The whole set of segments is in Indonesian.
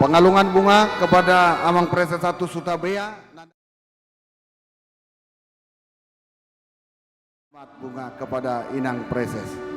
Pengalungan bunga kepada Amang Preses 1 Sutabea. Bunga kepada Inang Preses.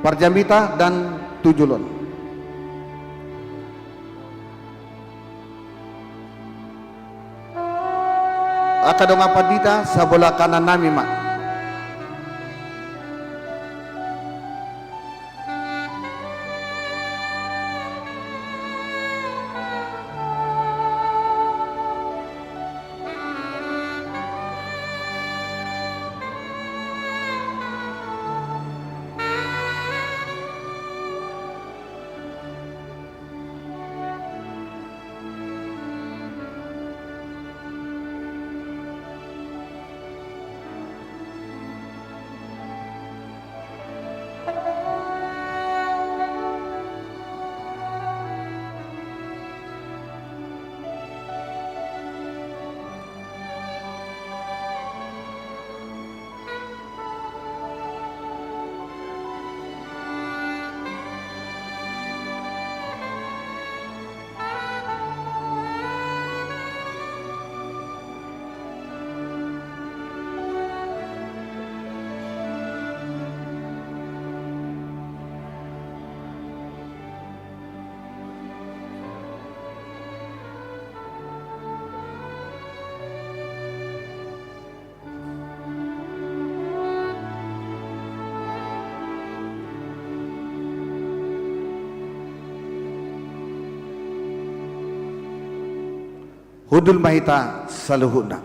Parjamita dan Tujulun. Akadonga Padita sabola kanan nami mak. Hudul Mahita Saluhuna.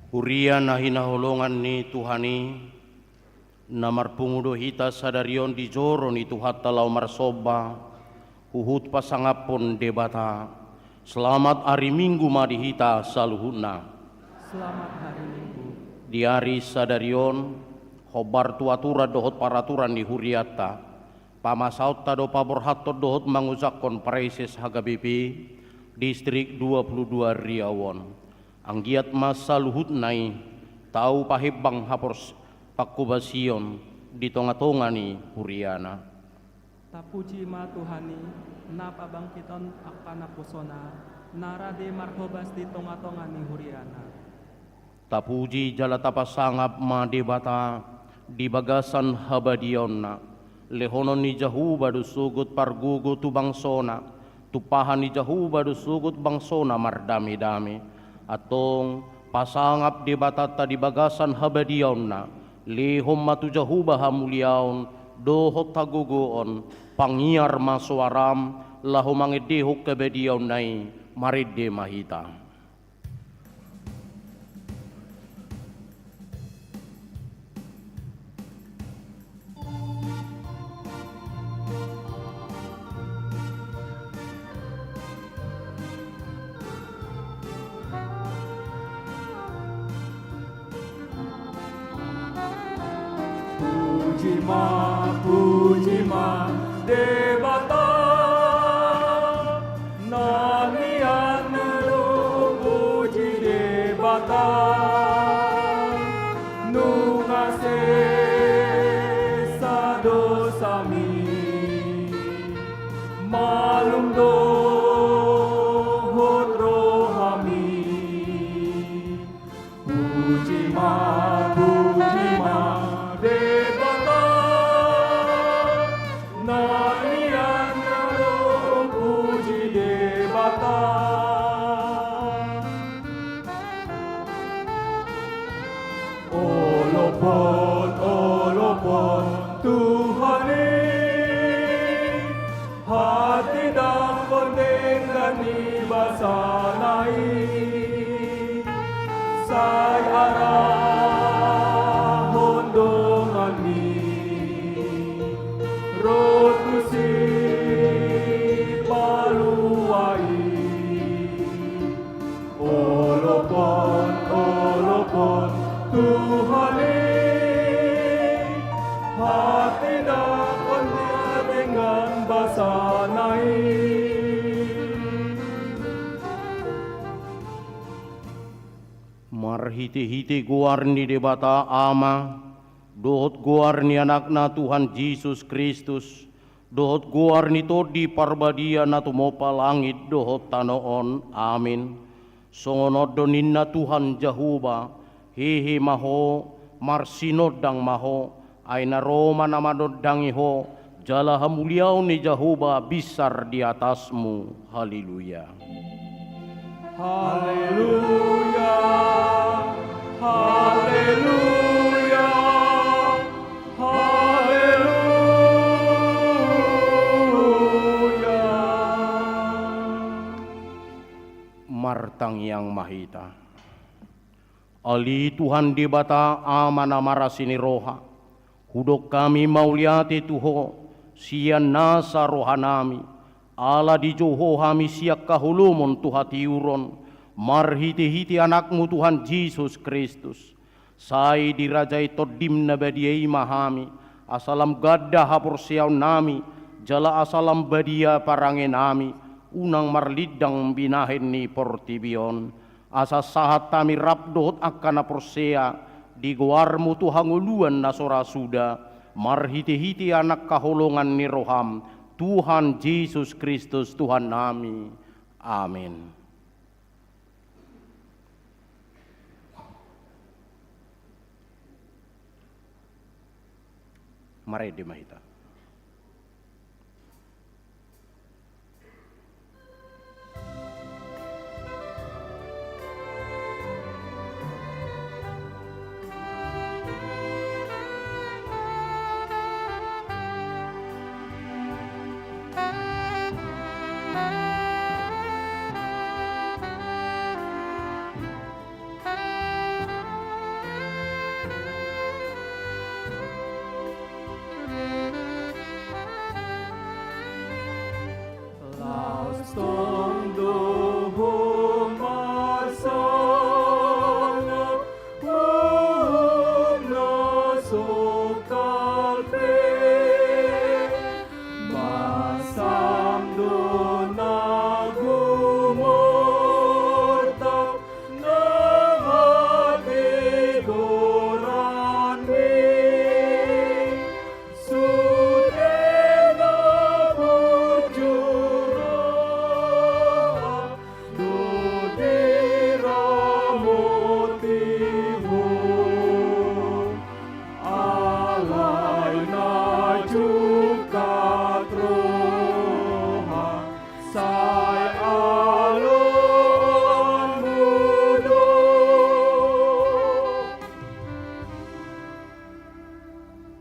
Huria nahina holongan ni Tuhani namar pungudo hita sadarion di joro ni Tuhatta lau marsoba huhut pasangapon debata. Selamat hari Minggu madi hita saluhuna. Selamat hari Minggu. Di hari sadarion hobar tuatura dohot paraturan di huriata pamasaut tado paborhato dohot manguzakon Paraises Hagabipi distrik 22 Riawon. Anggiat masa luhut nai tahu pahibang hapors pakubasion di tonga-tonga ni Huriana. Tapuji ma Tuhani napa bangkiton akana pusona narade marhobas di tonga-tonga ni Huriana. Tapuji jala tapasangap ma debata di bagasan habadionna lehonon ni jahu badu sugut pargugu tu bangsona tupahan ni jahu badu sugut bangsona mardami-dami atong pasangap di batata di bagasan habadiauna lihom matu jahuba hamuliaun dohot tagugoon pangiar masuaram lahu mangedehuk kebediaunai maride mahita. Puji ma, Debata debata nungase sa dosami malumdohot rohami puji ma debata nanian ngaro puji debata olopon Tuhani hati dakon dengan ibasanai say arah hondongani rotusi paluai olopon Tuhani hati dakon dia dengan basanai marhiti-hiti guarni debata ama dohot guarni anakna Tuhan Yesus Kristus dohot guarni todi parbadia na tumopa langit dohot tanoon amin songonod doninna Tuhan Jahuba hehe maho marsinodang maho ay naroma namanodang iho jala hamuliaw ni Jahuba bisar di atasmu haleluya haleluya haleluya haleluya martang yang mahita ali Tuhan di bata amana marasini roha hudok kami mauliati tuho sian nasa rohanami ala di joho hami siak kahulumon tuhati uron marhiti-hiti anakmu Tuhan Yesus Kristus sai dirajai todim nabadiai mahami asalam gadda hapur siaw nami jala asalam badia parange nami unang marlidang binahin ni portibion asa sahat tami rabdohot akana persea di guarmu Tuhan uluan nasora suda marhiti-hiti anak kaholongan ni roham Tuhan Yesus Kristus Tuhan nami amin. Mari dimahita.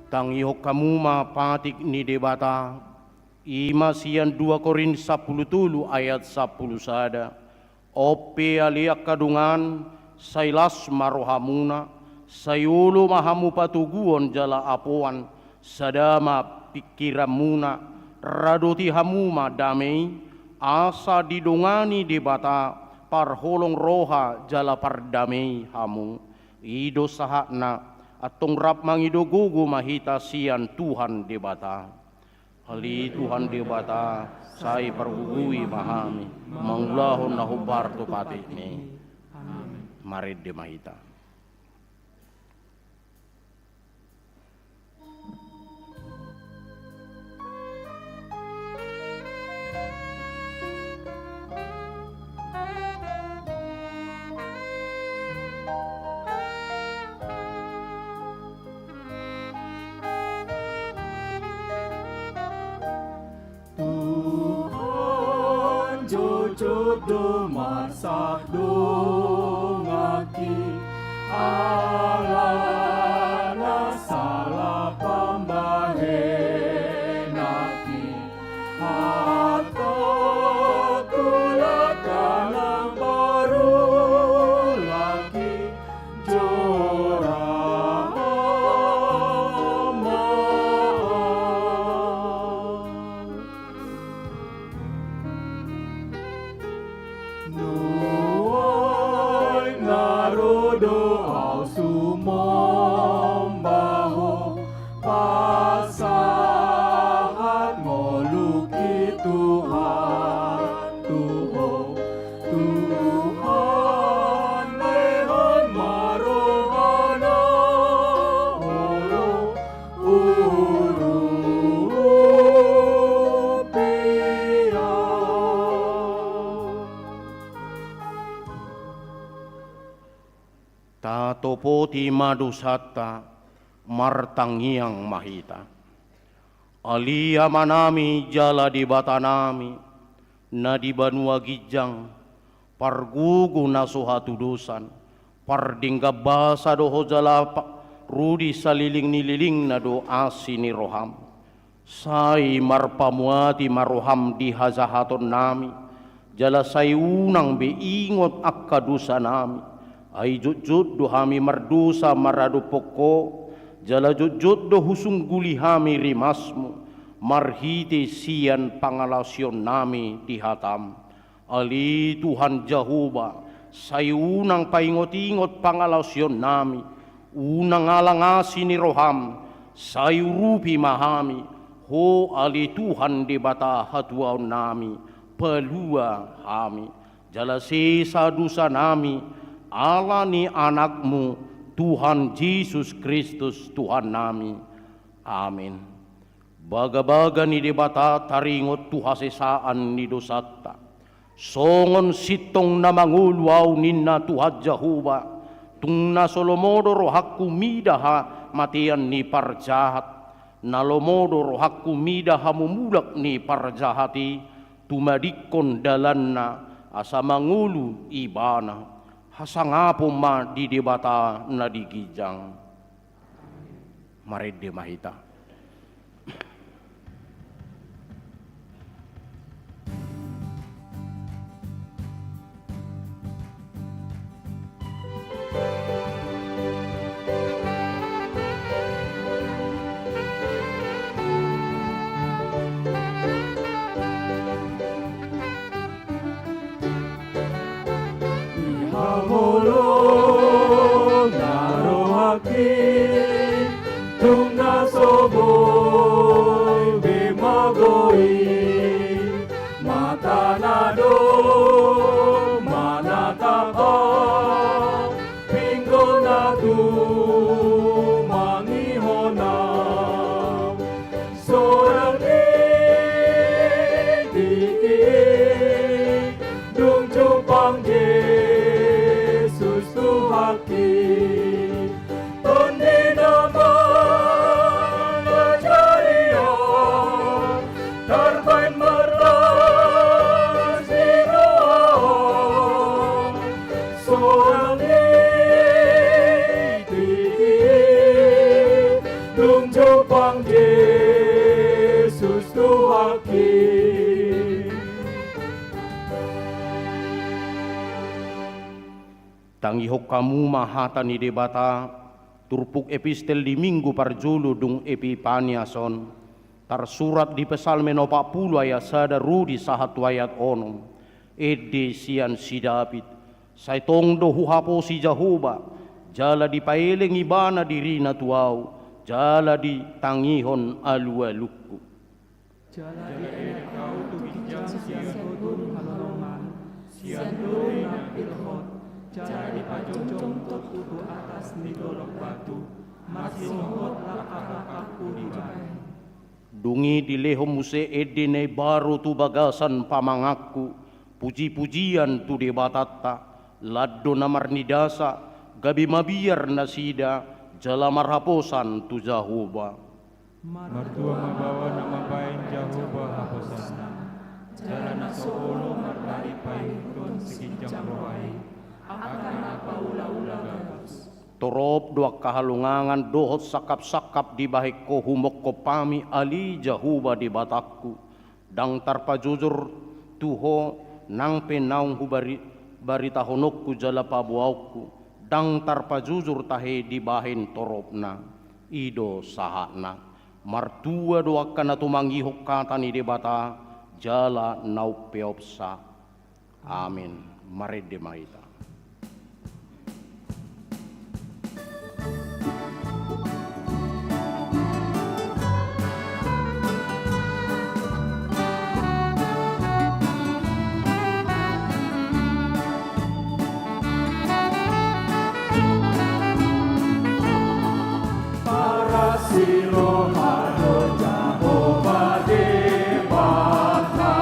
Tang ihok kamu ma patik ni debata ima sian 2 Korintus 10 ayat 10 sada ope aliak kadungan sailas marohamuna sayulu mahamu patuguon jala apuan sadama pikiramuna radoti hamuma damai asa didongani debata parholong roha jala pardamai hamu ido sahakna atong rap mangidogugo mahita sian Tuhan debata hali Tuhan debata sai pargugui mahami manglahon na hubar to patini Mari demahita. Tuhan jujur dumasak dungaki Allah nasala pambahenaki atau kulakan ang baru lagi Nuai narodo au sumombaho pasahat ngoluki Tuhan Tuhan lehon marohana uru Tatopoti madusata martangiang mahita. Alia manami jala di batanami na di banua gijang pargugu nasuhatu dusan pardingga basa doho jala rudi saliling nililing na do asini roham sai marpamuati maroham di hazahaton nami jala sai unang be ingot akka dusa nami ai jujud do hami mardusa maradu poko jala jujud do husung guli hami rimasmu marhite sian pangalasion nami di hatam ali Tuhan Jahuba sayunang paingot-ingot pangalasion nami unang alangasi ni roham sayurupi mahami ho ali Tuhan di bata hatuaw nami pelua hami jala sisa dusa nami Allah ni anakmu Tuhan Yesus Kristus Tuhan nami. Amin. Baga-baga ni debata taringot tuhasesaan ni dosata. Songon sitong na mangulwaw ninna Tuhan Jahuba. Tung na solomodo rohakku midaha matian ni parjahat. Nalomodo rohakku midaha mumulak ni parjahati. Tumadikon dalanna asa mangulu ibana. Hasangapo ma di debata na digijang. Mari demahita. Hulung narohaki tungna soboy bimagoi matanado manataka pinggo na tu mangihona sorang tiki dung cupang haki Tundi naman Ajaria Tarbain meras Inoa Seorang iti Dung Jepang Yesus Tuhaki Tangihok kamu mahata ni debata turpuk epistel di minggu parjulu dung epipaniason tersurat di pesalme no 40 ayat sada rudi sahatu ayat onom ede sian si David sai tongdo huhapo si Jahuba jala di paeleng ibana dirina tuau jala di tangihon alu-alukku Jala di kau tubijang sian kodun halongan sian doi na pilhot jala di pajong atas nidolok batu, masih mohot lakak-lakakku di bayi. Dungi di leho muse edine baru tu bagasan pamangakku, puji-pujian tu de batata, laddo namar nidasa, gabi mabiar nasida, jala marhaposan tu Jahoba. Mertua membawa nama baik Jehovah Hapusana. Jalan solo marlari paikun sekinjang rohai. Akan apa ula-ula gabus. Torop dua kahalungangan dohot sakap-sakap di bahik ko humok ko pami ali Jahoba di batakku. Dang tarpa jujur tuho nang penaung hubari barita honokku jala pabuauku. Dang tarpa jujur tahe di bahin toropna. Ido sahana. Martua doa kana tumangihok kata ni debata jala nau peopsa. Amin. Mari demaita. Para siro hado Jehovah debata.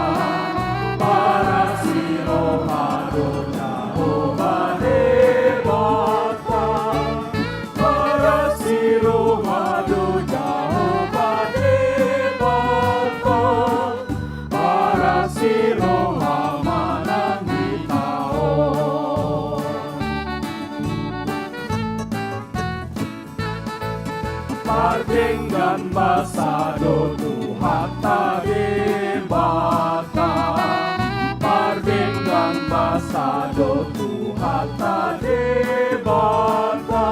Para siro hado Jehovah debata. Para siro hado Jehovah debata. Para siro hamanang itaon. Pardinggan basado Tuhan debata. Pardinggan basado Tuhan debata.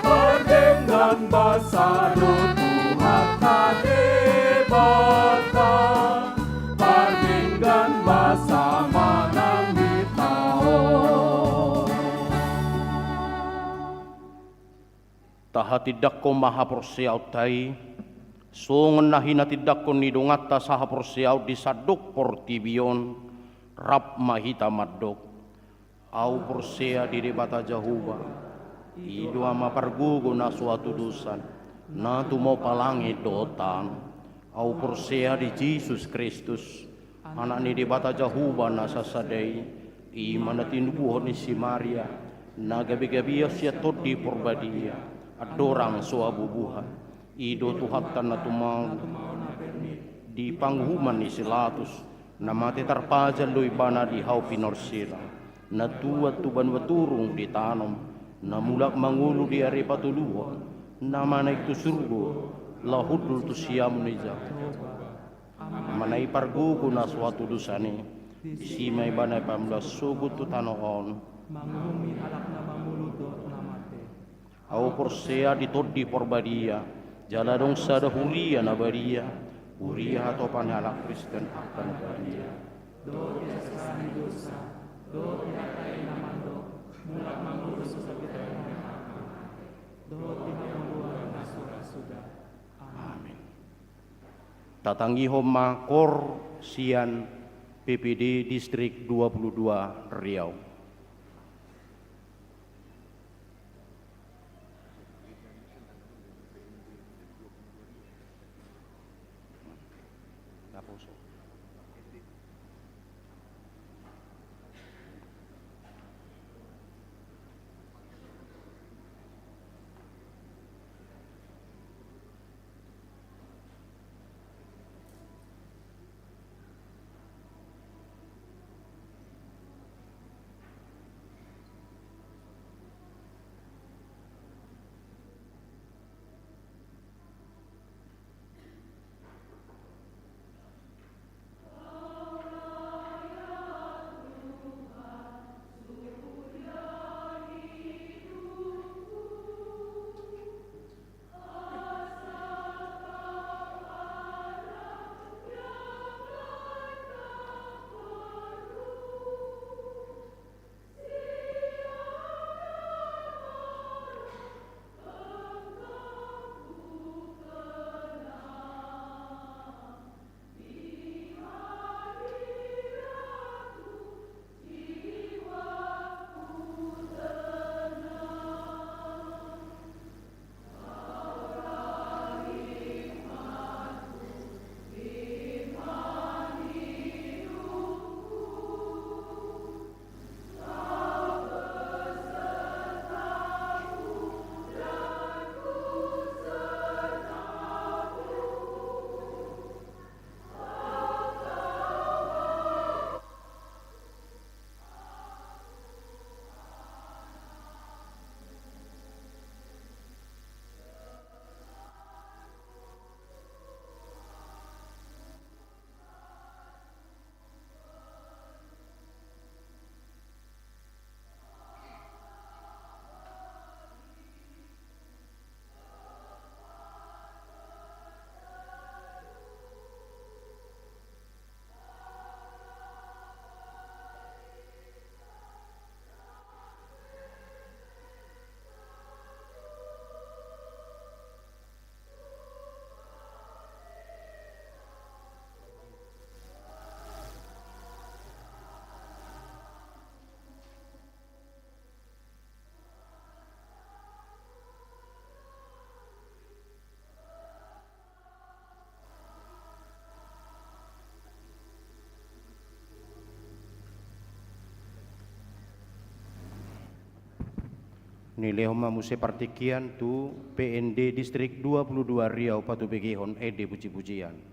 Pardinggan basado Tuhan debata. Pardinggan basa manang itaon. Tahatidak ko mahaporsiaw tay, songon na hinatidak ko nidungat ta sa haporsiaw di sadok portibion, rap mahita madok. Au porsea di debata Jahoba, ido ama pargugo na suatu dusan, na tumo palangi dotan. Au porsea di Jesus Kristus, anak ni debata Jahoba na sasadai, iman na tinubuhon ni si Maria, na gabi-gabi siya todi porbadia. Adorang suabubuhan, ido tuhatan na tumang di panghuman ni Silatus, na mati tarpajan loy bana di hau pinorsira, na tuat tuban waturung di tanom, na mulak mangulu di are patuluhan, na manaik tu surgo, lahudul tu siam ni manai pargugo na suatu dusani, isimay banay pamlas sugut tu tanoon, Manghumi alak na mamuludot na mate. au porsea di todi porbadia, jala dong sada huria na baria, huria atau panalak Kristen akan baria. Do tiasani dosa, do tinatai na mando, mulak mangurus sa bitay na haka. Do tinamuluan na surasuda. Amin. Tatangi Homa Kor Sian PPD Distrik 22 Riau. Nilehoma muse partikian tu PND Distrik 22 Riau Patu Begihon Ede puji-pujian.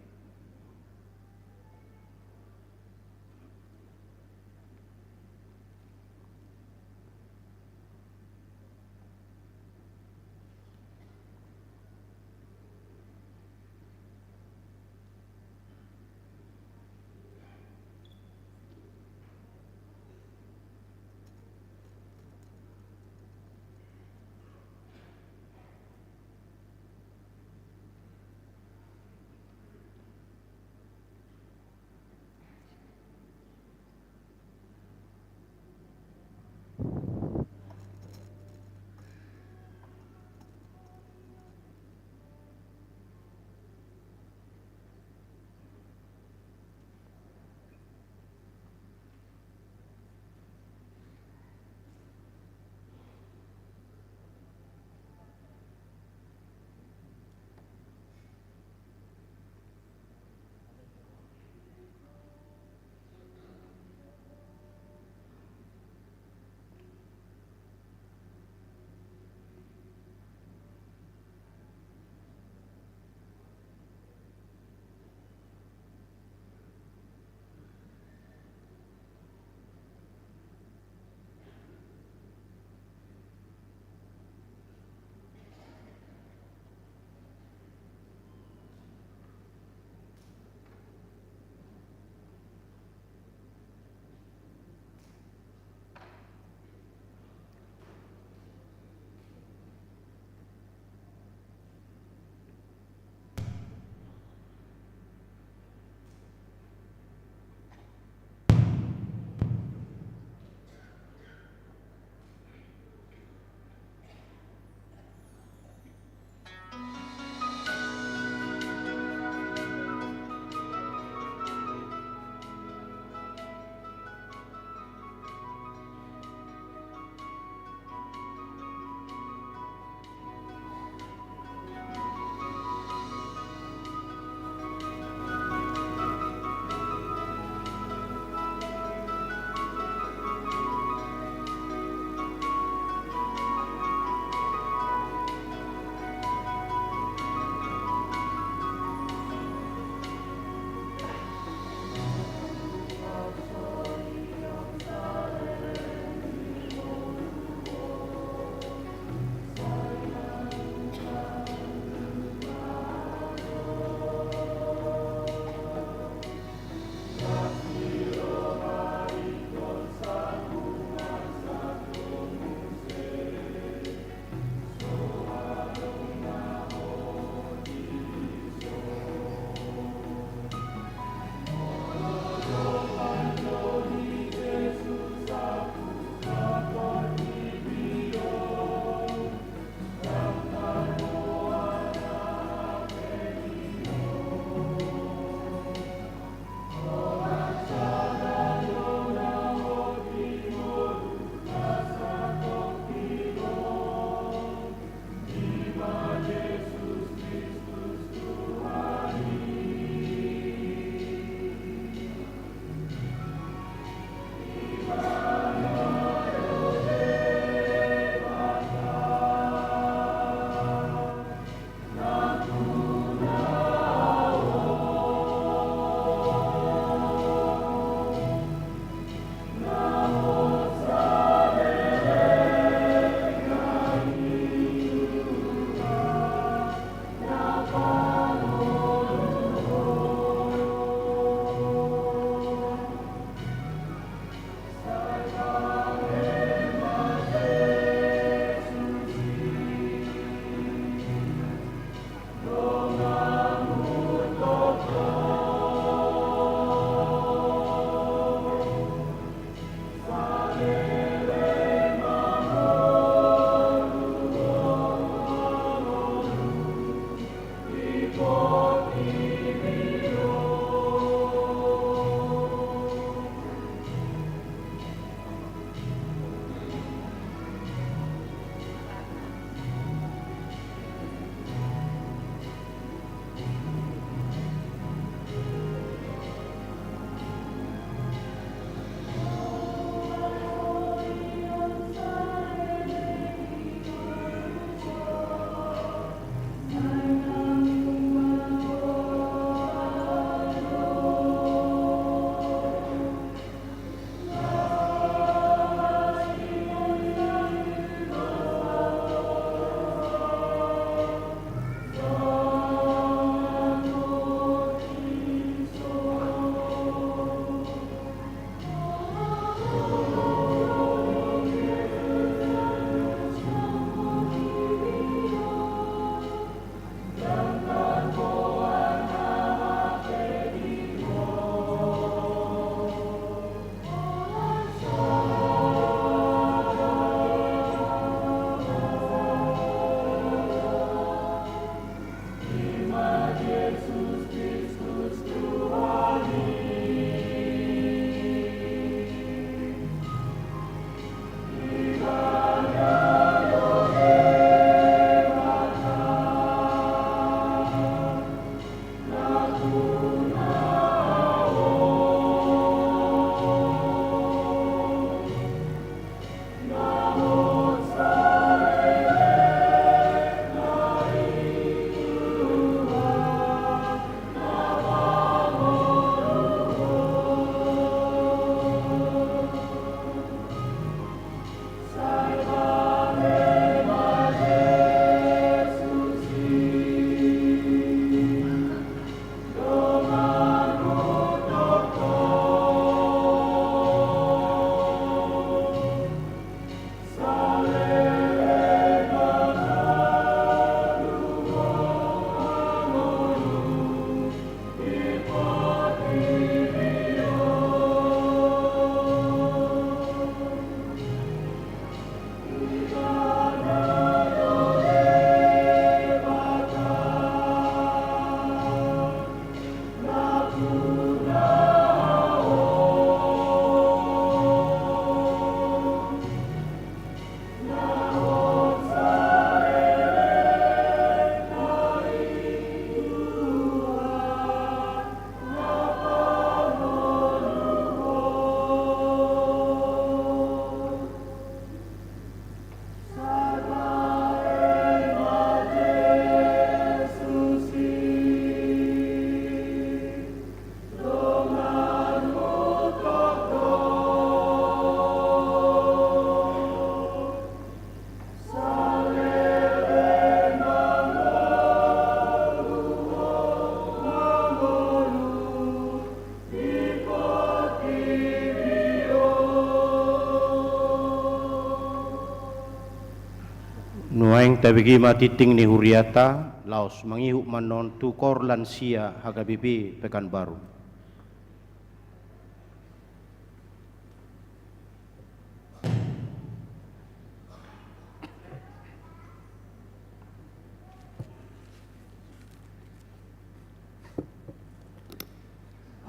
Nuaing tabigi matiting ni huriata, laos mangihuk manon tukor lansia hagabibi Pekanbaru.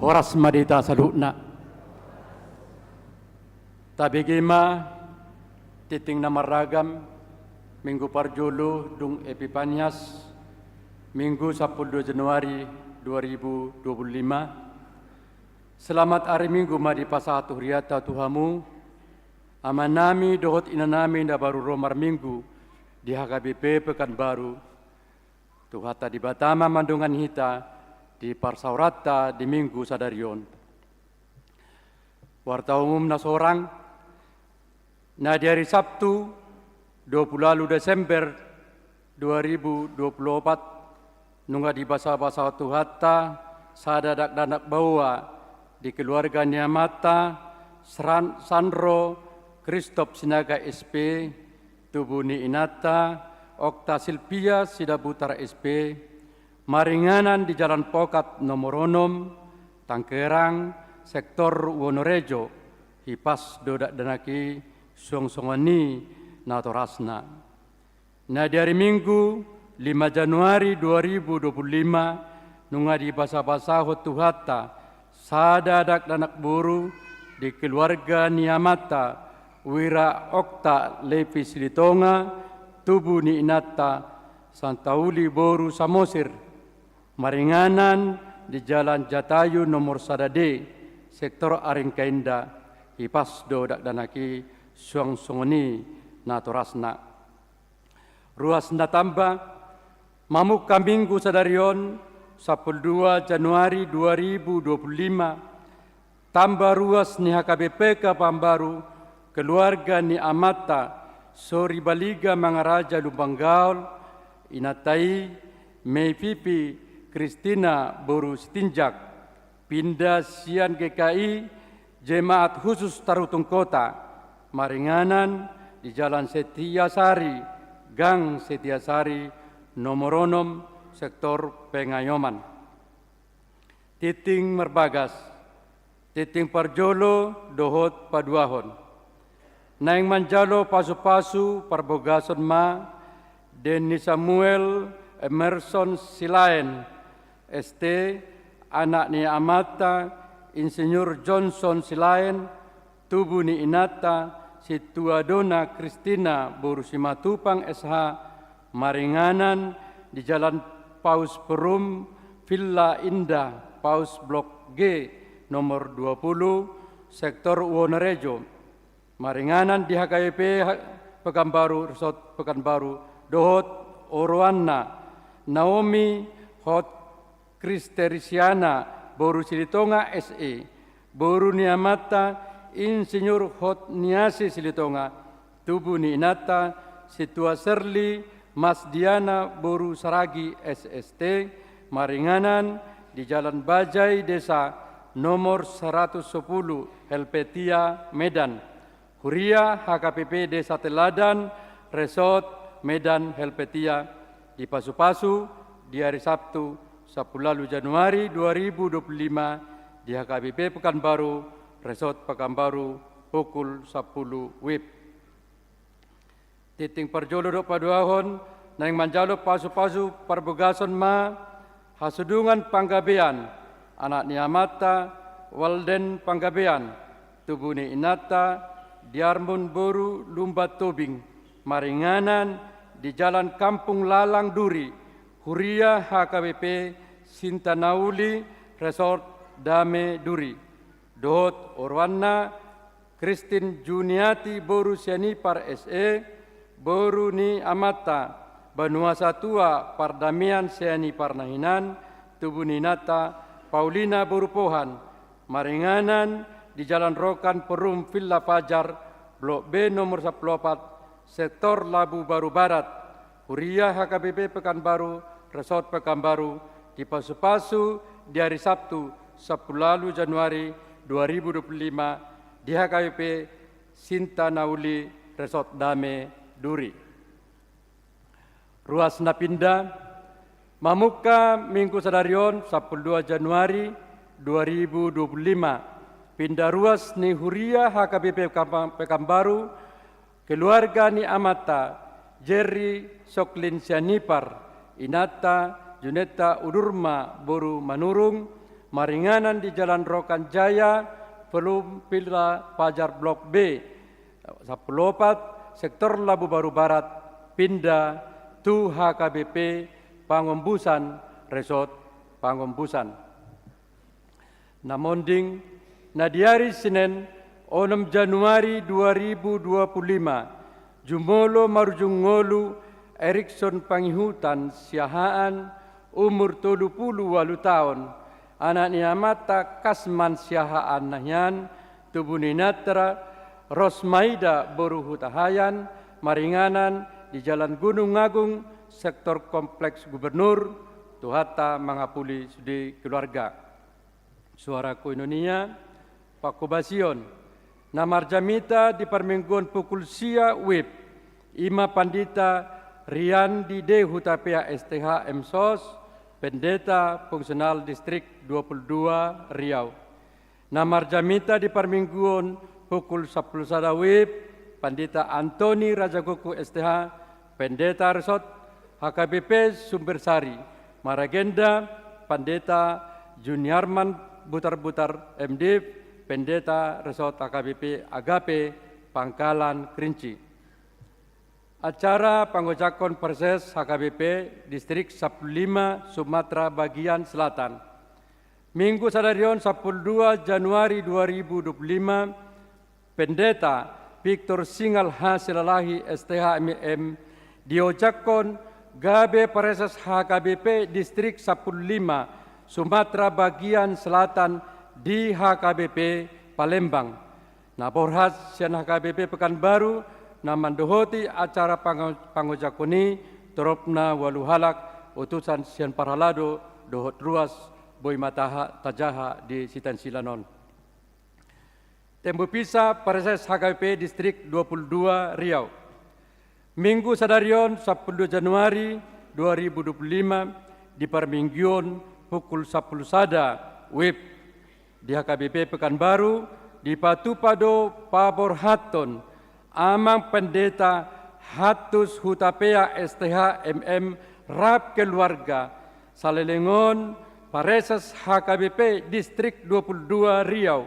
Horas madita salukna. Tabigima titing na maragam Minggu Parjolo dung Epipanias Minggu 10 Januari 2025. Selamat hari Minggu madi pasatu riata Tuhamu. Amanami dohot inanami na baru romar Minggu di HKBP Pekanbaru. Tuhata di Batama mandungan hita di Parsaurata di Minggu Sadarion. Warta umum na sorang na di hari Sabtu 20 Desember 2024 nunga di basa-basa tuhata sadadak danak bawa di keluarga Niamata Sandro Kristop Sinaga SP Tubuni Inata Okta Silpia Sidabutar SP Maringanan di Jalan Pokat Nomoronom Tangkerang Sektor Wonorejo Hipas Dodak Danaki Songsongani Natorasna. Nah di hari Minggu 5 Januari 2025 nunga di basa-basa hotuhata sadadak danak buru di keluarga Niamata Wira Okta Levi Silitonga Tubu Ni Inata Santauli Boru Samosir Maringanan di Jalan Jatayu nomor Sadade Sektor Aringkainda Hipas Dodak Danaki Songsongoni Natorasna. Ruas natamba mamuka Minggu Sadarion 12 Januari 2025 tambah ruas ni HKBP Pambaru keluarga ni Amata Sori Baliga Mangaraja Lubanggaul Inatai Mei Pipi Kristina Boru Stinjak pindah Sian GKI Jemaat Khusus Tarutung Kota Maringanan di Jalan Setiasari Gang Setiasari Nomoronom Sektor Pengayoman. Titing Merbagas Titing Parjolo Dohot Paduahon Naing Manjalo Pasu-Pasu Parbogason Ma Denny Samuel Emerson Silaen ST anak ni Amata Insinyur Johnson Silaen Tubu ni Inata Situadona Kristina Borusimatupang SH Maringanan di Jalan Paus Perum Villa Indah Paus Blok G nomor 20 Sektor Wonorejo Maringanan di HKBP Pekanbaru Resort Pekanbaru dohot Orwana Naomi Hot Kristerisiana Boru Silitonga SE Boru Niamata Insinyur Hot Niasi Silitonga Tubu Ni Inata Situa Serli Mas Diana Boru Saragi SST Maringanan di Jalan Bajai Desa nomor 110 Helpetia Medan Huria HKPP Desa Teladan Resort Medan Helpetia di Pasu-Pasu di hari Sabtu 10 Januari 2025 di HKBP Pekanbaru Resort Pekanbaru pukul 10 WIB. Titing perjolo dok paduahon nang manjalo pasu-pasu perbegason ma hasudungan panggabean anak niamata Walden panggabean tubuni inata diarmun boru lumbat tobing maringanan di Jalan Kampung Lalang Duri Huria HKBP Sintanauli Resort Dame Duri Dohot Orwana Kristin Juniati Boru Sianipar SE Boru Ni Amata Banuasa Tua Pardamian Sianipar Nahinan Tubuninata Paulina Borupohan Maringanan di Jalan Rokan Perum Villa Fajar Blok B nomor 14 Sektor Labu Baru Barat Huria HKBP Pekanbaru Resort Pekanbaru di Pasu-Pasu di hari Sabtu 10 Januari 2025 di HKBP Sintanauli Resort Dame Duri. Ruas Napinda Mamuka Minggu Sadarion 12 Januari 2025 pindah ruas ni Huria HKBP Pekanbaru keluarga ni Amata Jerry Soklin Sianipar Inata Juneta Udurma Boru Manurung Maringanan di Jalan Rokan Jaya Pelum Pila Pajar Blok B 14 Sektor Labu Baru Barat pindah tu HKBP Pangombusan Resort Pangombusan. Namonding Nadiari Senin 6 Januari 2025 Jumolo Marjungolu Erikson Pangihutan Siahaan umur 38 tahun anak niamata Kasman Siahaan Nahyan Tubuninatra Rosmaida Boru Hutahayan Maringanan di Jalan Gunung Agung Sektor Kompleks Gubernur Tuhata Mangapuli Sudi Keluarga Suaraku Indonesia Pakubasion Namar Jamita di Permingguan pukul sia WIB Ima Pandita Rian Dide Hutapea STH MSOS Pendeta Fungsional Distrik 22 Riau Namar Jamita di Permingguan pukul 10 WIB Pandita Antoni Rajagoku STH Pendeta Resort HKBP Sumbersari Maragenda Pendeta Juniarman Butar-Butar MD Pendeta Resort HKBP Agape Pangkalan Kerinci. Acara pengojakon Perses HKBP Distrik 15 Sumatera Bagian Selatan Minggu Sadarion 12 Januari 2025 Pendeta Victor Singal Hasilalahi STH MM diojakon Gabe Pareses HKBP Distrik 15 Sumatera Bagian Selatan di HKBP Palembang. Naporhas Sian HKBP Pekanbaru namandohoti acara pangojakoni Toropna Waluhalak utusan Sian Parhalado dohot ruas Boy Mataha Tajaha di Sitan Silanon. Tembu Pisa Pareses HKBP Distrik 22 Riau. Minggu Sadarion 10 Januari 2025 di Permingguan pukul 10 sada WIB di HKBP Pekanbaru di Patupado Pabor Haton Amang Pendeta Hatus Hutapea STH MM Rap Keluarga Salelengon Pareses HKBP Distrik 22 Riau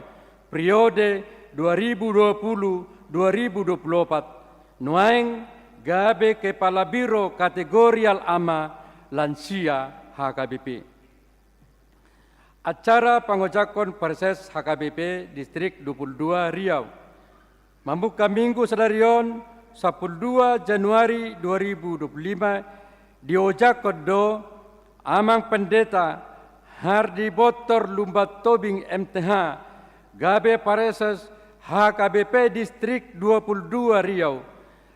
periode 2020-2024 Nuaeng Gabe Kepala Biro Kategorial Ama Lansia HKBP. Acara pengojakon Perses HKBP Distrik 22 Riau membuka Minggu Sadarion 12 Januari 2025 di Ojakodo amang pendeta Hardi Botor Lumbat Tobing MTH Gabe Pareses HKBP Distrik 22 Riau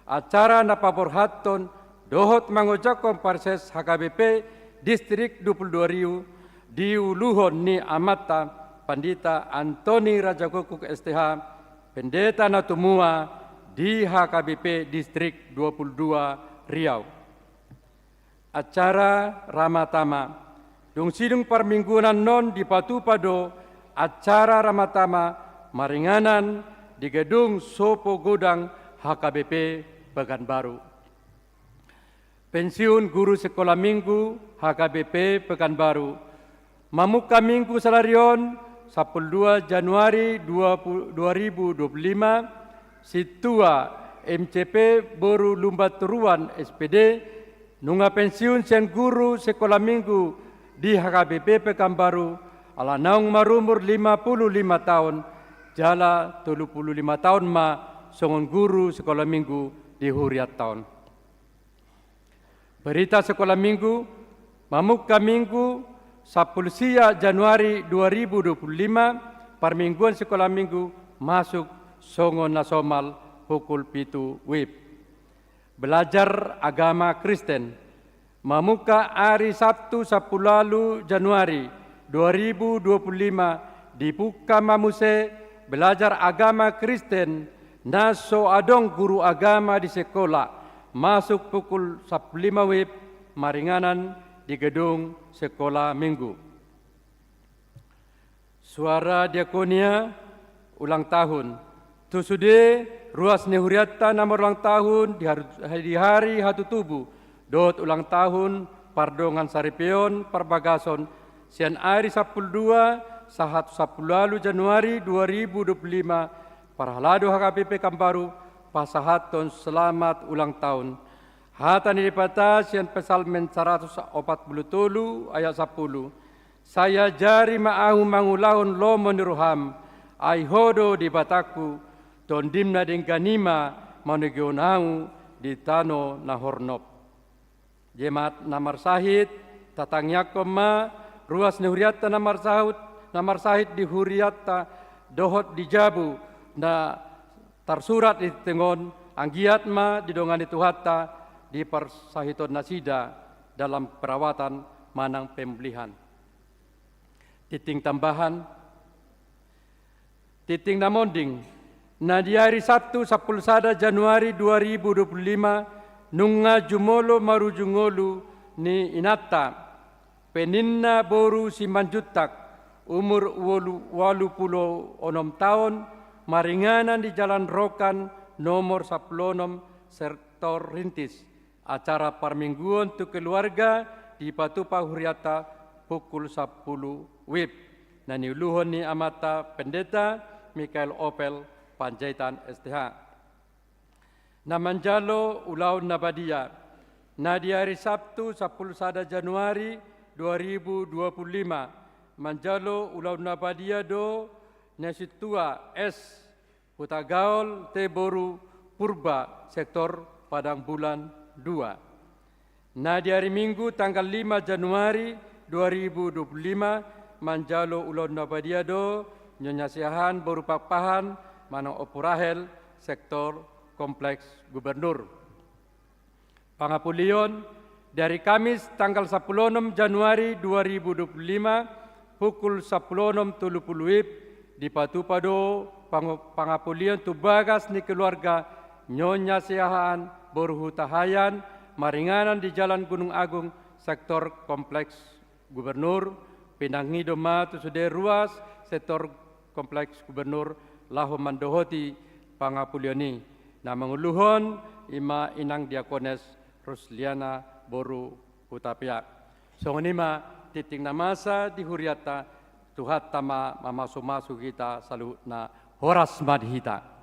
acara napaborhaton dohot mangojakom Pareses HKBP Distrik 22 Riau diuluhon ni amata Pandita Antoni Rajagokuk STH pendeta natumua di HKBP Distrik 22 Riau. Acara Ramatama dung sidung permingguan non di Patupado acara Ramatama maringanan di gedung Sopo Godang HKBP Pekanbaru. Pensiun guru sekolah minggu HKBP Pekanbaru. Mamuka minggu salarion 12 Januari 2025 Situa MCP Boru Lumbat Turuan SPD nunga pensiun sian guru sekolah minggu di HKBP Pekanbaru ala naung marumur 55 tahun jala 35 tahun ma songon guru sekolah minggu di huriat tahun. Berita sekolah minggu mamuka minggu 10 Januari 2025 permingguan sekolah minggu masuk songon nasional pukul 7 WIB. Belajar agama Kristen mamuka hari Sabtu 10 Januari 2025 dibuka mamuse belajar agama Kristen naso adong guru agama di sekolah masuk pukul 15 WIB maringanan di gedung sekolah minggu. Suara Diakonia ulang tahun. Tusude ruas nehuriata nomor ulang tahun di hari hatu tubuh. Dot ulang tahun pardongan saripeon perbagason sian hari 12 sahat 10 Januari 2025 parhalado HKBP Kambaru pasahaton selamat ulang tahun. Hatan dipata sian pesalmen 147 ayat 10. Saya jari ma'ahu mangulahun lomo niruham. Ai hodo di bataku. Tondimna dengkanima manegionau di tano nahornop. Jemaat namar sahid tatang yakoma ruas nehuriata namar sahid di huriata dohot di jabu na tarsurat di tengon anggiat ma didongan itu hatta di persahiton nasida dalam perawatan manang pembelihan. Titing tambahan, titing namonding, na di hari Sabtu 10 Januari 2025, nunga jumolo marujungolu ni inata, peninna boru simanjutak, umur 86 tahun, maringanan di Jalan Rokan nomor 16 sektor Rintis. Acara permingguan untuk keluarga di Patupa Huriata pukul 10 WIB. Nani uluhon ni amata pendeta Mikael Opel Panjaitan STH. Namanjalo ulau nabadia. Na di hari Sabtu 10 Januari 2025. Manjalo ulau nabadia do nasitua S Putagaol Teboru Purba sektor Padang Bulan 2. Nah di hari Minggu tanggal 5 Januari 2025 manjalo ulon nabadiado nyonyasiahan berupa pahan manong opurahel sektor kompleks gubernur. Pangapulion dari Kamis tanggal 16 Januari 2025 pukul 10.30 WIB di Patupado Pangapulion tubagas ni keluarga Nyonya Siahaan Borhutahayan maringanan di Jalan Gunung Agung sektor kompleks gubernur Pinangido Matu Sude ruas sektor kompleks gubernur Laho Mandohoti Pangapulioni na manguluhon ima inang diakones Rusliana Boru Hutapia. Songonima titing namasa di huriata tuhat tama mamasu-masu kita salu na horas madhita.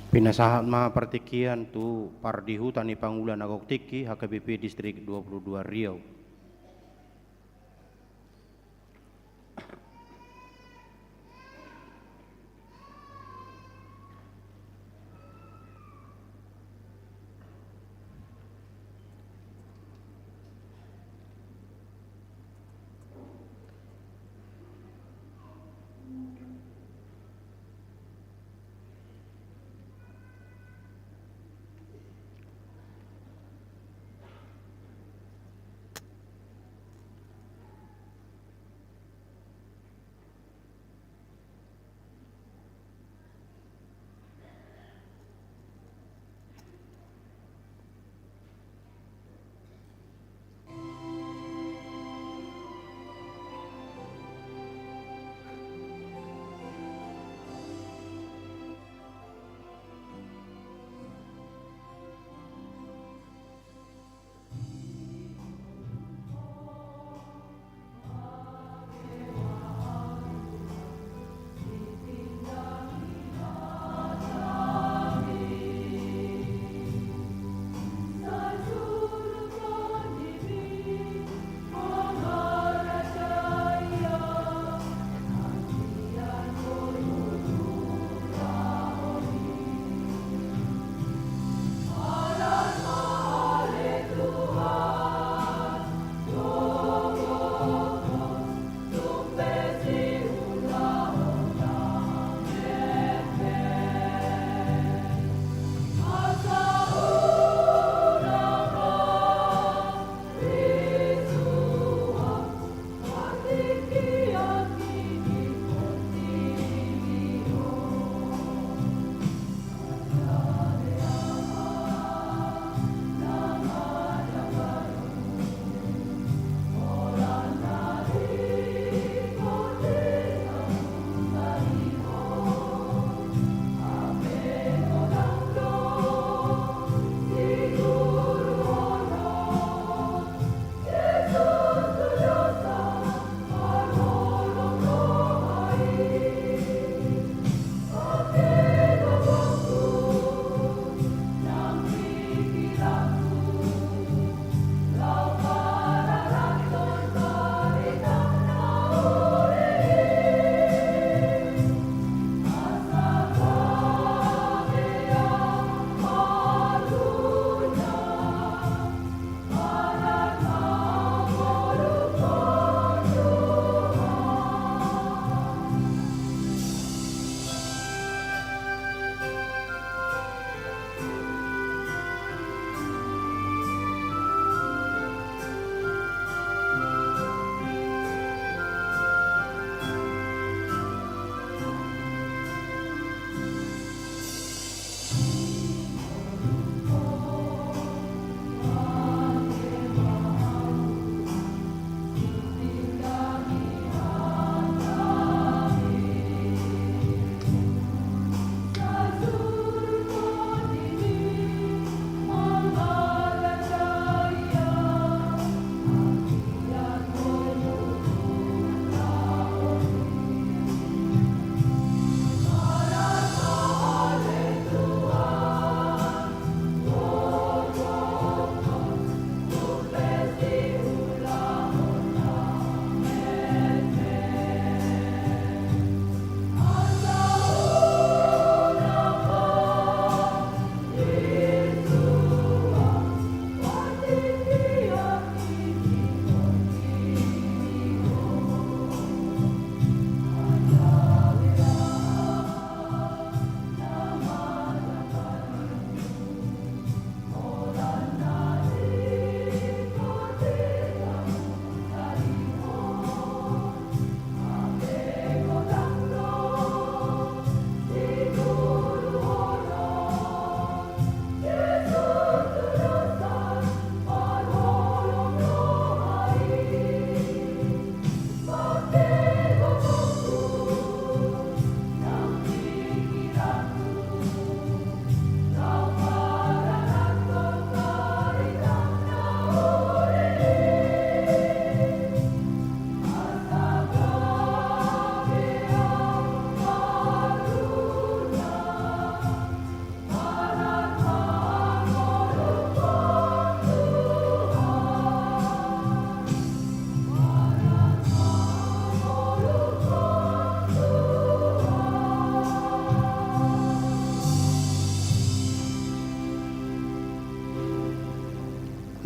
Pinasahat ma pertikian tu Pardihu Tani Pangulan Agok Tiki HKBP Distrik 22 Riau.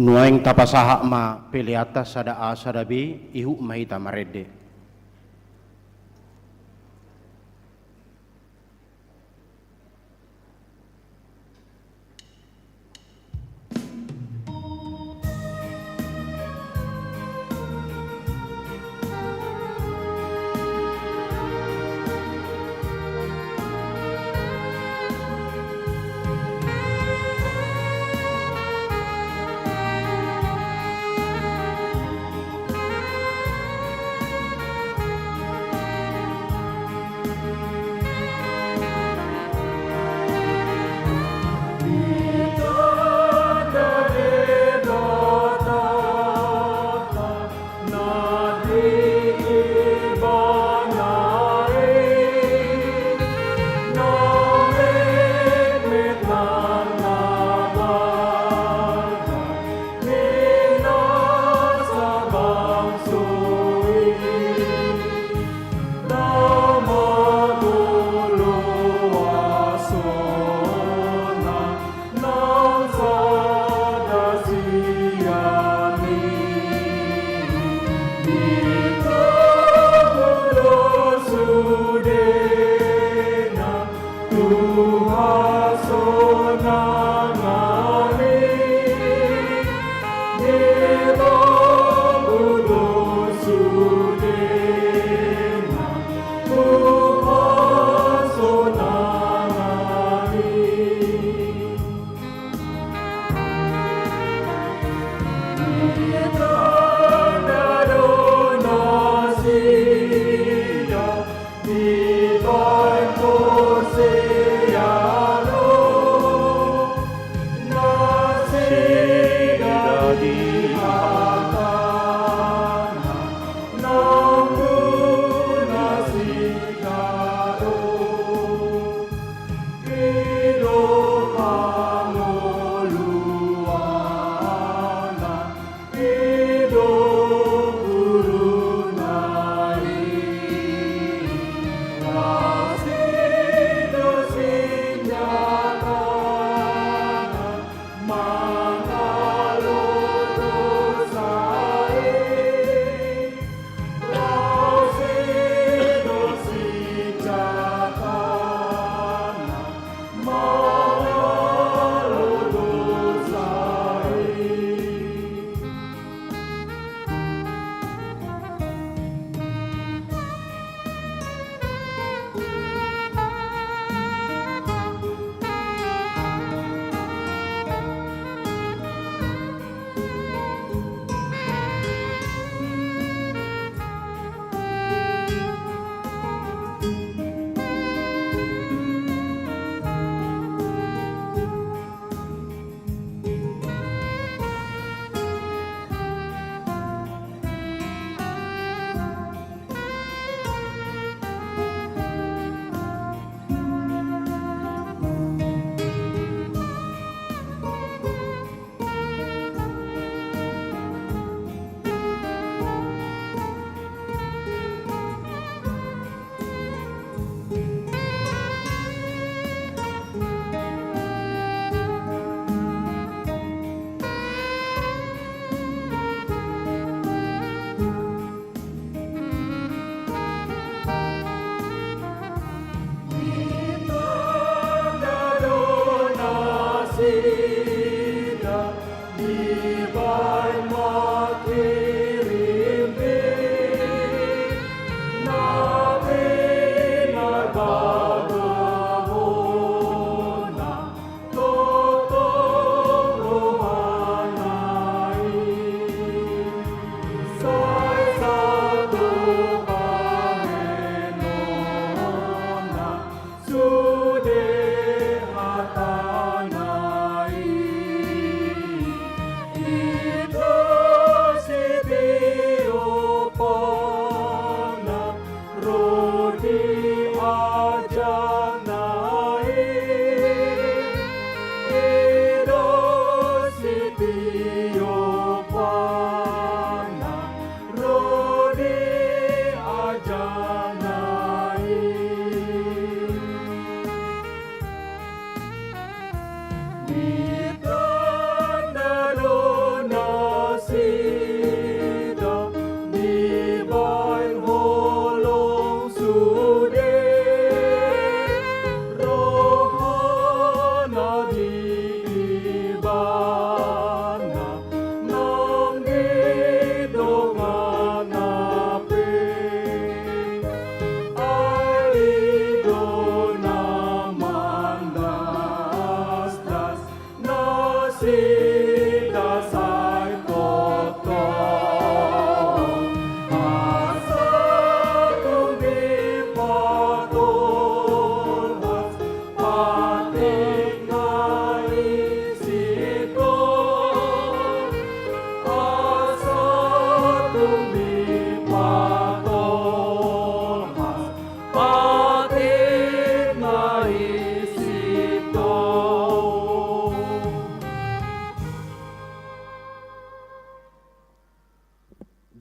Nuaing tapasaha ma piliata sada a sada b ihu mahita marede.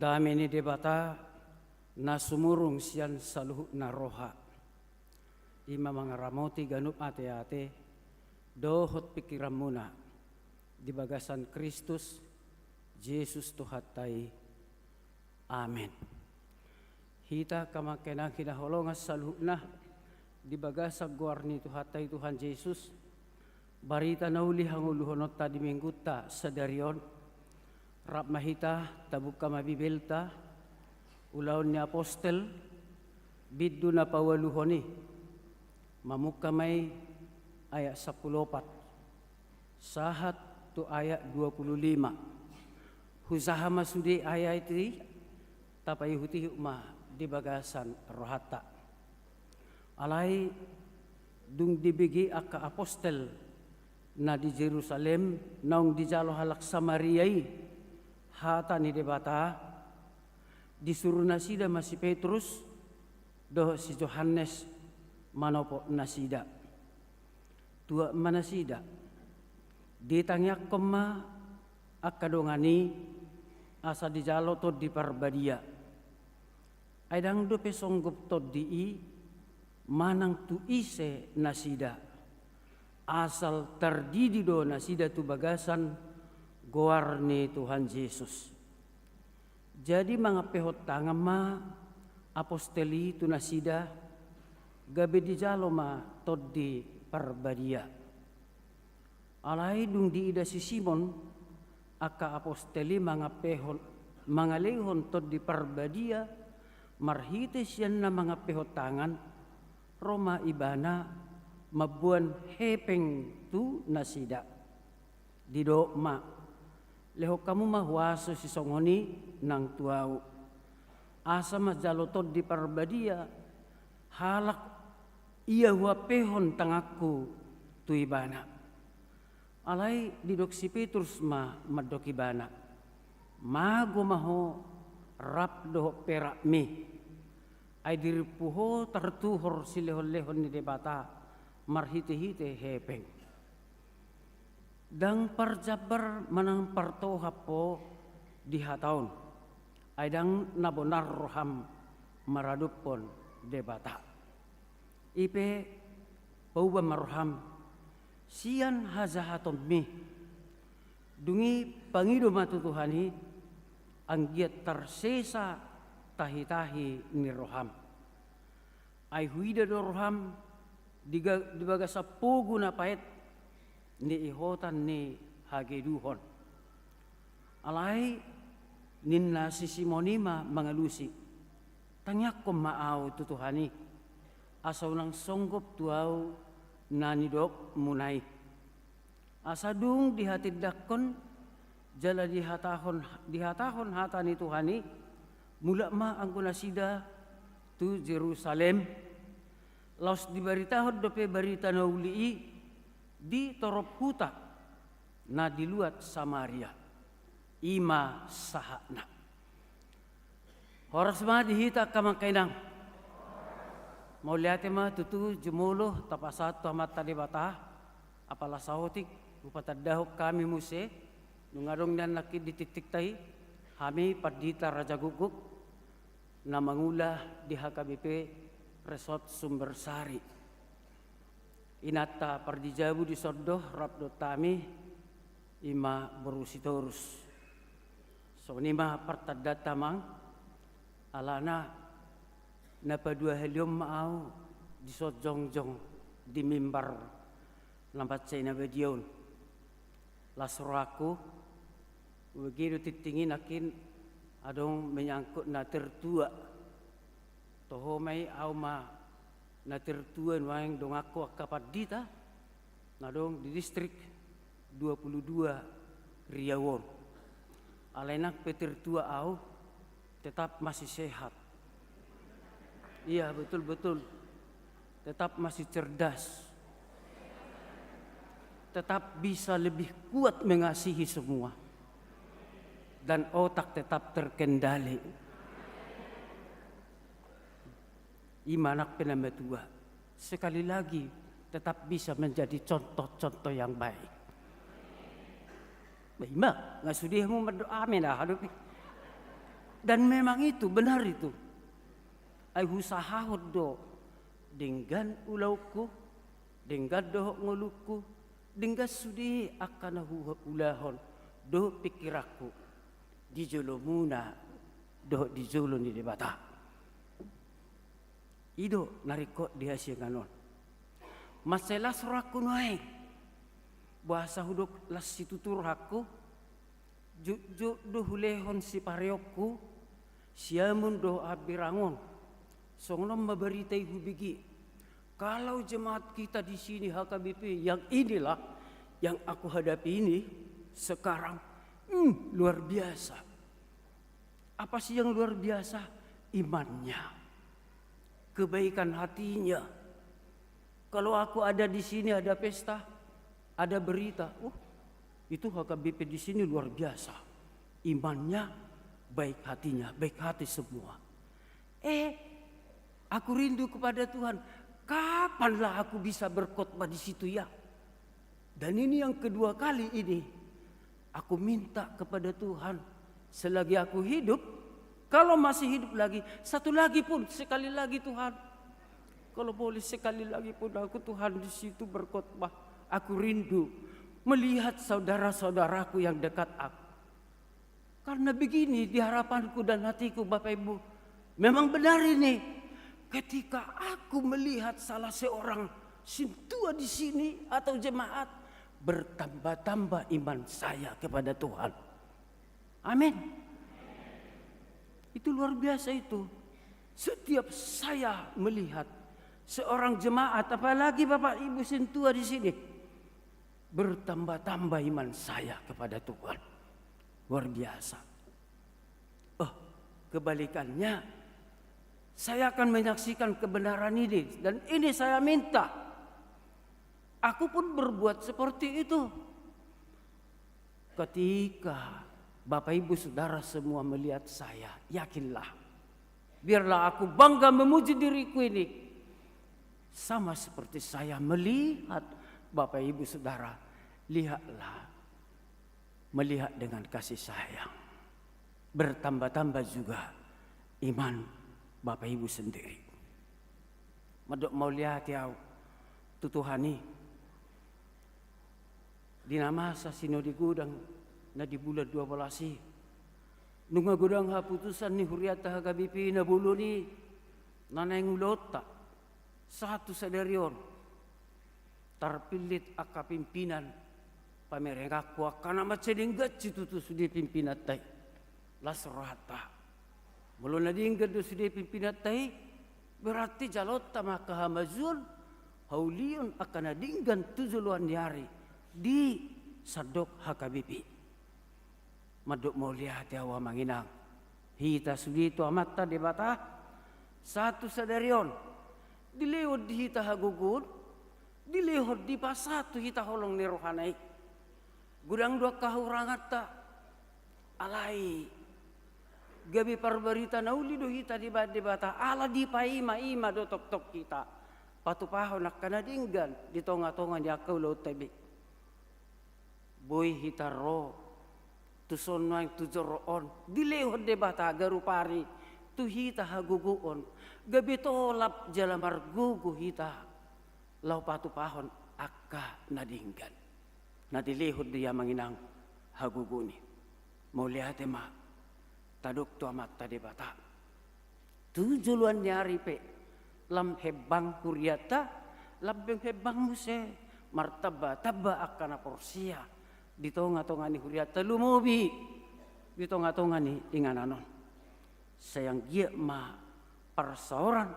Dami ni debata na sumurung siyan sa luhut na roha. Ima mga ramoti ganup ate-ate, dohot pikiran muna. Di bagasan Kristus, Jesus tuhatay. Amen. Hita kamakenang kinaholongas sa luhut na, di bagasag guarni tuhatay Tuhan Jesus. Barita na uli hanguluhonot ta di mingguta sa darion. Rap mahita, tabuk ka mabibilta, ulaw ni apostel, biddo na pawaluhoni, mamuk kamay ayat 14, sahat tu ayat 25, husaha masudi ayat iti, tapay huti hukma di bagasan rohata. Alay, dung dibigi aka apostel na di Jerusalem, naong di jalo halak Samariay, hata ni debata disuruh nasida masih Petrus doh si Yohanes manopo nasida tua manasida ditangyak kema akadongani asa dijalo to di parbadia aidang do pesonggop to di manang tu ise nasida asal terdidi do nasida tu bagasan goarni Tuhan Yesus. Jadi mga pehot tangama aposteli tunasida gabe di jalo ma toddi parbadia. Alay dung di ida si Simon aka aposteli mga pehot mga lehon toddi parbadia marhites yan na mga pehot tangan Roma ibana mabuan hepeng tu nasida. Dido ma leho kamu mahwaso si songoni nang tuau. Asa majalotod di parbadia halak iya huapehon tangakku tu ibana. Alay didok si Petrus ma madok ibana. Mago maho rap doh perak mi. Ay diripuho tartuhor si lehon-lehon ni debata marhite-hite hepeng. Dang parjabar manang partoha po di hataon. Ay dang nabonar roham maradupon debata. Ipe pauba maroham siyan hazahaton mi. Dungi pangido matutuhani ang giat tarsesa tahi-tahi ni roham. Ay huida do roham dibaga sa pugo na pahit ni ihotan ni hageduhon. Alay ninna si Simonima mga lusi. Tangyak ko maaw tutuhani. Asaw ng songgop tuaw na nidok munay. Asa dung dihatid dakon jala dihatahon hata ni Tuhani mula ma ang kunasida tu Jerusalem. Laos dibaritahod dope barita na ulii di torop huta na diluat Samaria ima sahana. Horas ma dihita kamangkainang mauliate ma tutu jumulo tapasat tamat talibata apala sahotik upatadahok kami muse nungarong nan nakid dititik tay kami padita Raja Guguk na mangula di HKBP Resort Sumbersari. Inata pardijabu di sordoh rapdo tami ima berusitorus. So nima partadda tamang alana napadua helium maaw di sotjongjong di mimbar lambat say na bediyon. Lasroaku begitu titingin akin adong menyangkut na tertua. Toho may auma na tertuan wang dong aku akapadita na dong di distrik 22 Riawon. Alainak petertua au tetap masih sehat. Iya betul-betul. Tetap masih cerdas. Tetap bisa lebih kuat mengasihi semua. Dan otak tetap terkendali. Imanak penamatua sekali lagi tetap bisa menjadi contoh-contoh yang baik. Baik, nggak sudi mau berdoa amin dah. Dan memang itu, benar itu. Ay husahahod do, dinggan ulauku, dinggan dohok nguluku, dinggan sudi akan ulahon, do pikiraku, di jolo muna, do di jolo ni debata. Ido nariko dia sianganon. Masalah suraku noeng, bahasa huduk las situtur haku, juk do hulehon si pareokku, siamun do abirangon. Songnom memberitai hubigi. Kalau jemaat kita di sini HKBP yang inilah yang aku hadapi ini sekarang luar biasa. Apa sih yang luar biasa? Imannya, kebaikan hatinya. Kalau aku ada di sini ada pesta, ada berita, itu HKBP di sini luar biasa. Imannya, baik hatinya, baik hati semua. Aku rindu kepada Tuhan. Kapanlah aku bisa berkhotbah di situ ya? Dan ini yang kedua kali ini. Aku minta kepada Tuhan. Selagi aku hidup. Kalau masih hidup lagi. Satu lagi pun. Sekali lagi Tuhan. Kalau boleh sekali lagi pun aku Tuhan di situ berkhotbah. Aku rindu. Melihat saudara-saudaraku yang dekat aku. Karena begini di harapanku dan hatiku Bapak Ibu. Memang benar ini. Ketika aku melihat salah seorang sintua di sini atau jemaat, bertambah-tambah iman saya kepada Tuhan. Amin. Itu luar biasa itu. Setiap saya melihat seorang jemaat, apalagi Bapak Ibu sintua di sini, bertambah-tambah iman saya kepada Tuhan. Luar biasa. Kebalikannya, saya akan menyaksikan kebenaran ini. Dan ini saya minta. Aku pun berbuat seperti itu. Ketika Bapak Ibu Saudara semua melihat saya, yakinlah. Biarlah aku bangga memuji diriku ini. Sama seperti saya melihat Bapak Ibu Saudara. Lihatlah. Melihat dengan kasih sayang. Bertambah-tambah juga iman Bapak Ibu sendiri. Madok mau lihat ya tutuhani. Di nama sa sino di gudang na di bulan 12. Nunga gudang ha putusan ni huriata HKBP na bulo ni nanay ngulota. Satu sadarion. Tarpilit aka pimpinan pamerengakku akana macedinggat citutu sudi pimpinan tay. Lasrata. Mula na dinggan do sudi pimpinat tahi, berarti jalot tama kahamazun, haulion akan na dinggan 7 hari di sadok HKBP. Madok mau lihat ya wa manginang. Hita sudi itu amata di bata, satu sadarion, dilewat di hita hagugun, dilewat di pasatu hita holong ni rohanai. Gudang 2 kahurangat ta, alai. Gabi parbarita nauli do hita di bata ala di paima do tok kita patupaho nak kanadinggan di tonga-tonga di akau laut tabi boy hita ro tuson noang tujoroon dilehod de bata garupari tu hita haguguon gabi tolap jalamar gugu hita lau patupahon akka nadinggan na dilehod dia manginang haguguni mau lihat ma taduk tu amat tadi bata. 7 hari pe. Lam hebang kuriata. Labeng hebang muse. Martaba taba akana porsia. Di tonga-tonga ni kuriata lumobi. Di tonga-tonga ni ingananon. Sayang gia ma parsaoran.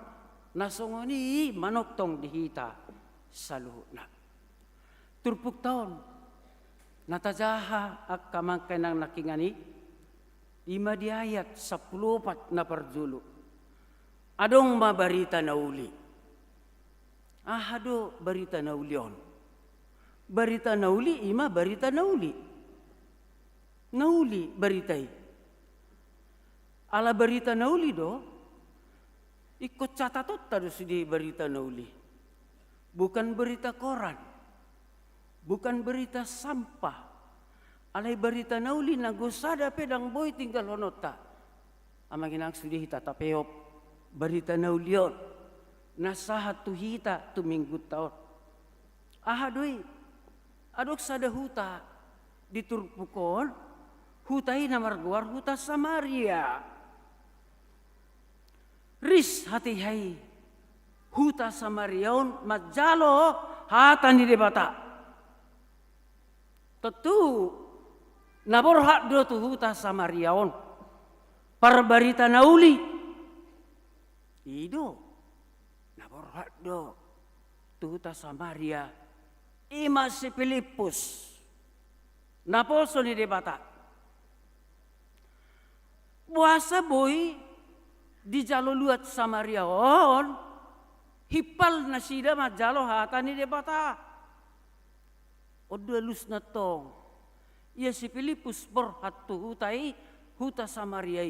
Nasongoni manoktong dihita. Saluhna. Turpuk taon. Natajaha akamangkay ng nakingani. 5 di ayat 14 na parjulu. Adong mabarita na uli. Ahado barita na uli on. Barita na uli, ima barita na uli. Nauli baritay. Ala barita na uli do, ikut catatot tado sudi barita na uli. Bukan berita koran. Bukan berita sampah. Alay barita nauli na gusada pedang boy tinggal honota. Amaginang sudi hita tapeop berita naulion. Nasahat tu hita tu minggu taon. Ahadui adok sada huta diturpukon hutai namarguar huta Samaria. Ris hati hai huta Samariaon majalo hatan di debata. Tentu naborhak do tu huta Samariaon parbarita nauli. Ido naborhak do tu huta Samaria ima si Filipus. Naposo ni debata. Buasa boy di jalo luat Samaria on hipal na sida majalo hata ni debata. Odo lus na tong. Ia si Filipus berhat tu hutai huta Samaria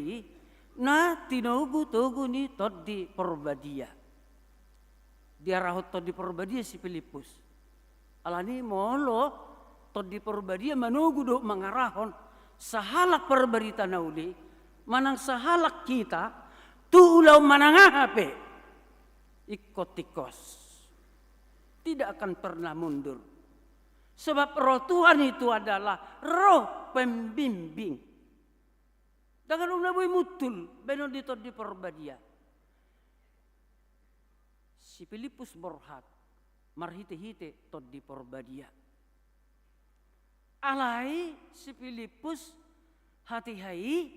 na tinugu ni todi Porbadia. Dia rahot todi Porbadia si Filipus. Alani molo todi Porbadia manugu do mangarahon sahalak perberita nauli manang sahalak kita tu ulau manangahape ikot-ikos tidak akan pernah mundur sebab roh Tuhan itu adalah roh pembimbing dengan unaboy mutul benon dito di Porbadia si Filipus borhat marhite-hite tod di Porbadia alai si Filipus hati-hai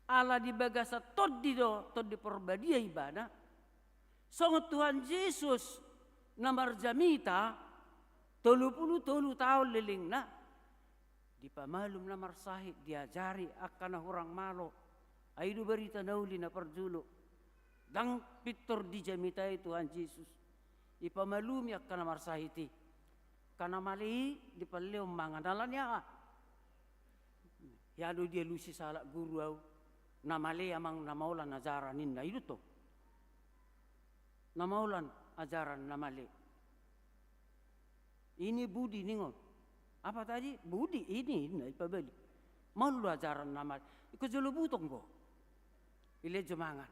ala di bagasa tod di Porbadia ibana songot Tuhan Yesus namar jamita 33 tahun liling na di pamalum namar sahid diajari akan orang malo aidu berita nauli na perjulo dang pitor di jamita Tuhan Yesus di pamalum akan namar sahiti kana mali di paleo manganalan ya ya dia lusi salak guru au namale amang namaulan ajaran ninna itu to namaulan ajaran namale ini budi ningon apa tadi budi ini na ipabali malu ajaran namale iko jolo butong go ile jemangan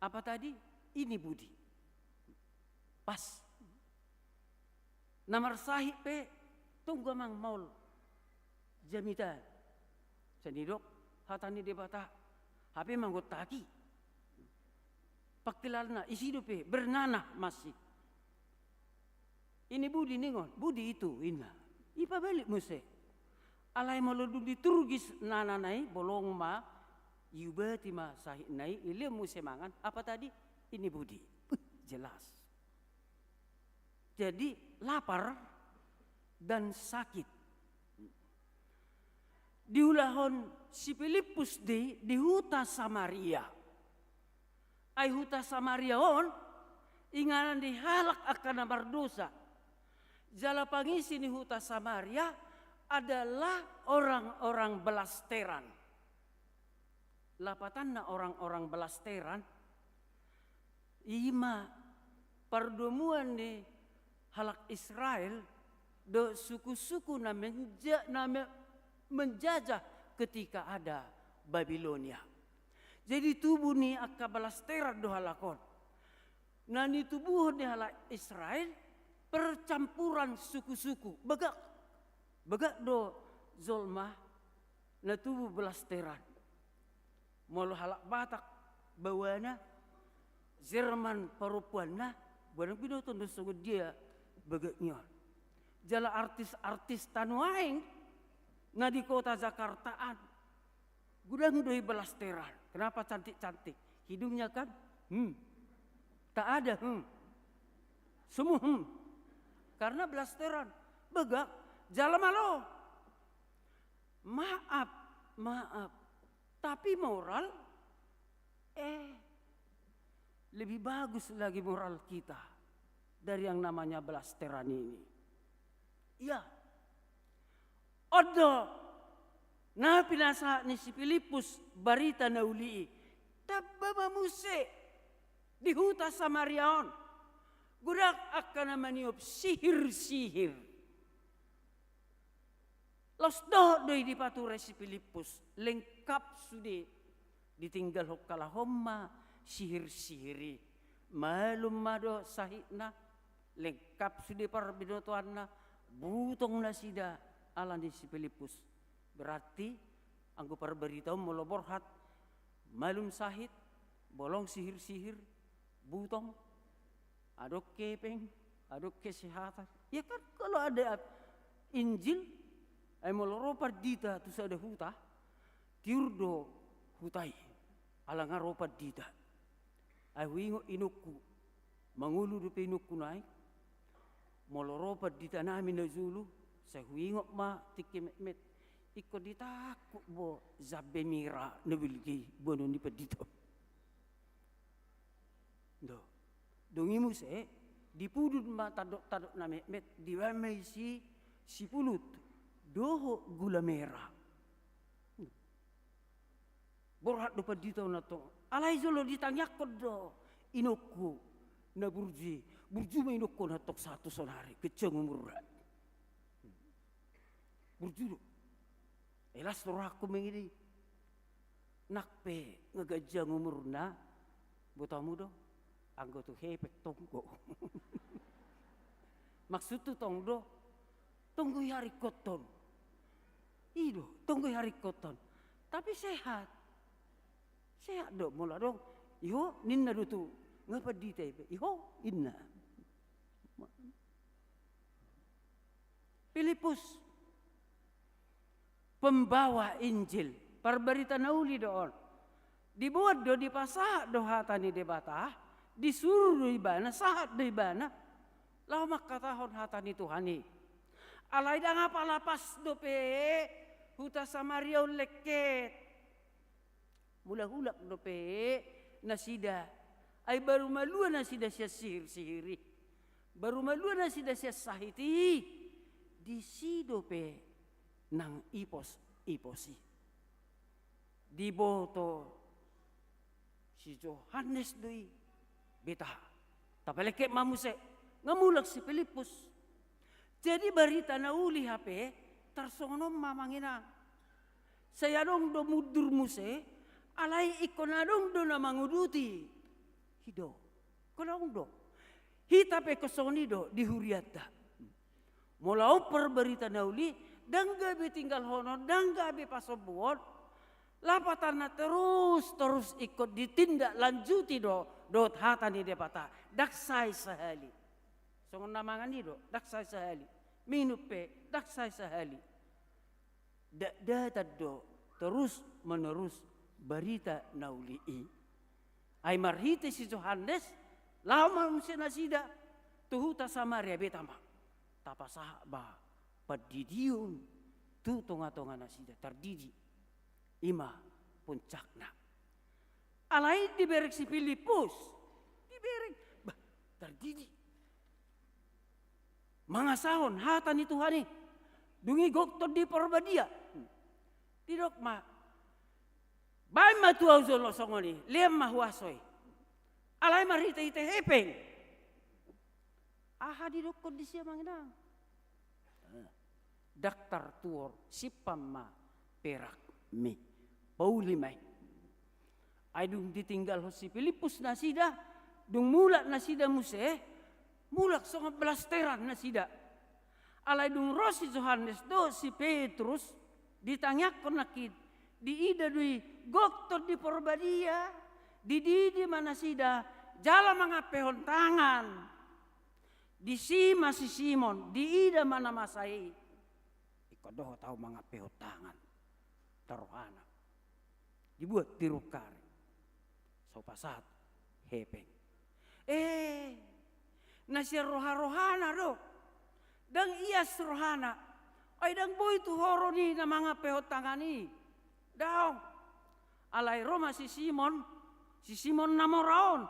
apa tadi ini budi pas namar sahib pe tunggu amang maul jamita senidok hatani debata hape manggot taki paktilalna isidupe bernanah masih ini budi ningon budi itu ina ipa balik muse alai maludu diturgis nananai bolong ma yubati ma sahih nai ile muse mangan apa tadi ini budi jelas jadi lapar dan sakit diulahon si Filipus di huta Samaria. Ai huta Samaria on inganan dihalak akan berdosa. Jala pangisi ni huta Samaria adalah orang-orang belasteran. Lapatanna orang-orang belasteran ima perdemuan ni halak Israel do suku-suku na menjajah ketika ada Babilonia. Jadi tubuh ni akka balasteran do halakon. Nani tubuh ni halak Israel percampuran suku-suku. Begak do zolmah na tubuh balasteran. Molo halak Batak bawana Jerman parupuanna bukan pinoton do sugod dia begaknya. Jala artis-artis tanuaing na di kota Jakartaan gudang doi belasteran. Kenapa cantik-cantik? Hidungnya kan tak ada semua karena belasteran begak jala malo. Maaf tapi moral lebih bagus lagi moral kita dari yang namanya belasteran ini. Iya. Odo na pinasa ni si Filipus barita na uli tabba muse di huta Samariaon gudak akan maniop sihir los do doi di pature si Filipus lengkap sude ditinggal hokalahomma sihir-sihiri. Malum mado sahitna lengkap sudah parbinotoanna butong na sida alan di si Filipus. Berarti anggo parberitaw moloborhat malum sahit bolong sihir-sihir butong adok kepeng adok kesehatan. Ya kan kalau ada Injil ay moloropat dita tu sada huta tiurdo hutai alang aropat dita ay wingo inukku mangulu dupe inukku naik moloropat dita namin na zulu sa wingo ma tikimet iko ditakuk bo zabbe mira nabilgi bono ni padito do dongimu se dipudut ma tadok na met diwamay si pulut doho gula merah. Borhat do padito na to. Alay zolo ditangyak ko do inokku na burji mo inokku na tok satu sonari keceng umurra. Burju do. Elas rohakku mengini nakpe ngagajang umurna botamu do anggo tu hepek tonggo. Maksud tu tongdo tunggu hari koton. Ido, tunggu hari koton. Tapi sehat. Sehat dong, mula dong. Iho, ninna do tu. Ngapa di tebe? Iho, inna. Filipus. Pembawa Injil. Parbarita nauli doon. Dibuat do, dipasah do hatani debata. Disuruh do ibana, sahat do ibana. Lama katahon hatani Tuhani. Alay da nga palapas do pe. Huta Samaria leket. Mula-hulak do pe. Nasida. Ay baru malua nasida siya sihir-sihiri. Baru malua nasida siya sahiti. Disido pe. Nang ipos-iposi. Diboto. Si Johannes doi. Beta. Tapaleket mamuse. Ngamulak si Filipus. Jadi barita na uli hape, tarsonom mamangina. Saya dong do mudur muse, alay ikonadong do na manguduti. Hido, konadong do. Hitape kosoni do di huriata. Mulau per barita na uli, danggabi tinggal honor, danggabi pasobuon. Lapatan na terus ikut ditindak lanjuti do, dot hatani depata, daksai sehali. Songon namangan itu, daksai sehali. Minupe, daksai sehali. Datad do, terus menerus berita nauli'i. Ay marhite si Johannes, lama mesti nasida, tuhuta Samaria betama. Tapasah ba, padidiun, tu tonga-tonga nasida, terdidi. Ima puncakna. Alai diberek si Filipus, diberek, bah, terdidi. Mangasahon hatan itu Tuhani dungi goktor di porbadia tidok ma bay ma tuaw zolo songoni lem ma huasoy alay marita ite hepeng aha di doktor di siya mangina daktar tuor sipamma perak mi pauli may ay dung ditinggal ho si Filipus nasida dung mulat nasida muse mulak songa blasteran na sida. Alay dung rosi Johannes do si Petrus ditanyak ko nakid. Di ida dui goktor di porbadia. Di mana sida jala mga pehon tangan. Di sima si Simon. Di ida mana masai. Ikaw do tau mga pehon tangan. Taruhana. Dibuat tirukari. So pasat hepeng. Nasir roha-rohana do. Dang ias rohana. Ay dang boy tu horo ni na mga pehotangani. Daw. Alay Roma si Simon namoraon.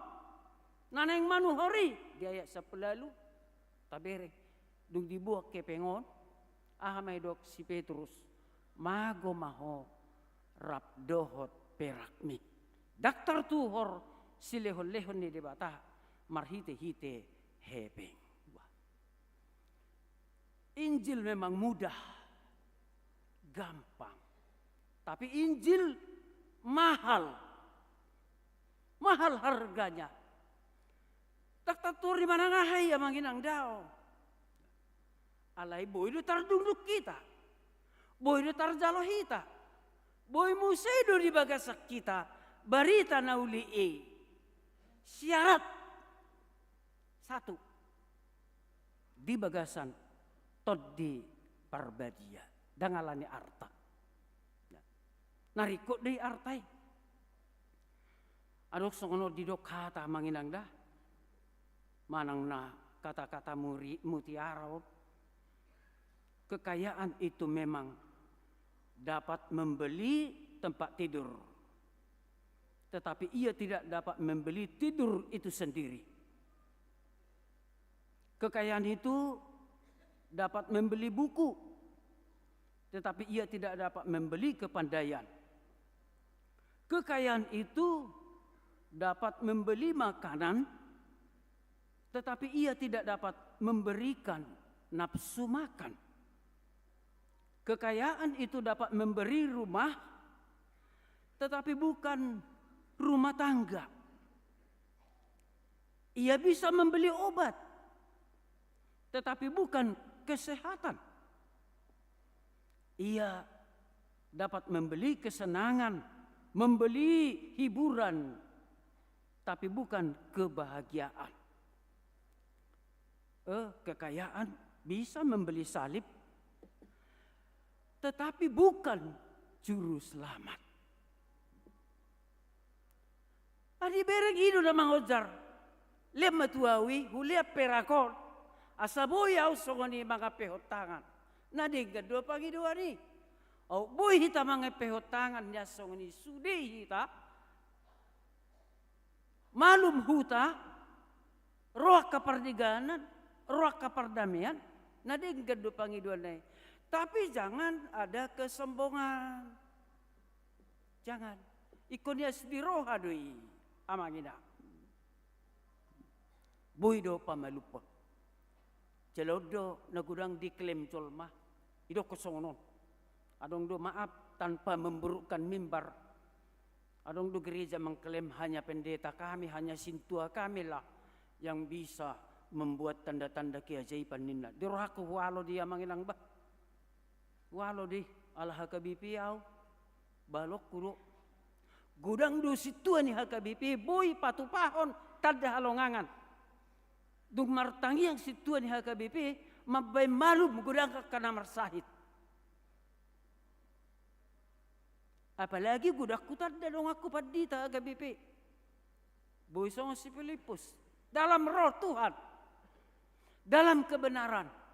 Naneng manuhori. Diaya sa pelalu. Tabere. Dung dibuak ke pengon. Ahamay dok si Petrus. Mago maho. Rapdohot perakmi. Daktar tuhor silehon-lehon ni debata. Marhite-hite. Hepeng. Injil memang mudah, gampang. Tapi Injil mahal, mahal harganya. Tak taturi manangahai amang inang dao. Alay boy do tardunduk kita. Boy do tarjalo hita. Boy musaido di bagasak kita. Barita na uli syarat satu di bagasan todi parbadia dangalani arta. Narikot di artai. Adok songono didok kata manginang dah. Manang na kata-kata mutiara. Kekayaan itu memang dapat membeli tempat tidur. Tetapi ia tidak dapat membeli tidur itu sendiri. Kekayaan itu dapat membeli buku. Tetapi ia tidak dapat membeli kepandaian. Kekayaan itu dapat membeli makanan, tetapi ia tidak dapat memberikan nafsu makan. Kekayaan itu dapat memberi rumah, tetapi bukan rumah tangga. Ia bisa membeli obat, tetapi bukan kesehatan. Ia dapat membeli kesenangan, membeli hiburan, tapi bukan kebahagiaan. Kekayaan bisa membeli salib, tetapi bukan juru selamat. Adi bereng hidup na mangojar, lema tuawi, hulia perakon, asaboy au songoni mga pehotangan. Nadig do pangidua ni, au boy hita mga pehotangan niya songoni sudi hita, malum huta, roh kapardiganan, roh kapardamian, nadig do pangidua ni. Tapi jangan ada kesombongan. Jangan. Ikonnya sediro hadui amangina. Buido pamalupa. Celodo nagudang diklaim colma. Ido kosongonon. Adong do maaf tanpa memburukkan mimbar. Adong do gereja mengklaim hanya pendeta kami, hanya sintua kami lah yang bisa membuat tanda-tanda keajaiban nina. Dirohaku walo dia manginang bah. Walau di ala HKBP au balok kudo gudang do situan ni HKBP boy patupahon tada halongangan dung martangi yang situan ni HKBP mabay malum gudang kana marsahit apalagi gudak kutar dong aku padita HKBP boy song si Filipus dalam roh Tuhan dalam kebenaran.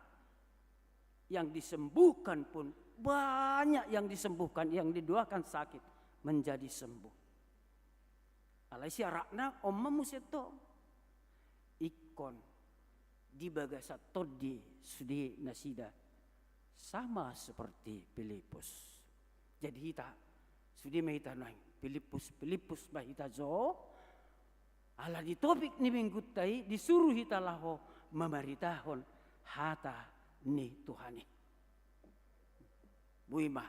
Yang disembuhkan pun banyak yang disembuhkan, yang didoakan sakit menjadi sembuh. Alai syaratna omma museto ikon di bagasa todi sudi nasida sama seperti Filipus. Jadi kita sudi mahita nang Filipus mahita zo ala di topik ni minggu tai disuruh hita laho memaritahon hata ni Tuhani. Buima.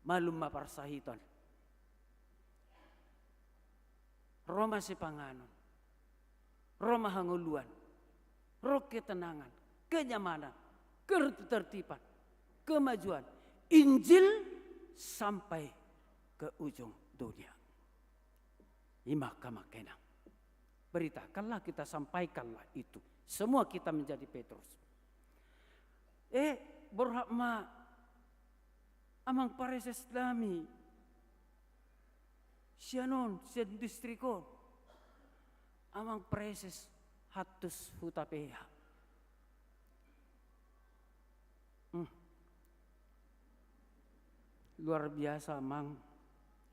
Malum maparsahiton. Roma sipanganon. Roma hanguluan. Roh ketenangan. Kenyamanan. Ketertiban. Kemajuan. Injil sampai ke ujung dunia. Imakamakena. Beritakanlah, kita sampaikanlah itu. Semua kita menjadi Petrus. Berhakma amang pares Islami. Sianon, sian distrikon. Amang preses hatus hutapeha. Luar biasa mang.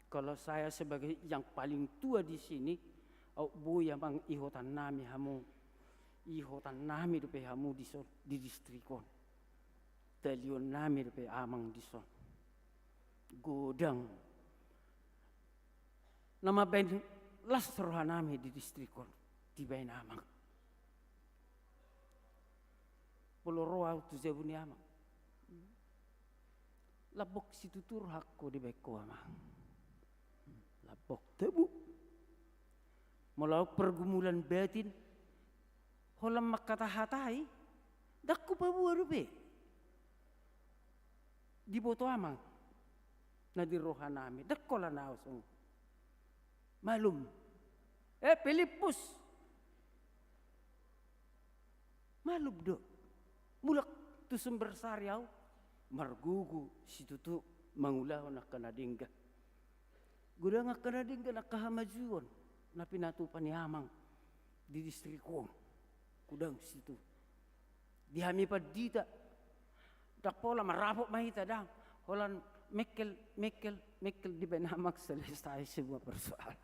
Kalau saya sebagai yang paling tua di sini, bu yang mang ihotan nami hamu. Ihotan nami dupe hamu di distrikon. Talion nami dupe amang dison. Godang. Nama ben las roha nami di distrikon. Di ben amang. Polo roa tu zebuni amang. Labok situ tur hakko di beko amang. Labok. Pok tebu. Mulau pergumulan batin. Holam makatahatai. Dakku pabuar be. Di boto amang. Na di rohanami. Dakkola na usong. Malum. Pilipus. Malum do. Mulak tu sumber sariaw. Margugu situ tu mangulaw na kanadingga. Guda nga kanadingga na kahamajuan na pinatupan ni Amang di distriko. Kudang situ. Dihami pa dita. Dakpola marapok mahita dang. Holan mekel di ba namak selesai semua persoalan.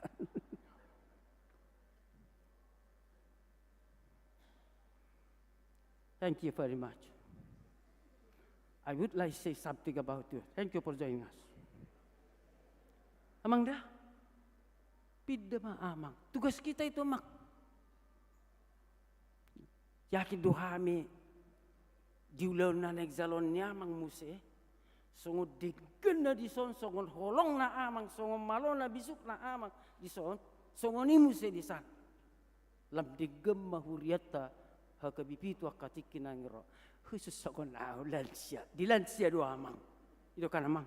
Thank you very much. I would like to say something about you. Thank you for joining us. Amang dah, pidda ma amang. Tugas kita itu mak. Yakin duhami, diulaw na nagzalon niya amang muse. Sungod diggan na dison, sungod holong na amang, sungod malo na bisuk na amang dison, sungod ni muse disan. Lam diggam mahuriata, hakabipito akatikin ang ro. Khusus ako na lansia. Di lansia do amang. Ito ka namang.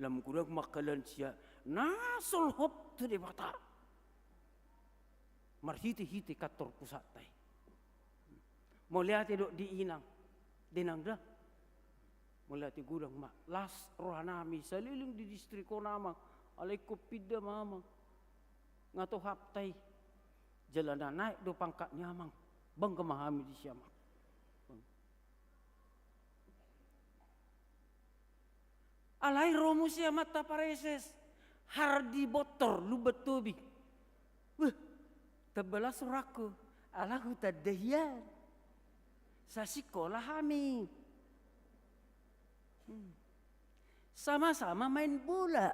Lam kurang makalansia. Nasulhot to di bata. Marhiti-hiti kator pusatay. Muliati do di inang. Dinang dah. Muliati gurang ma. Las rohanami. Saliling di distriko namang. Alay kopida mamang. Nga to haptay. Jalan na naik do pangkat nyamang. Bang kemahami di siapa? Alai romu siapa tapareses hardi botor lu betubi. Wah, tebelas suraku alahu tadhiyan. Sa sekolah kami. Sama-sama main bola.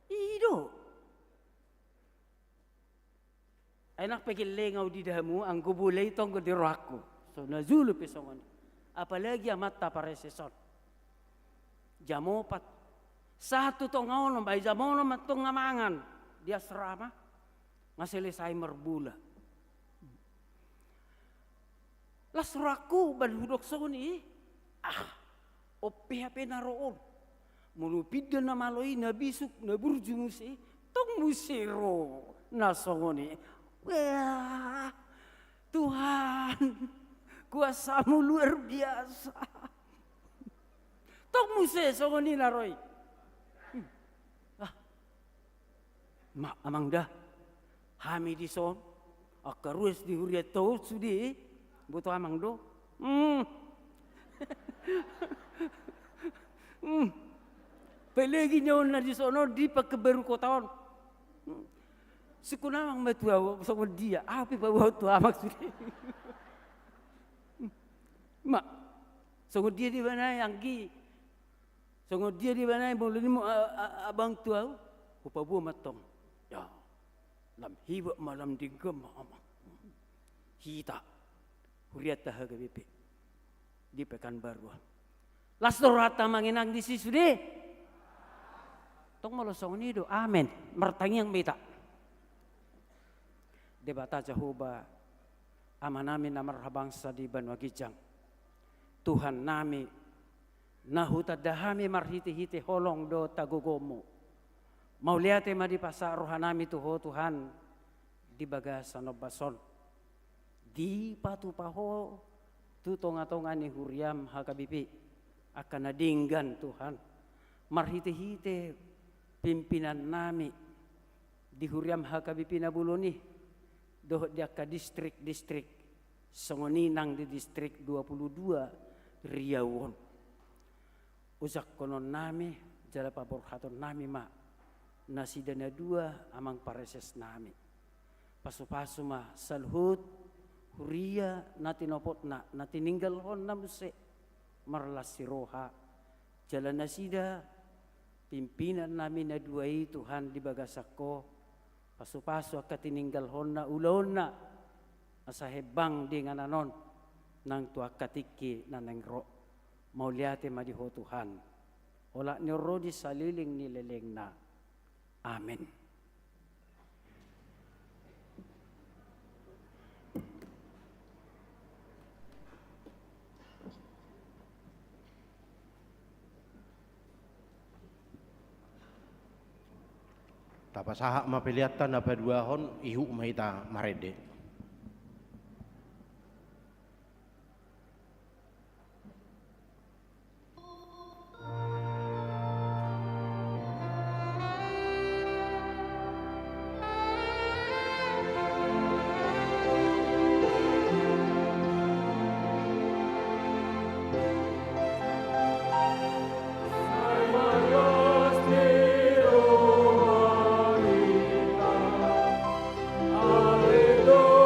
Ido. Enak pagil lengaw di damu ang gubulay tong di rako. So nazulu pisongon. Apalagi amat tapareseson. Jamopat. Satu tong ngawon bay jamono matong ngamangan. Dia serama ngaselesai merbula. Las raku badhudok soni. Ope naroon. Mulupid na maloy na bisuk na burjumusi. Tong musiro na songoni. Wah, Tuhan, kuasamu luar biasa. Tok muse songoni naroy. Mak amang dah, hami di son, akarus di huriat tau sudi, butuh amang do. Pelagi nyaon na di sono di pakebaru kotaon. Sekunamang matua sama dia, apa bawa tu amak sudah. Mak, sungguh dia di mana yang gi, sungguh dia di mana yang boleh ni abang tua, upa buah matong. Ya, lam hibat malam digam amak. Hita, huriat dah HKBP di Pekanbaru. Lastorata manginang di sisude. Tong malosong ni do, amen. Mertangi yang beta. Debata Jehovah ama namin na marhabangsa di Banwagijang. Tuhan nami nahuta dahami marhiti-hiti holong do tagugomo. Mauliate madipasa rohanami tuho Tuhan di bagasan obason. Di patupaho tutonga-tonga ni huriam HKBP akan nadinggan Tuhan. Marhiti-hiti pimpinan nami di huriam HKBP na buluni. Doh dia ke distrik-distrik songoninang di distrik 22 Riawon. Usak konon nami jala paborhaton nami ma nasidana dua amang pareses nami. Pasu-pasu ma salhut huria natinopot na natininggal hon namse marlasi roha jala nasida pimpinan nami na dua Tuhan di bagasako. Pasu-pasu akat tininggal hon na ulon na asahebang dengan anon nang tua katiki na nengro mauliate madiho Tuhan Ola ni rodi saliling ni leleng na. Amin. Tapasahak mapiliatan na paduahon ihu mahita marede. Alleluia.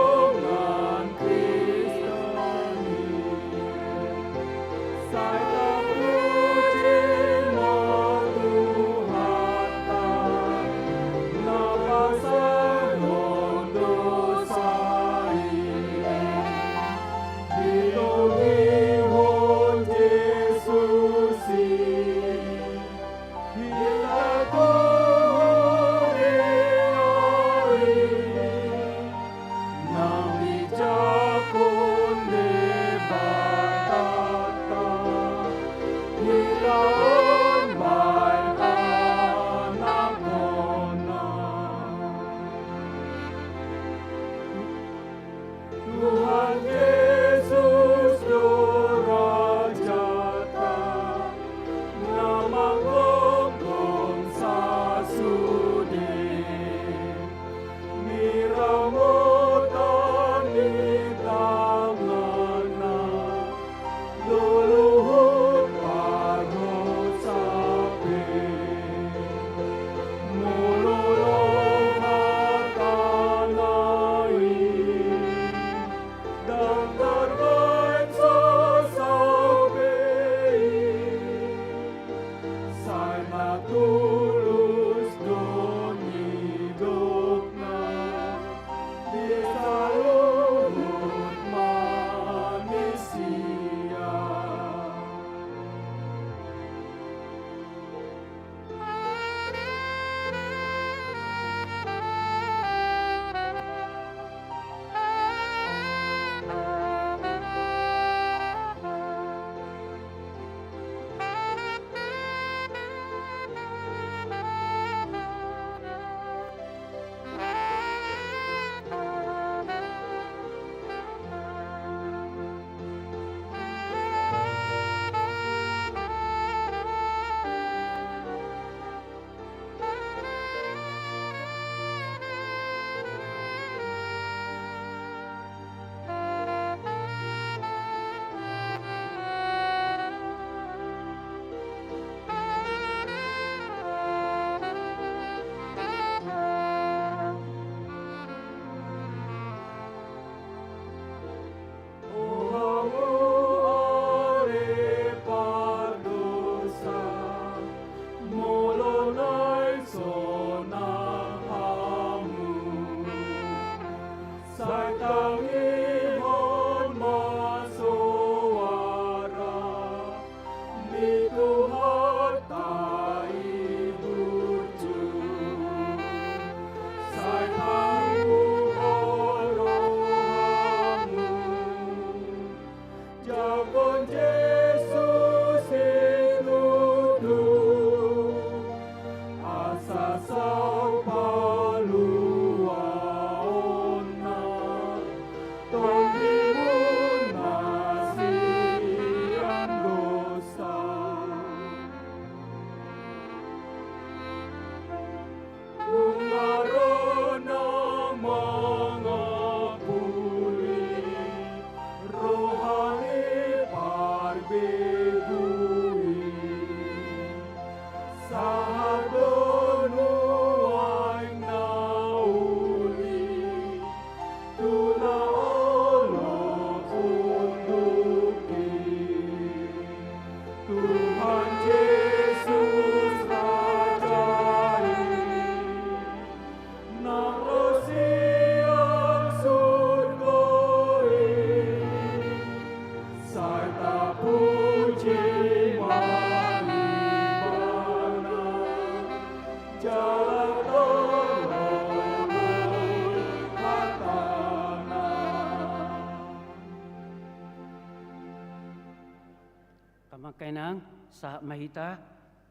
Makainang sa mahita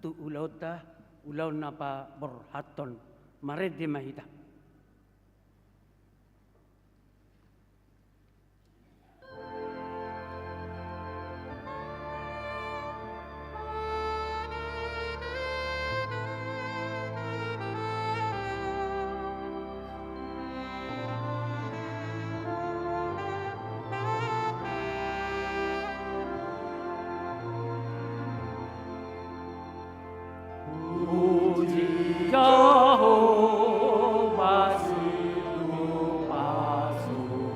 tu ulaw na pa borhaton mared di mahita. Jehovah situ pasune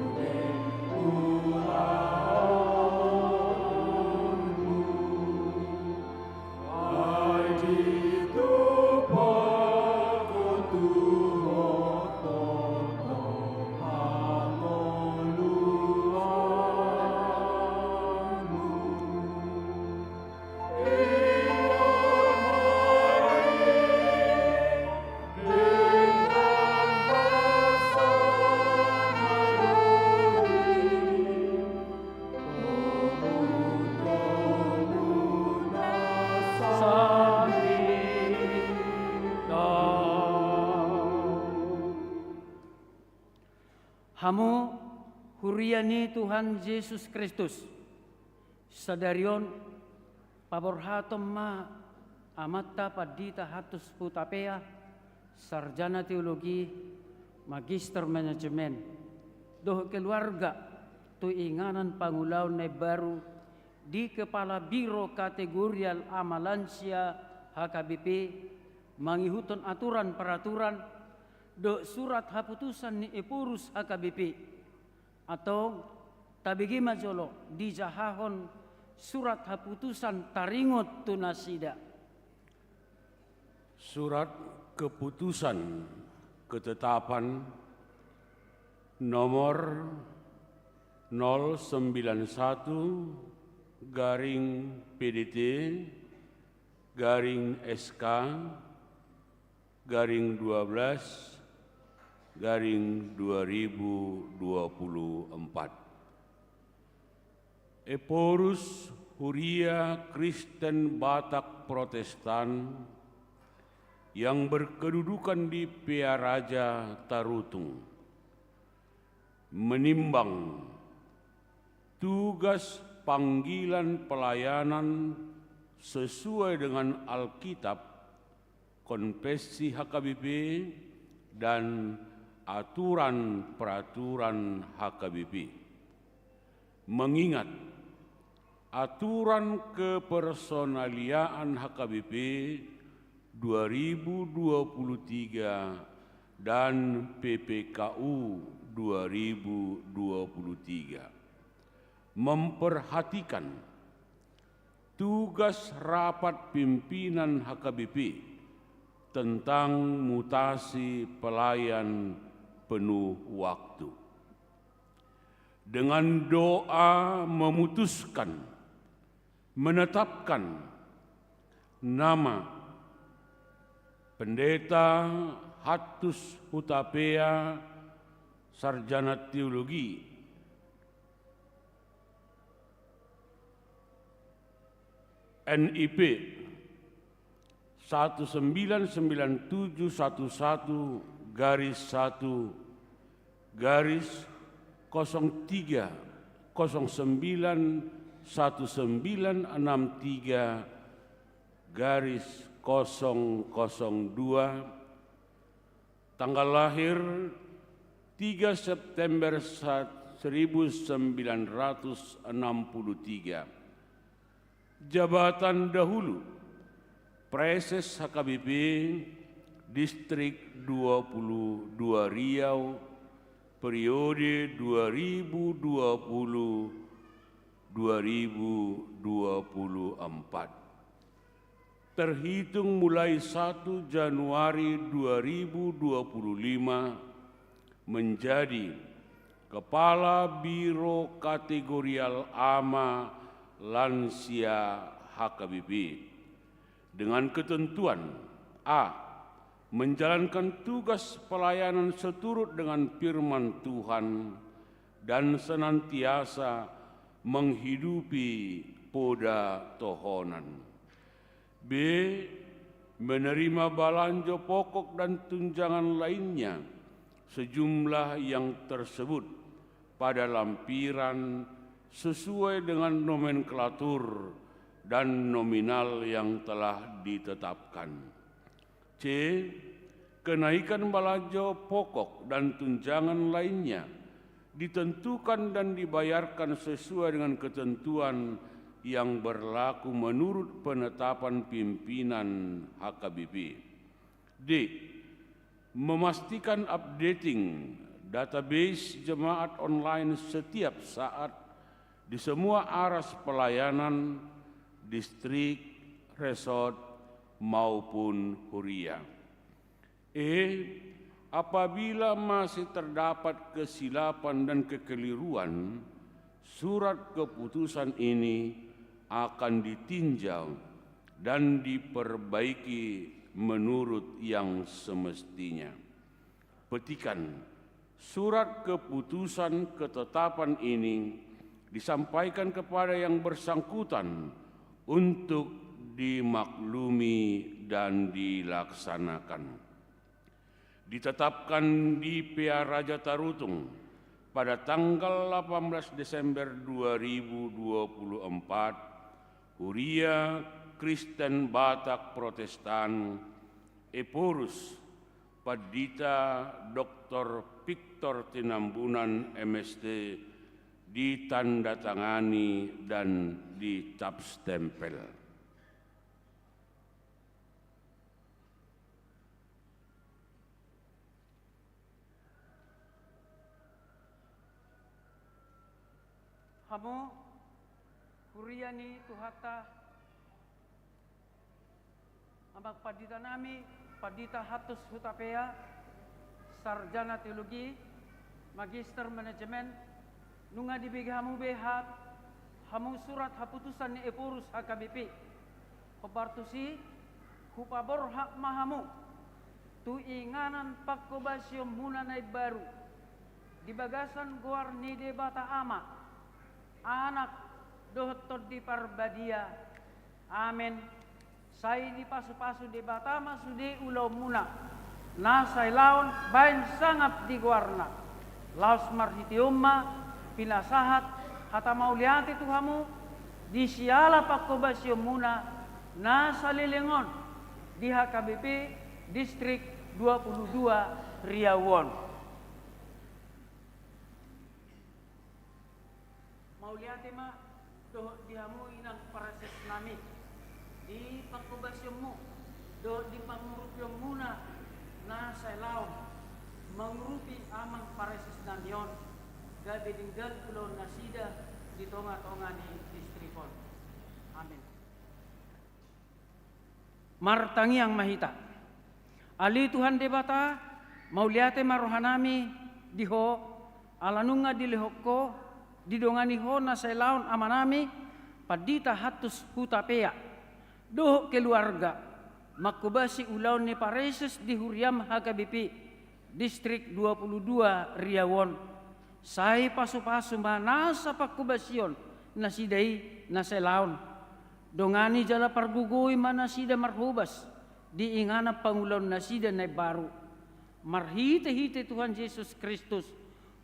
Hamu huriani Tuhan Yesus Kristus. Sadarion paborhatom ma amata padita hatus putapea sarjana teologi magister manajemen doh keluarga tu inganan pangulaw na baru di kepala biro kategorial amalansia HKBP mangihuton aturan peraturan do surat haputusan ni Epurus HKBP atau tabigi majolo di jahahon surat haputusan taringot tunasida. Surat keputusan ketetapan nomor 091 garing PDT garing SK garing 12 garing 2024. Eporus Huria Kristen Batak Protestan yang berkedudukan di Pearaja Tarutung menimbang tugas panggilan pelayanan sesuai dengan Alkitab, Konfesi HKBP, dan aturan-peraturan HKBP. Mengingat aturan kepersonaliaan HKBP 2023 dan PPKU 2023 memperhatikan tugas rapat pimpinan HKBP tentang mutasi pelayan penuh waktu. Dengan doa memutuskan, menetapkan nama Pendeta Hatus Hutapea, Sarjana Teologi, NIP 199711 garis 1 garis 03 09 1963 garis 002, tanggal lahir 3 September 1963. Jabatan dahulu Preses HKBP Distrik 22 Riau periode 2020-2024. Terhitung mulai 1 Januari 2025 menjadi Kepala Biro Kategorial AMA Lansia HKBP dengan ketentuan A. Menjalankan tugas pelayanan seturut dengan firman Tuhan dan senantiasa menghidupi poda tohonan. B. Menerima balanjo pokok dan tunjangan lainnya sejumlah yang tersebut pada lampiran sesuai dengan nomenklatur dan nominal yang telah ditetapkan. C. Kenaikan balanjo pokok dan tunjangan lainnya ditentukan dan dibayarkan sesuai dengan ketentuan yang berlaku menurut penetapan pimpinan HKBP. D. Memastikan updating database jemaat online setiap saat di semua aras pelayanan, distrik, resort, maupun huria. E. Apabila masih terdapat kesilapan dan kekeliruan, surat keputusan ini akan ditinjau dan diperbaiki menurut yang semestinya. Petikan, surat keputusan ketetapan ini disampaikan kepada yang bersangkutan untuk dimaklumi dan dilaksanakan. Ditetapkan di PA Raja Tarutung pada tanggal 18 Desember 2024, Huria Kristen Batak Protestan Eporus Padita Dr. Victor Tinambunan MST ditandatangani dan dicap stempel. Hamo Huriani Tuhata Amak Padita nami Padita Hatus Hutapea Sarjana Teologi Magister Manajemen Nunga dibagi hamu behat Hamu surat haputusan ni Epurus HKBP Hobartusi Hupabor hak mahamu Tu inganan pakobasyom munanay baru Di bagasan goar ni debata ama Anak dohot di parbadia. Amen. Sai di pasu-pasu di batama sudi ulau muna. Nasai laon bain sangap di guarna. Laos marhiti umma pinasahat hata mauliati tuhamu di siala pakobasyo muna nasa lilingon di HKBP Distrik 22 Riawon. Mauliati ma doh dihamu inang parases nami di pangkobasyomu doh di pangurupyomu na nasa laon mengurupi amang parases namion gabi dinggal pulau nasida di tonga-tonga ni distrikon. Amin. Martangi ang mahita ali Tuhan debata mauliate marohanami diho alanunga dilihoko didongani ho na sa laon amanami Padita Hatus Hutapea doh keluarga makubasi ulaw ni Pareses di Huriam HKBP Distrik 22 Riawon say paso-paso manasa pakubasyon na siday na sa laon dongani jala pargugoy manasida marhubas di ingana pangulaw na sida na baru marhite-hite Tuhan Yesus Kristus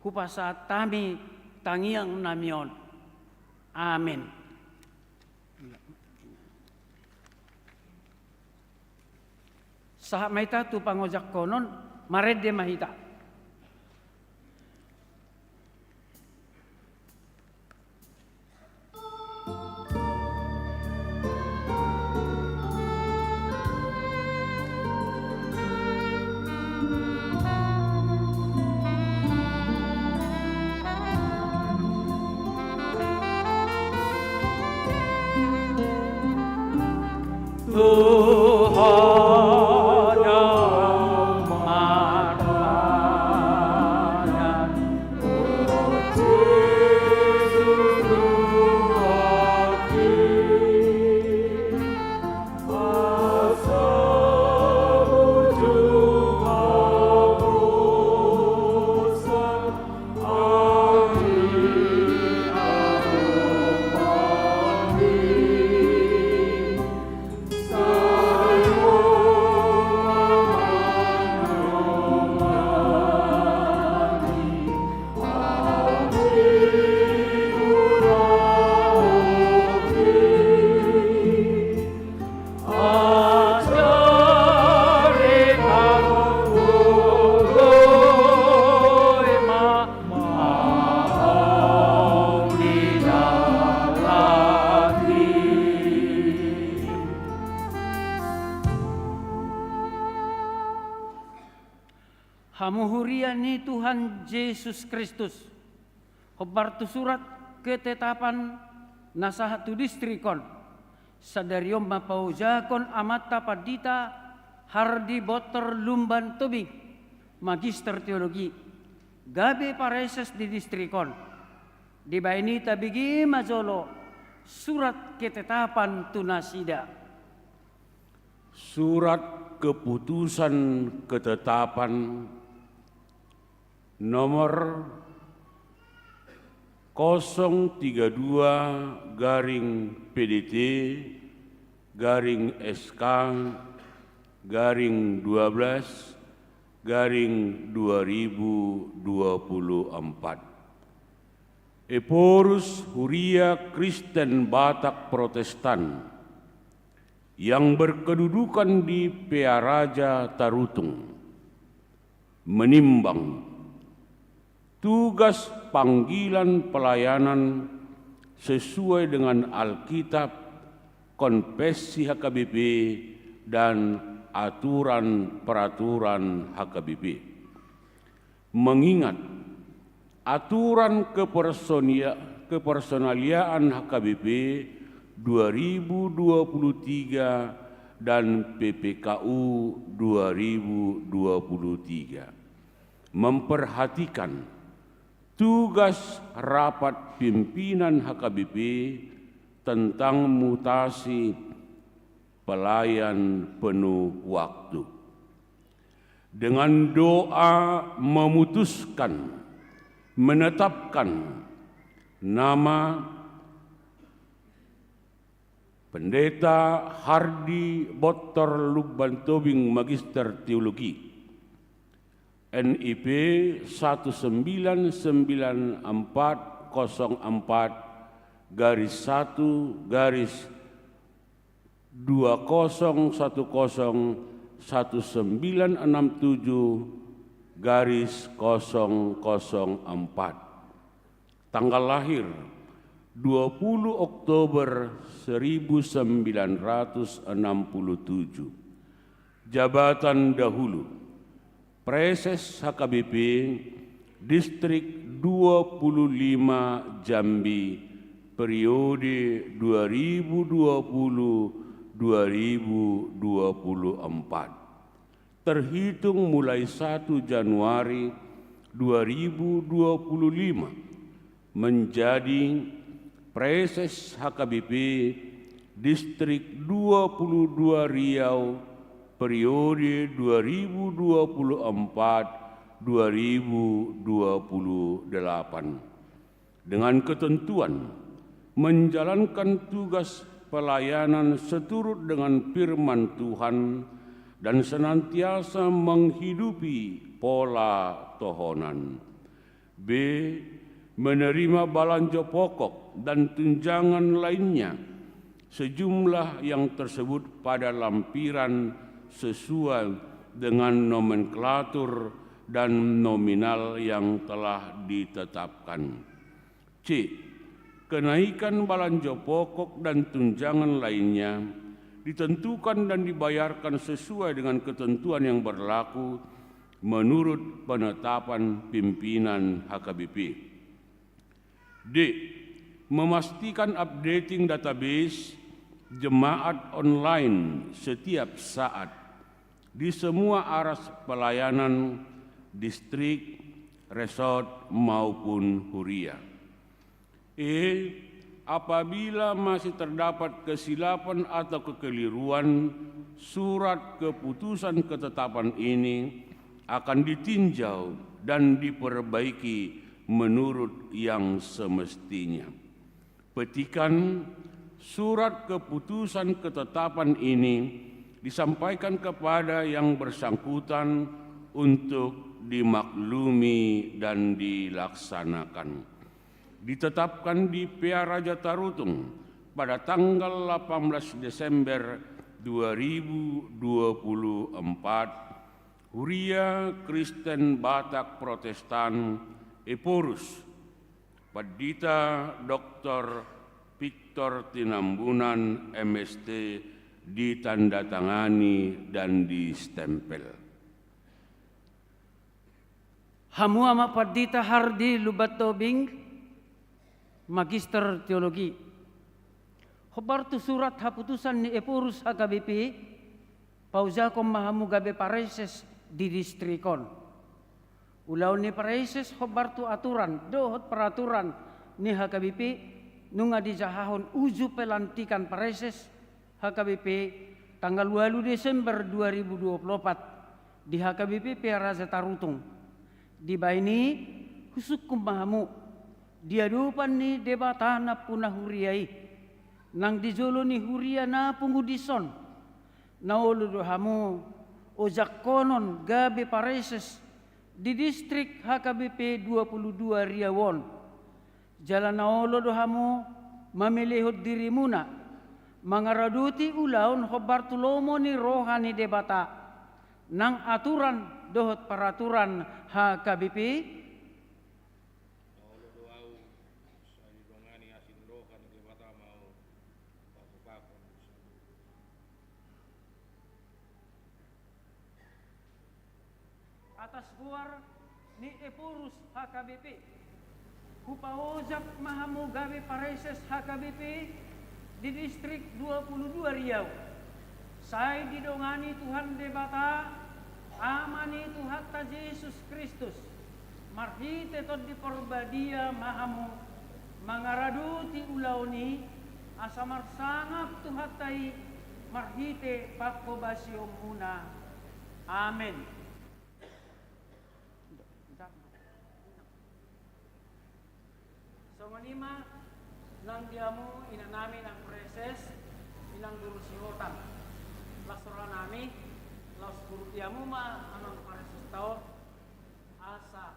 kupasa tami tangiang namion. Amin. Sa maita tu pangojak konon mared de mahita. ni Tuhan Yesus Kristus. Hobartu surat ketetapan nasahatu distrikon. Sadariom mapaujakon amata padita hardi botor lumban tubing. Magister teologi. Gabe pareses di distrikon. Di baini tabigi majolo surat ketetapan tunasida. Surat keputusan ketetapan nomor 032/PDT/12/2024. Eporus Huria Kristen Batak Protestan yang berkedudukan di Pearaja Tarutung menimbang tugas panggilan pelayanan sesuai dengan Alkitab, Konfesi HKBP, dan aturan-peraturan HKBP. Mengingat aturan kepersonaliaan HKBP 2023 dan PPKU 2023 memperhatikan tugas rapat pimpinan HKBP tentang mutasi pelayan penuh waktu. Dengan doa memutuskan menetapkan nama Pendeta Hardi Botor Lubban Tobing Magister Teologi NIP 1967/2004, tanggal lahir 20 Oktober 1967. Jabatan dahulu Preses HKBP Distrik 25 Jambi periode 2020-2024 terhitung mulai 1 Januari 2025 menjadi Preses HKBP Distrik 22 Riau periode 2024-2028 dengan ketentuan menjalankan tugas pelayanan seturut dengan firman Tuhan dan senantiasa menghidupi pola tohonan. B. Menerima belanja pokok dan tunjangan lainnya sejumlah yang tersebut pada lampiran sesuai dengan nomenklatur dan nominal yang telah ditetapkan. C. Kenaikan belanja pokok dan tunjangan lainnya ditentukan dan dibayarkan sesuai dengan ketentuan yang berlaku menurut penetapan pimpinan HKBP. D. Memastikan updating database jemaat online setiap saat di semua aras pelayanan distrik, resort maupun huria. E. Apabila masih terdapat kesilapan atau kekeliruan, surat keputusan ketetapan ini akan ditinjau dan diperbaiki menurut yang semestinya. Petikan surat keputusan ketetapan ini disampaikan kepada yang bersangkutan untuk dimaklumi dan dilaksanakan. Ditetapkan di Pearaja Tarutung pada tanggal 18 Desember 2024, Huria Kristen Batak Protestan Eporus Padita Dr. Victor Tinambunan MST ditandatangani dan distempel. Hamu ama Pardita Hardi Lubat Tobing, Magister Teologi. Hobar tu surat haputusan ni Epurus HKBP, paujakom mahamu gabe pareses di distrikon. Ulau ni pareses hobar tu aturan, dohot peraturan ni HKBP, nunga di jahahon uju pelantikan pareses HKBP tanggal 2 Desember 2024 di HKBP Piaraza Tarutung. Di baini husuk kumahamu diadupan ni debatana punah huriai nang dijolo ni huria na pungudison na uluduhamu ojak konon gabe pareses di distrik HKBP 22 Riawon jalan na uluduhamu mamilihod dirimuna mangaraduti ulaun hobartulomo ni rohani debata nang aturan dohot peraturan HKBP atas guar ni Epurus HKBP hupaojak mahamu gawe pareses HKBP di distrik 22 Riau saya didongani Tuhan debata amani Tuhan ta Yesus Kristus marhite tod di porbadia mahamu mangaraduti ulauni asamar sangap Tuhan tai marhite pakobasyo muna amen. So manima nang diamu inanami ng preses inang guru sihotan lasura nami Laus Kurutiamu ma anong paresus tao asa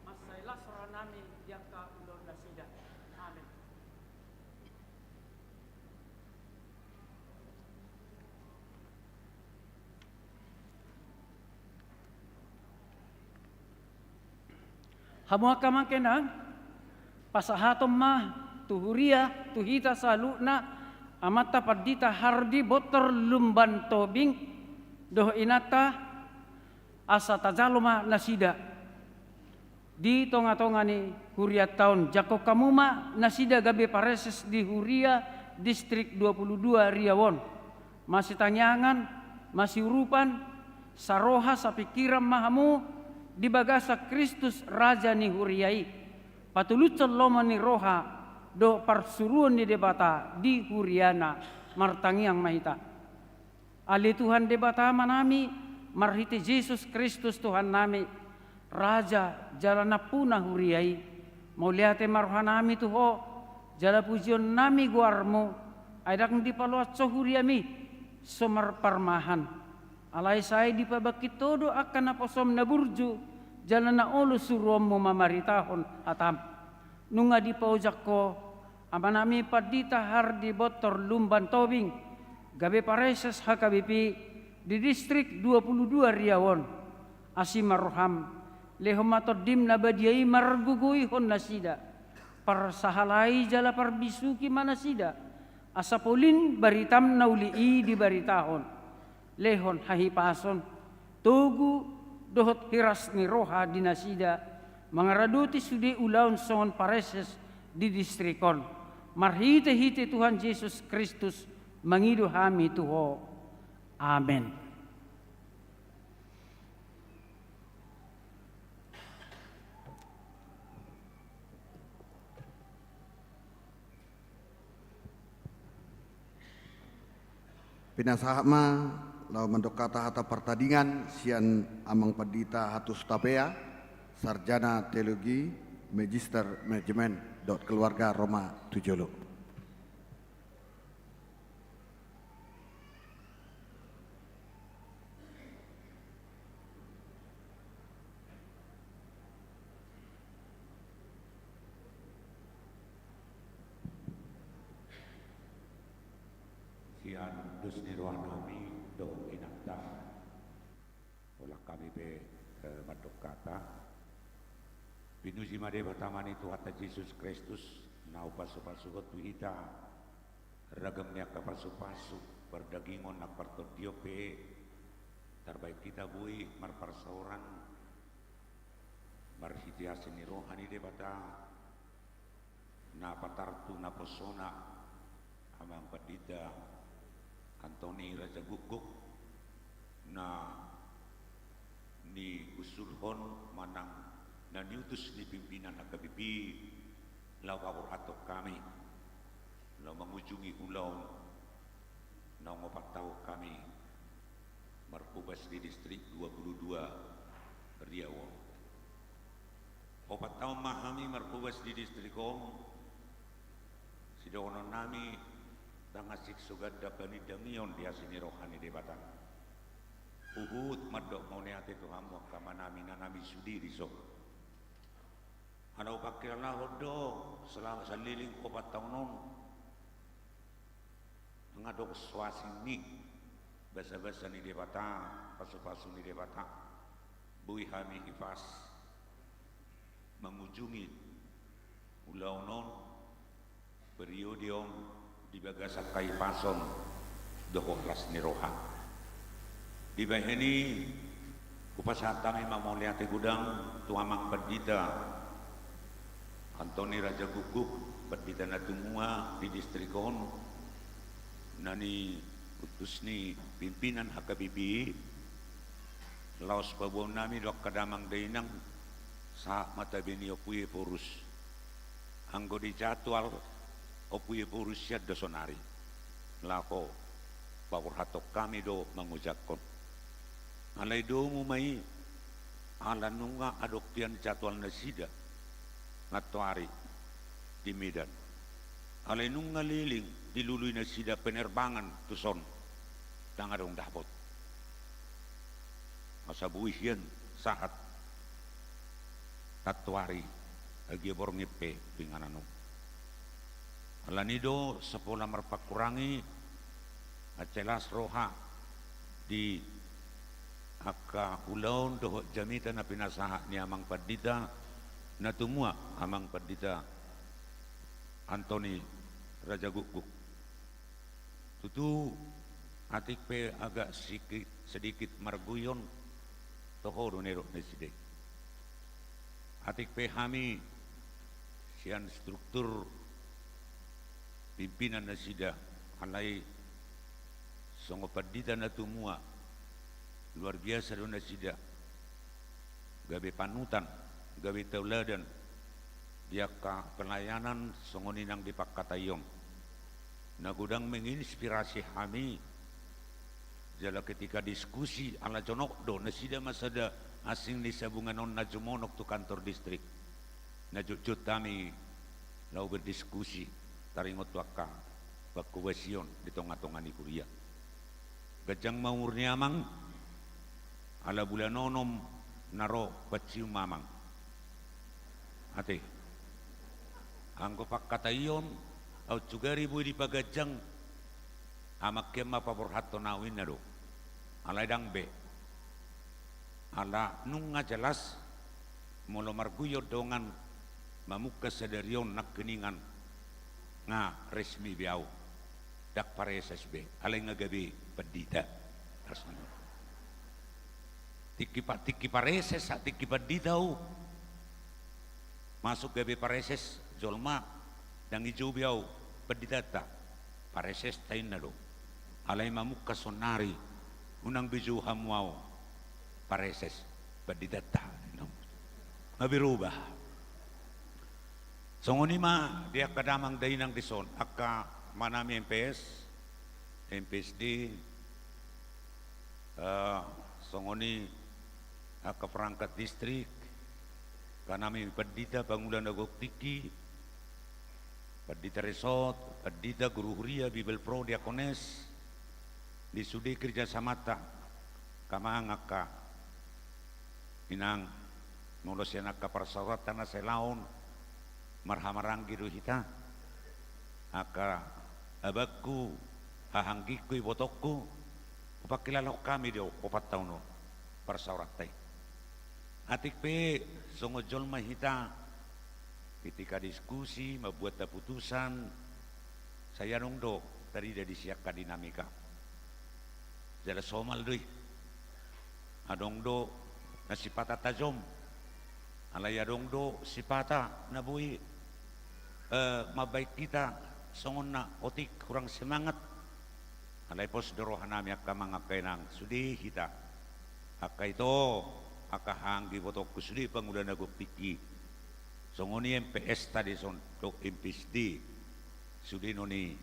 masailas nami diangka ulon na sida. Amen. Hamua kamang kenang pasahatom ma tuhuria tuhita saluna amata Pardita Hardi Boter Lumban Tobing doh inata asa tajaloma nasida di tonga-tonga ni huria tahun jako kamuma nasida gabe pareses di huria distrik 22 Riawon masih tanyangan masih urupan saroha sapikiram mahamu di bagasa Kristus Raja ni huriai patulucon loma ni roha do parsuruan ni debata di huriana martangiang mahita Ali Tuhan debata manami marhiti Yesus Kristus Tuhan nami Raja jalan napuna huriai mauliate marhanami tuho jala pujion nami guarmu aidak di paluat so huriami somar parmahan alai sai di pabakit todo akan naposom na burju jalan na olo suruamu mamaritahon atam nunga di paujak ko amanami Pardita Hardi Boter Lumban Tobing gabe pareses HKBP di distrik 22 Riawon asimarham lehomatod dim nabadiai margugui hon nasida parsahalai jala parbisuki manasida asapolin baritam naulii di baritahon lehon hahipason tugu dohot hiras ni roha di nasida mangaraduti sudi ulaun songon pareses di distrikon marhite-hite Tuhan Yesus Kristus mangidu hami tuho. Amen. Pinasahama lau mendokata hata pertandingan sian amang Pardita hatus tapea sarjana teologi magister manajemen dot keluarga Roma Tujolo. Sian dus nirwanami do inakta olah kami be madokata pinuji made pertamani Tuhan Yesus Kristus nau pasu-pasugot tuhita ragamnya kapasu-pasu berdagingon nak partodiope terbaik kita bui marparsauran marhitiasin ni rohani debata na patartu na persona amang padita Antoni Raja Guguk na ni usulhon manang na niutus ni pimpinan HKBP lawawur atok kami law mengunjungi ulau na ngopat tahu kami marpubas di distrik 22 Riau. Opat tahun mahami marpubas di distrik Om sidono nami dangasik sugad dapani damion dia sini rohani debatan uhud madok mau neate Tuhan wakama nami nanami sudi risok ada upakirlah hodok selama saliling opat tahun non mengadok swasini basa-basa ni debata pasu-pasu ni debata bui hami hifas mengunjungi ulau non periodion di bagasak kai pason dohoklas ni rohan di baheni kupasatang imam mauliate gudang tuamang perdita Antoni Raja Guguk perdita natumua di distrik on nani utus ni pimpinan HKBP laos pabon nami dok kadamang dainang sa mata bini opuye porus anggo di jadwal opuye porus siad dosonari lako bawur hatok kami do mengujakon alai do mumai ala nunga adoktian jadwal nasida ngatuari di Medan alai nunga liling dilului nasida penerbangan tuson dangadong dapot masa buihian saat tatuari agi borngepe pinganano alanido sepola merpakurangi acelas roha di aka ulaun doh jamita na pinasaha ni amang padita natumua amang padita Antoni Raja Guguk tutu atik pe agak sedikit marguyon toho nero neside atik pe hami sian struktur pimpinan nasida alai songo padita natumua luar biasa do nasida gabe panutan gabe tauladan diaka pelayanan songo ninang di Pakkatayon na gudang menginspirasi kami jala ketika diskusi ala jonok do nasida masada asing di sabungan on na jumonok tu kantor distrik na jujut kami lau berdiskusi taringot waka bakuwasion di tonga-tonga ni kuria gajang maurni amang ala bulan onom naro bacium mamang ate anggo Pakkatayon au juga ribu di pagajang amak kema pabor hatto nawin na do alay dang be ala nung nga jelas molo marguyo dongan mamuka sadarion nak keningan nga resmi biau dak pareses be alay nga gabi padita tiki pareses sa tiki paditau masuk gabi pareses jolma dang ijo biau paditata pareses tain na do alay mamuka sonari unang biju hamwao pareses paditata mabirubah songoni ma dia kadamang dainang dison akka manami MPSD songoni akka perangkat distrik kanami padita bangulan agok tiki padita resort padita guru huria Bibel Pro Diakones di sudi kerja samata kamangaka inang nulusyan akka parsauratan na selaon marhamarang giruhita aka abagku hahanggiku ibotokku upakilala ko kami dio 4 taon no parsauratay atik pe songojol mahita ketika diskusi membuat keputusan saya nungdo tadi dari siapkan dinamika jala somal doi adong do nasipata tajom Alaya dong do sipata na bui mabaik kita songon na otik kurang semangat. Alay pos dorohan nami akka mga kainang sudi kita. Akka ito akka hanggi botok kusudi pangulan nagupiki. Songoni MPS tadi son dok MPSD sudi noni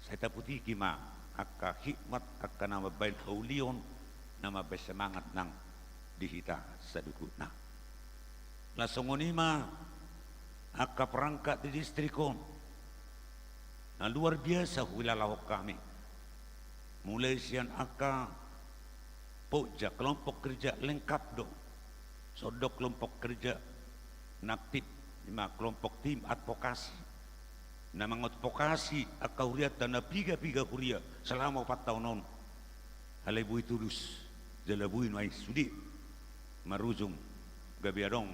saya taputi kima akka hikmat akka nama bain haulion nama bersemangat nang dihita sadukuna. La songoni ma akka perangkat di distrikon. Nah luar biasa wilayah kami. Mulai sian akka pokja kelompok kerja lengkap do. Sodok kelompok kerja naktif lima kelompok tim advokasi. Nama advokasi akka huriat dan piga huria selama 4 tahun non. Halai bui tulus jalabui nuai sudi marujung gabiadong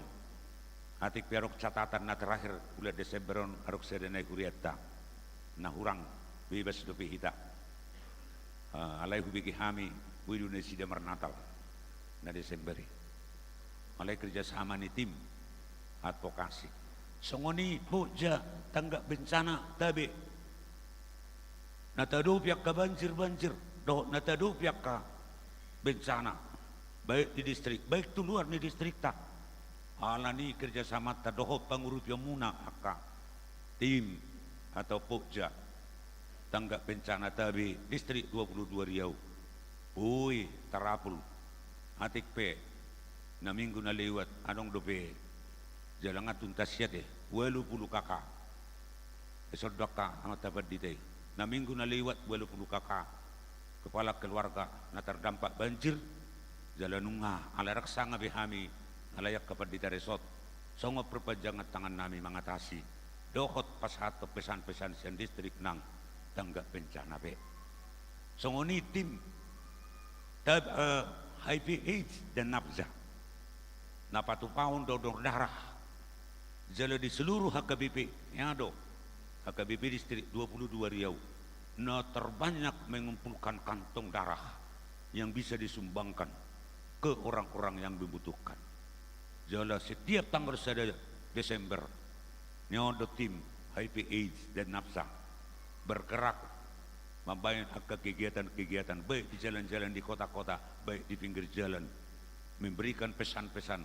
atik piarok catatan na terakhir bulan Desemberon arok sedenai huriata na hurang bebas dopi hita. Alai hubiki hami bui Indonesia damar Natal na Desemberi. Alai kerjasama ni tim advokasi. Songoni boja tanggap bencana tabe. Natado pihak ka banjir doh natado pihak ka bencana baik di distrik baik tu luar di distrik tak. Alani kerjasama tadoho pangurut yamuna akka tim atau boja tanggap bencana tabe distrik 22 Riau. Ui tarapul atik pe na minggu na lewat anong dope jalangan tuntas siat 20 kakak esok doka amat dapat ditay na minggu na lewat 20 kakak kepala keluarga na terdampak banjir jalanunga ala raksa nga behami alayak kapad dita resort songo perpanjangan tangan nami mengatasi dohot pas hato pesan-pesan sian distrik nang tanggap bencana be songoni tim HIV AIDS dan nafza napatupaon donor darah jala di seluruh HKBP yang ada HKBP distrik 22 Riau na terbanyak mengumpulkan kantong darah yang bisa disumbangkan ke orang-orang yang membutuhkan. Jala setiap tanggal 1 Desember nyodo tim HIV AIDS dan nafsa bergerak membayar kegiatan-kegiatan baik di jalan-jalan di kota-kota baik di pinggir jalan memberikan pesan-pesan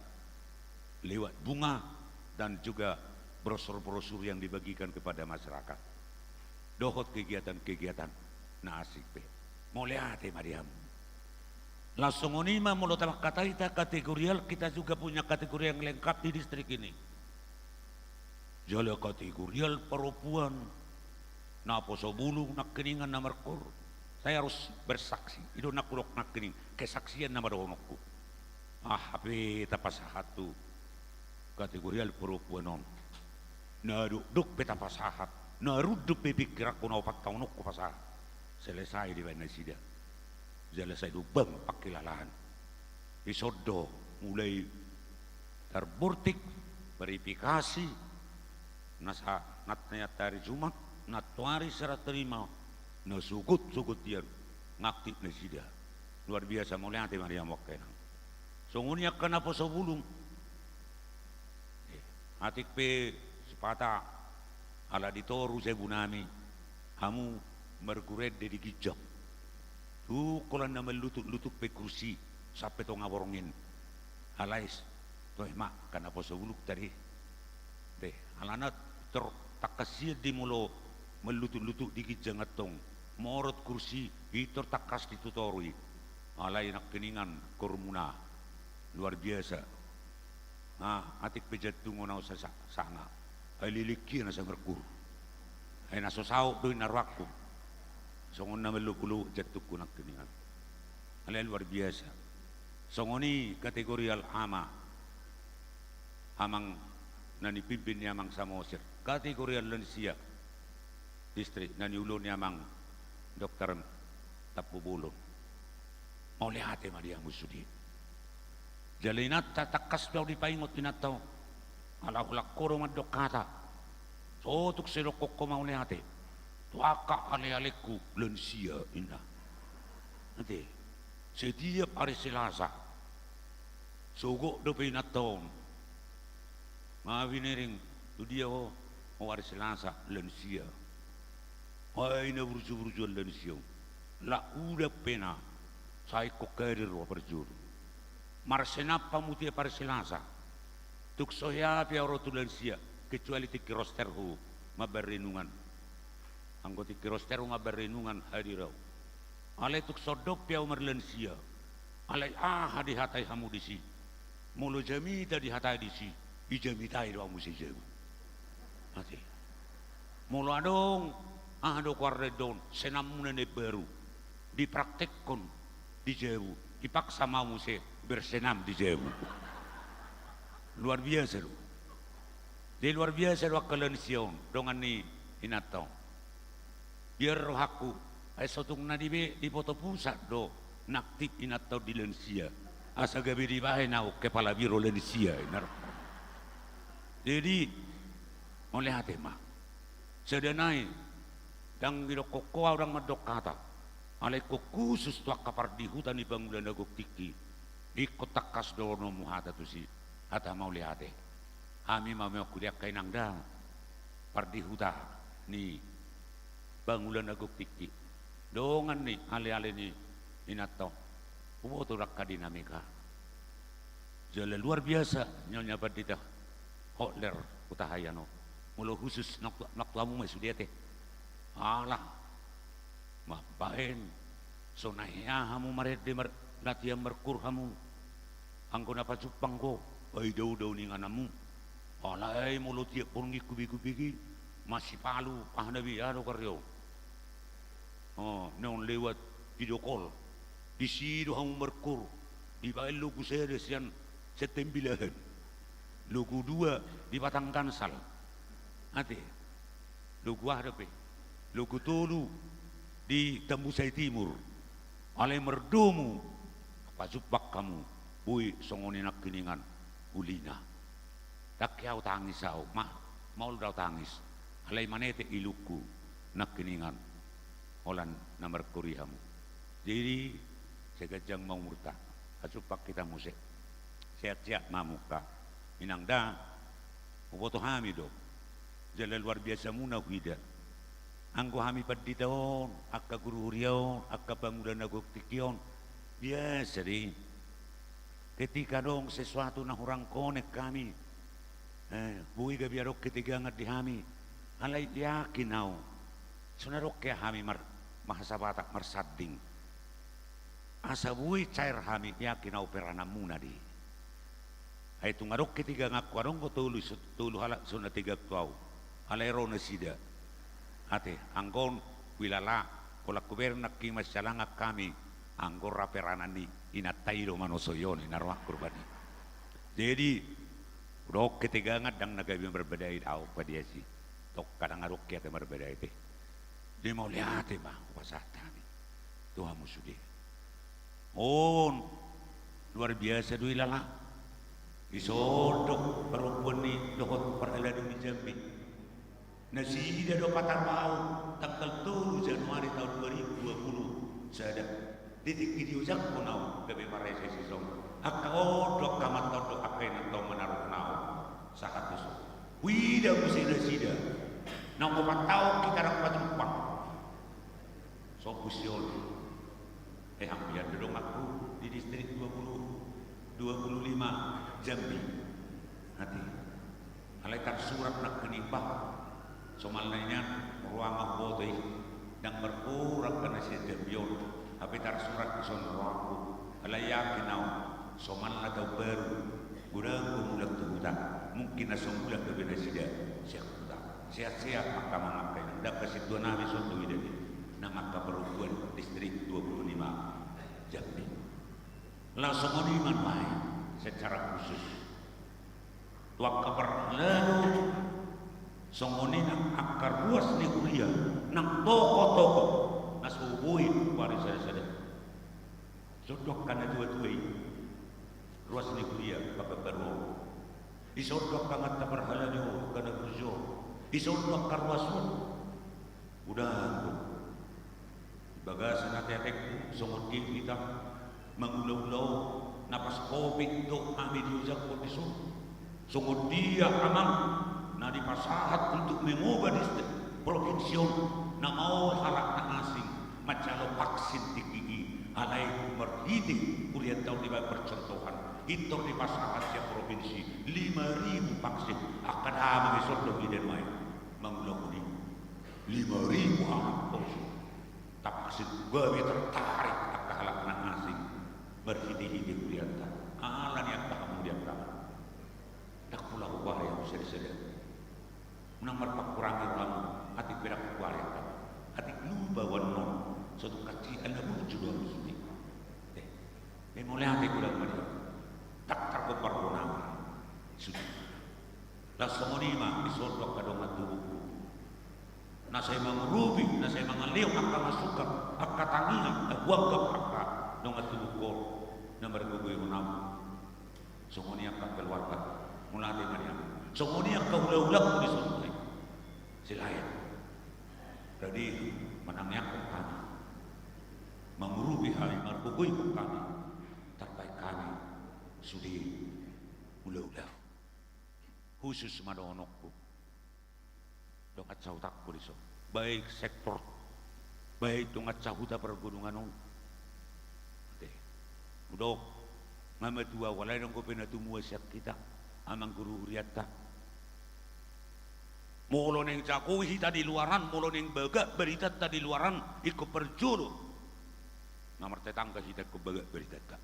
lewat bunga dan juga brosur-brosur yang dibagikan kepada masyarakat. Dohot kegiatan-kegiatan na asik pe. Moleate Mariam. Langsung onima mulut kata kita kategorial kita juga punya kategori yang lengkap di distrik ini. Jala kategorial perempuan na poso bulung nak keningan na merkur. Saya harus bersaksi. Itu nak kurok nak kening kesaksian nama dohonokku. Hape tapasahat tu kategorial perempuan non. Naruduk peta pasahat. Naruduk pepikir aku na 4 tahun aku pasah. Selesai di Indonesia. Selesai lubang pakai lalahan. Isodo mulai terburtik verifikasi nasa natnya dari Jumat natuari serat terima nasugut dia ngaktif Indonesia. Luar biasa mulai hati Maria Mokenang. Songunya kenapa sebulung atik pe sepata ala ditoru saya bunami kamu merguret dari gijak tu kalau nama lutut pe kursi sampai to ngaborongin alais toh mak kenapa sebuluk tadi deh alana tertakasir di mulo melutut di gijak ngatong morot kursi itu takas ditutorui alai nak keningan kormuna luar biasa. Atik pejat tungo na sa sanga ay lilikir na sa merkur ay nasosaw doon narwakko songon na melukulu jatuk ko nak keningan alay luar biasa songoni kategorial amang nanipimpin ni amang samosir kategorial lansia distrik naniulon ni amang dokter tapubulon mau lihat Maria Musudi jalinat tatakas daw di paingot tinataw alahulak koro madok kata sotuk selokok ko maulihate tuaka ale-aleku lansia ina nanti setiap hari Selasa sogok do pinataw Mawinering tu dia war selasa lensia. Ai na burju lensia. La udah pena sai kokerir wa perjur. Marsenap pamutia par selasa. Tuk soya pia rotu lensia kecuali tiki rosterhu maberenungan. Anggoti kirosteru maberenungan hadirau. Ale tuk sodok pia umar lensia. Ale hadi hatai hamu disi. Mulu jamita di hatai disi. Ijamitai doa musi jemu. Mati. Mulu adong ado kuardon senamuna ne baru dipraktekkan di jemu. Dipaksa mau musi bersenam di jemu. Luar biasa lu. Di luar biasa lu akalension dongan ni inatau. Biar rohaku ay sotung na di foto pusat do naktip inatau di lensia. Asa gabi di bahay na kepala biro lensia inar. Jadi oleh hati mah sedanai dang biro koko orang madok kata alai khusus tuak kapar di hutan di bangunan nagok tiki di kotak kas dorono muhata tu si hata mau lihat kami mau kuliah kainang dah par di hutan ni bangunan nagok tiki dongan ni ale ni inato ubo tu rakka dinamika jalan luar biasa nyonya badita Hotler utahayano mulo khusus nak lamu sudia teh alah mapain sonaya hamu maret de latihan merkur hamu angko napa cupang ko ai dau ni nganamu alai mulo tiap pun kubi masih palu nabi ado karyo non lewat video call di sido hamu merkur di bael lugu sedes yang setembilahan lugu 2 di Batang Kansal ate lugu hadape lugu tolu di Tembusai Timur alai merdomu pajubak kamu ui songoni nak kiningan ulina tak kiau tangis au mau dau tangis alai manete iluku nak kiningan olan namar kurihamu jadi segajang mau murta pajubak kita musik sehat-sehat mamuka Minang dah, uboto hami do, jalan luar biasa muna huida. Anggo hami padi daon, akka guru riaon, akka bangunan nagok tikion, biasa deh. Ketika dong sesuatu na orang konek kami, bui gabiarok ketiga ngat di hami, alai yakin au, sunarok ke hami mahasabatak marsading. Asa bui cair hami yakin au perana muna di. Ay tungarok ketiga ngaku arong ko tulu halak suna tiga kau alero na sida ate anggon wilala kolak kuber nakki masyalanga kami anggor raperanani inatairo manosoyon inarwak kurbani jadi rok ketiga ngadang nagabi berbeda au padiasi tok kadang arok kita berbeda itu di mau lihat mah wasatami Tuhan musudi luar biasa duit lala isodok perempuan ni dokot perhelatan di Jambi nasi dia do patar mau tanggal 7 Januari tahun 2020 saya titik video jak punau gabe parai sesi song akau dok kamat dok akai nang menaruh nau sakat besok wida musida sida nang patau kita rak patupang so pusion hampir dodong aku di distrik 25 Jambi hati alai tar surat nak kenipah somalnya ruang abotoi dan berkurang karena si terbion tapi tar surat ison ruangku alai yakin au somal na tau baru gurang mulak tuhuta mungkin asong mulak berbeda sida siap tuhuta siap maka memakai ndak kasih dua nabi sontu ide nama perempuan distrik 25 Jambi langsung iman baik secara khusus tuak kabar lalu songoni nak akar luas ni kuliah nak toko nasubui waris sada sodok kana dua-dua luas ni kuliah bapa baru isodok kana tabarhala ni kana kurjo isodok karwasun udah bagasan hati-hati songot kita mengulau-ulau napas covid do kami diujak kondisi Sungguh dia amang na dipasahat untuk mengubah di provinsi na mau halak na asing macalo vaksin tigigi alai merhidi kuliah tahun di percontohan itu dipasahat siap provinsi 5.000 vaksin akan ama besok lagi dan main mengulangi 5.000 anak poso tak vaksin gawe tertarik akan halak na asing merhidi kuliah alan yang tak kemudian kamu tak pula ubah yang bisa disedar menang kurangi kamu hati berak ubah yang kamu hati lupa wanon suatu kaki anda menuju dalam ini mulai hati kurang mandi tak terkopar nama sudah lah semua ni mah disodok kadang tubuhku na saya mengurubi na saya mengaliu akan masukkan akan tangihan wagap akan dong tubuhku nomor gugu nama semua ni akan keluarkan mulai dengan yang semua ni akan ulang-ulang disodok silayan jadi menangnya kami mengurubi hal yang markubui kami terbaik kami sudah ulah-ulah khusus madonokku dongat sautakku diso baik sektor baik dongat sahuta pergunungan udok ngamadua walay nang ko pinatumuwa siya kita amang guru huriata molo neng jago hita di luaran molo neng baga berita di luaran ikut perjulu nomor tetangga hita ko baga berita ka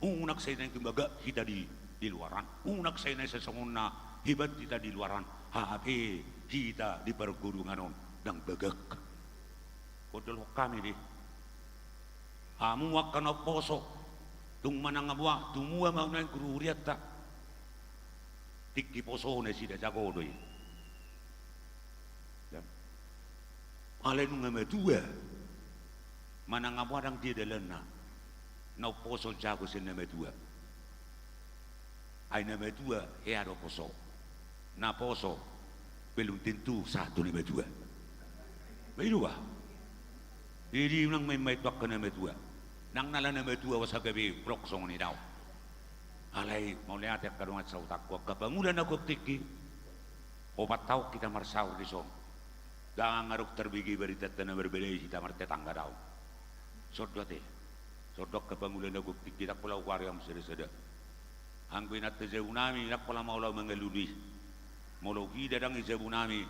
unak saya neng baga hita di luaran unak saya neng sesungguhnya hibat hita di luaran hape hita di pergurungan dan bagak kodol kami deh amu akan poso tung manang abwa tumua mau neng guru huriata tik di poso ne sida jago doi Alen ngamadua mana ngawadang dia dalana na poso jago sen ngamadua ai ngamadua ado poso na poso belum tentu satu ngamadua baidua jadi nang mai tok kana ngamadua nang nala ngamadua wasagabi blok song ni daw alai mau lihat ya kadungat sautak ko kabangunan aku tiki obat tahu kita marsaur di song jangan ngaruk terbigi berita tanah berbeda kita marte tangga daun sodok kebangunan aku kita pulau waryam sedada angguin at tezebunami nak pula maulah mengeluni mologi dadang izebunami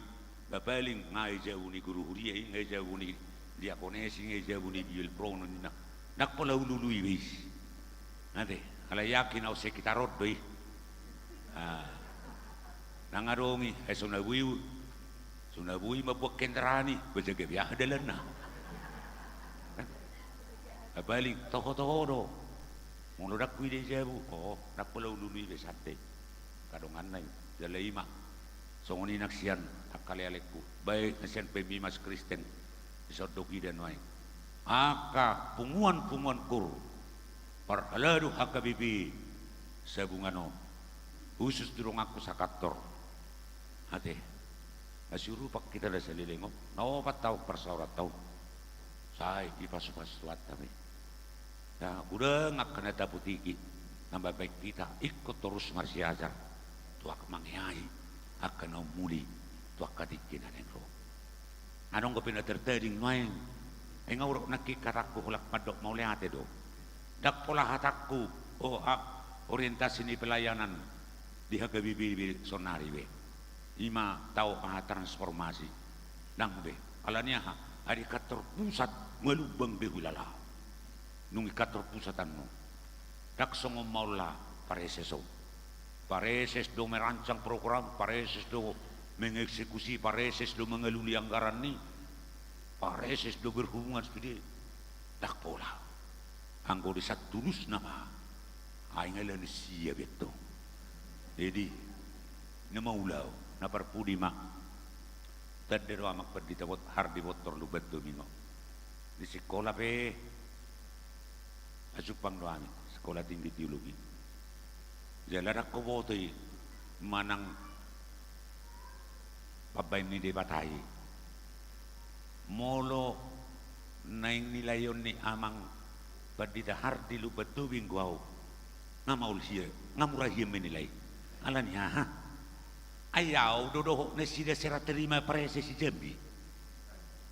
bapaling ngai jebuni guru huriai ngai jebuni diakonesi ngai jebuni bil prono nak pula ulului bis nanti kalau yakin au sekitarot doi nangarongi esonawiu Sunabui mabuat kendaraan ni berjaga biar ada lena. Balik toho do, mulu dak kui dia bu, nak pulau dulu ni besante. Kadongan nai, jalai mah. Songoni naksian akali alekku. Baik naksian pemimas Kristen, disodoki dan wai. Aka punguan kur, parhaladu haka bibi sebungano. Khusus durung aku sakator. Hati. Asyuru pak kita dah selilingop, nawapat tahu persaurat tahu, saya pas tuat kami. Nah, udah ngak kena taputiki, nambah baik kita ikut terus ngasih ajar, tuak mangyai akan muli tuak kadikin anengro. Anong ko pina tertering main, engau nak karaku hulak padok mau lihat do, dak pola hatakku, orientasi ni pelayanan di hagabibi sonari we. Ima tahu transformasi nang be alanya hari kantor pusat melubang behulala nungi kantor pusatanmu dak songo maula pareses do merancang program pareses do mengeksekusi pareses do mengeluli anggaran ni pareses do berhubungan studi dak pola anggo desat tulus nama aingalan siap itu jadi nama ulau na parpudi mak tadero amak perdita bot hardi botor lubat domingo di sekolah pe asupang doami sekolah tinggi teologi jalarak ko botoi manang pabay ni debatai molo naing nilayon ni amang perdita hardi lubat dominggo ngamaul siya ngamurah hiya menilai alanya ayaw dodo na sida serah terima prese si Jambi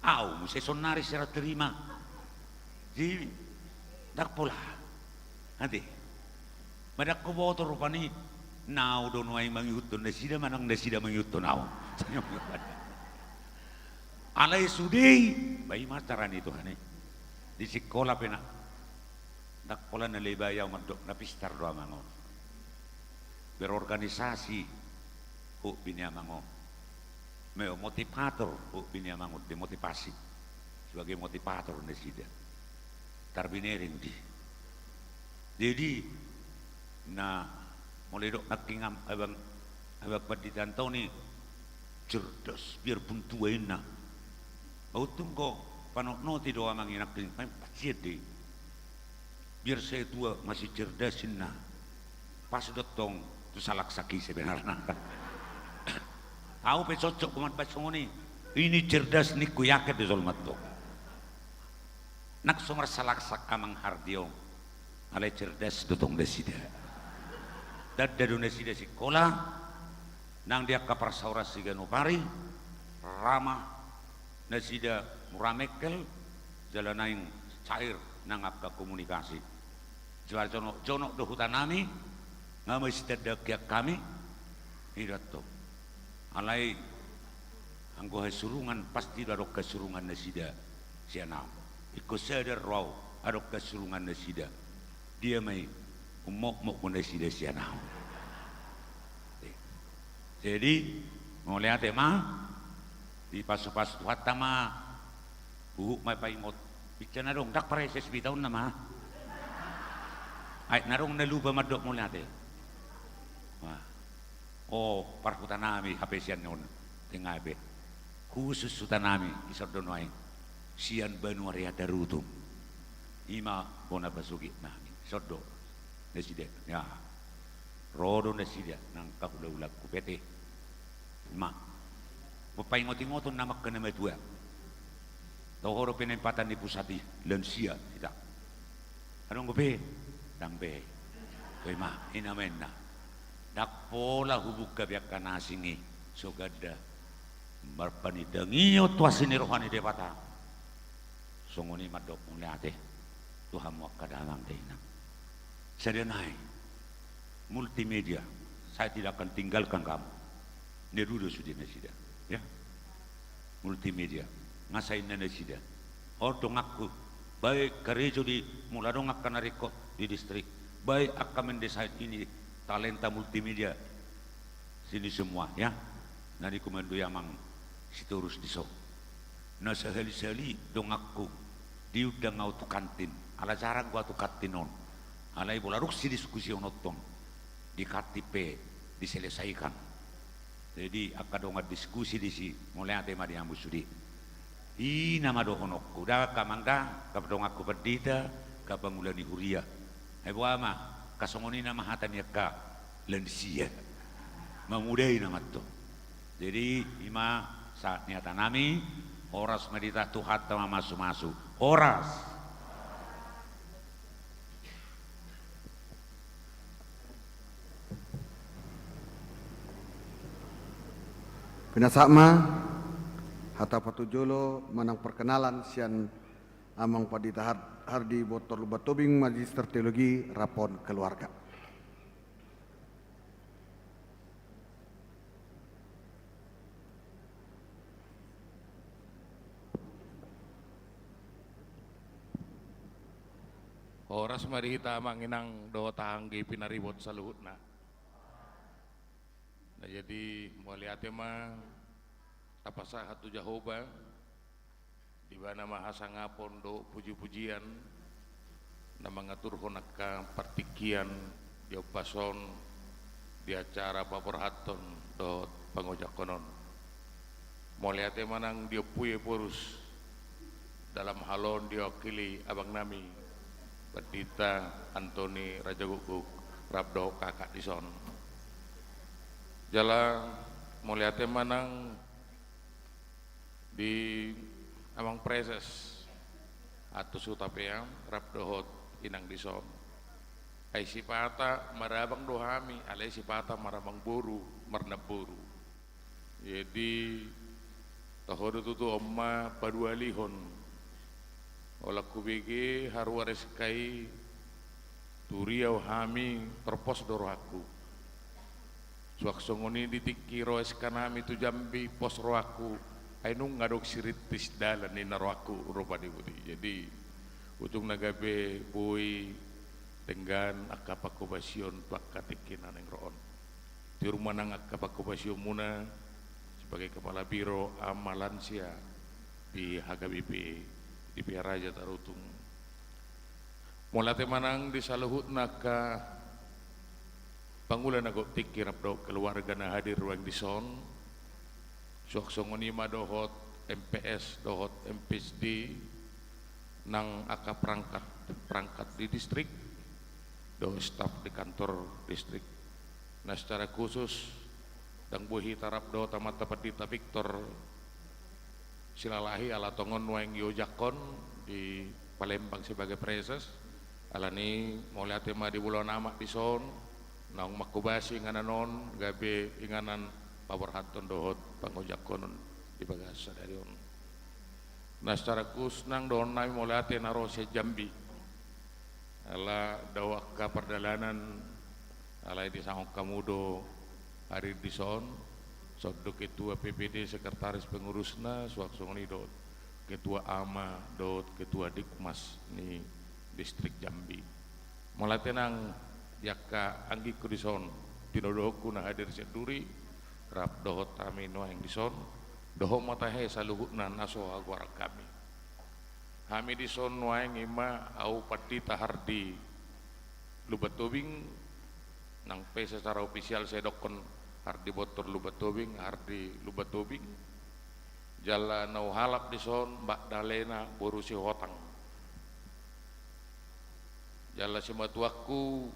au se sonari serah terima di dak pola nanti madak ko boto rupani nau dono ay mangyuton na sida manang na sida mangyuton nau alay sudey bay mataran itu hane di sekolah pena dak pola na lebayaw madok na pistar do amango berorganisasi biniamango meo motivator biniamango demotivasi sebagai motivator nesida tarbinering di jadi na mulai dok nakingam abang paditan tau ni cerdas biarpun tuain na autum ko panok ti doa manginak ting pacit di biar saya tua masih cerdasin na pas dotong tu salak saki sebenarnya tahu pe cocok kumat basongoni ini cerdas ni kuyaket di zolmat to nak somar salak sak amang hardio ale cerdas dotong desida dad daduna sida sekolah nang dia kapar saura siga nopari ramah nasida muramekel jalan aing cair nang apka komunikasi jual jono do hutanami ngamai sitadak kami hidat to alai anggo hasurungan pasti darok kesurungan nasida sianam ikut sadar raw adok kesurungan nasida dia mai umok nasida sianam jadi mau lihat tema di pasu-pasu hatama mai paimot bicara dong dak pareses bitaun nama ay narong naluba madok mo lihat oh parkutanami apesian non tengabe khusus sutanami isar donoai sian banu area darutum ima bona basugi nami sodo neside ya rodo neside nang kahulau kupete ma bapai ngoti-ngoton namak kena medua tohoro penempatan di pusati lansia tidak anong gope dang be ma inamenna dak pola hubuk kabiak kanasingi sogada marpani dangiyo tuasini rohani depata songoni madok muliate Tuhan mo kadalang dena sadanai multimedia saya tidak akan tinggalkan kamu nerudo sudah nasida ya multimedia ngasain nasida ordong aku baik gereja di muladong akan rekod di distrik baik akan mendesain ini talenta multimedia sini semua ya nani komando yamang siturus diso na sahali-sali dong aku diudang auto kantin ala jarang gua tu kantinon ala ibu laruk si diskusi onoton di KTP diselesaikan jadi akadonga diskusi di si mulai ate madi ambu sudi i nama do honokku da kamangda kapdong aku berdita kapangulani huria ibu ama kasongoni nama hatanya ka lansia memudai nama to jadi ima saat niatan nami oras medita Tuhan tama masu oras Pinasakma hata patujolo manang perkenalan sian amang padita Hardi Botol Batobing Magister Teologi Rapon Keluarga. Oras mari kita manginang do tahanggi pinaribot sa luhut na. Nah jadi mualiate mah tapasa hatu Jahoba di mana mahasa ngapon do puji-pujian na mengatur honaka partikian di pason di acara paporhaton do pangojak konon. Mualiate manang dia puye purus dalam halon diwakili abang nami Pendeta Antoni Raja Guguk Rabdo kakak dison jala muliate manang di amang preses atau sutapea Rabdo hot inang dison Ai sipata marabang dohami, alai sipata marabang boru, marna boru. Jadi tahodo tutu omma padualihon. Ola kubege haruares kai turiau hami terpos doro aku. Suaksongoni ditikiro eskanami tu jambi pos roaku. Ainung ngadok siritis dalan ni naroaku rupa dibudi. Jadi utung nagabe boy dengan akapakubasyon pakatikinan yang roon. Di rumah nang akapakubasyon muna sebagai kepala biro amalansia di HKBP di Pihak Raja Tarutung. Mulate manang disaluhut naka pangulan agok tikir abdo keluarga na hadir ruang dison. Sok songoni madohot MPS dohot MPSD nang aka perangkat di distrik do staf di kantor distrik. Nah secara khusus dang buhi tarap do tamat Padita Victor silalahi ala tongon nueng yojakon di Palembang sebagai preses alani mulai tema di bulan nama di son nang makubasi ngananon gabe inganan power haton dohot pangojakon di bagasa dari on. Nah secara khusus nang don nai mulai naro se Jambi ala dawaka perdalanan ala di sangok kamudo hari di son soddo ketua PPD sekretaris pengurusna suaksongoni dot ketua AMA dot ketua Dikmas ni distrik Jambi mulai tenang jaka anggi kudison tinodoku na hadir seduri rap dohot kami noeng dison doho matahe saluhutna naso agwara kami Hami di son noeng ima au Padita hardi lubatobing nang pe secara ofisial saya dokon hardi botor lubatobing hardi lubatobing jala nau halap di son mbak dalena borusi hotang jala simatuaku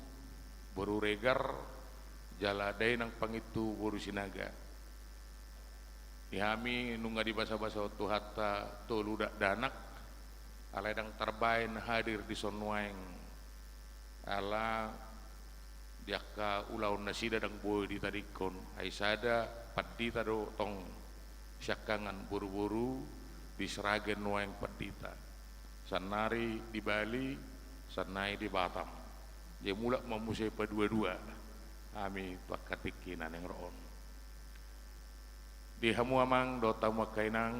boru regar jala day nang pangitu borusi naga ihami nunga di basa-basa tu hatta tu ludak danak alai dang terbain hadir di son noeng ala diaka ulau nasida dang boy di tadikon aisada Padita do tong syakangan buru-buru di Seragen noeng Padita sanari di Bali sanai di Batam je mulak memusai padua-dua ami pakatikinan yang roon di hamu amang do tamu kainang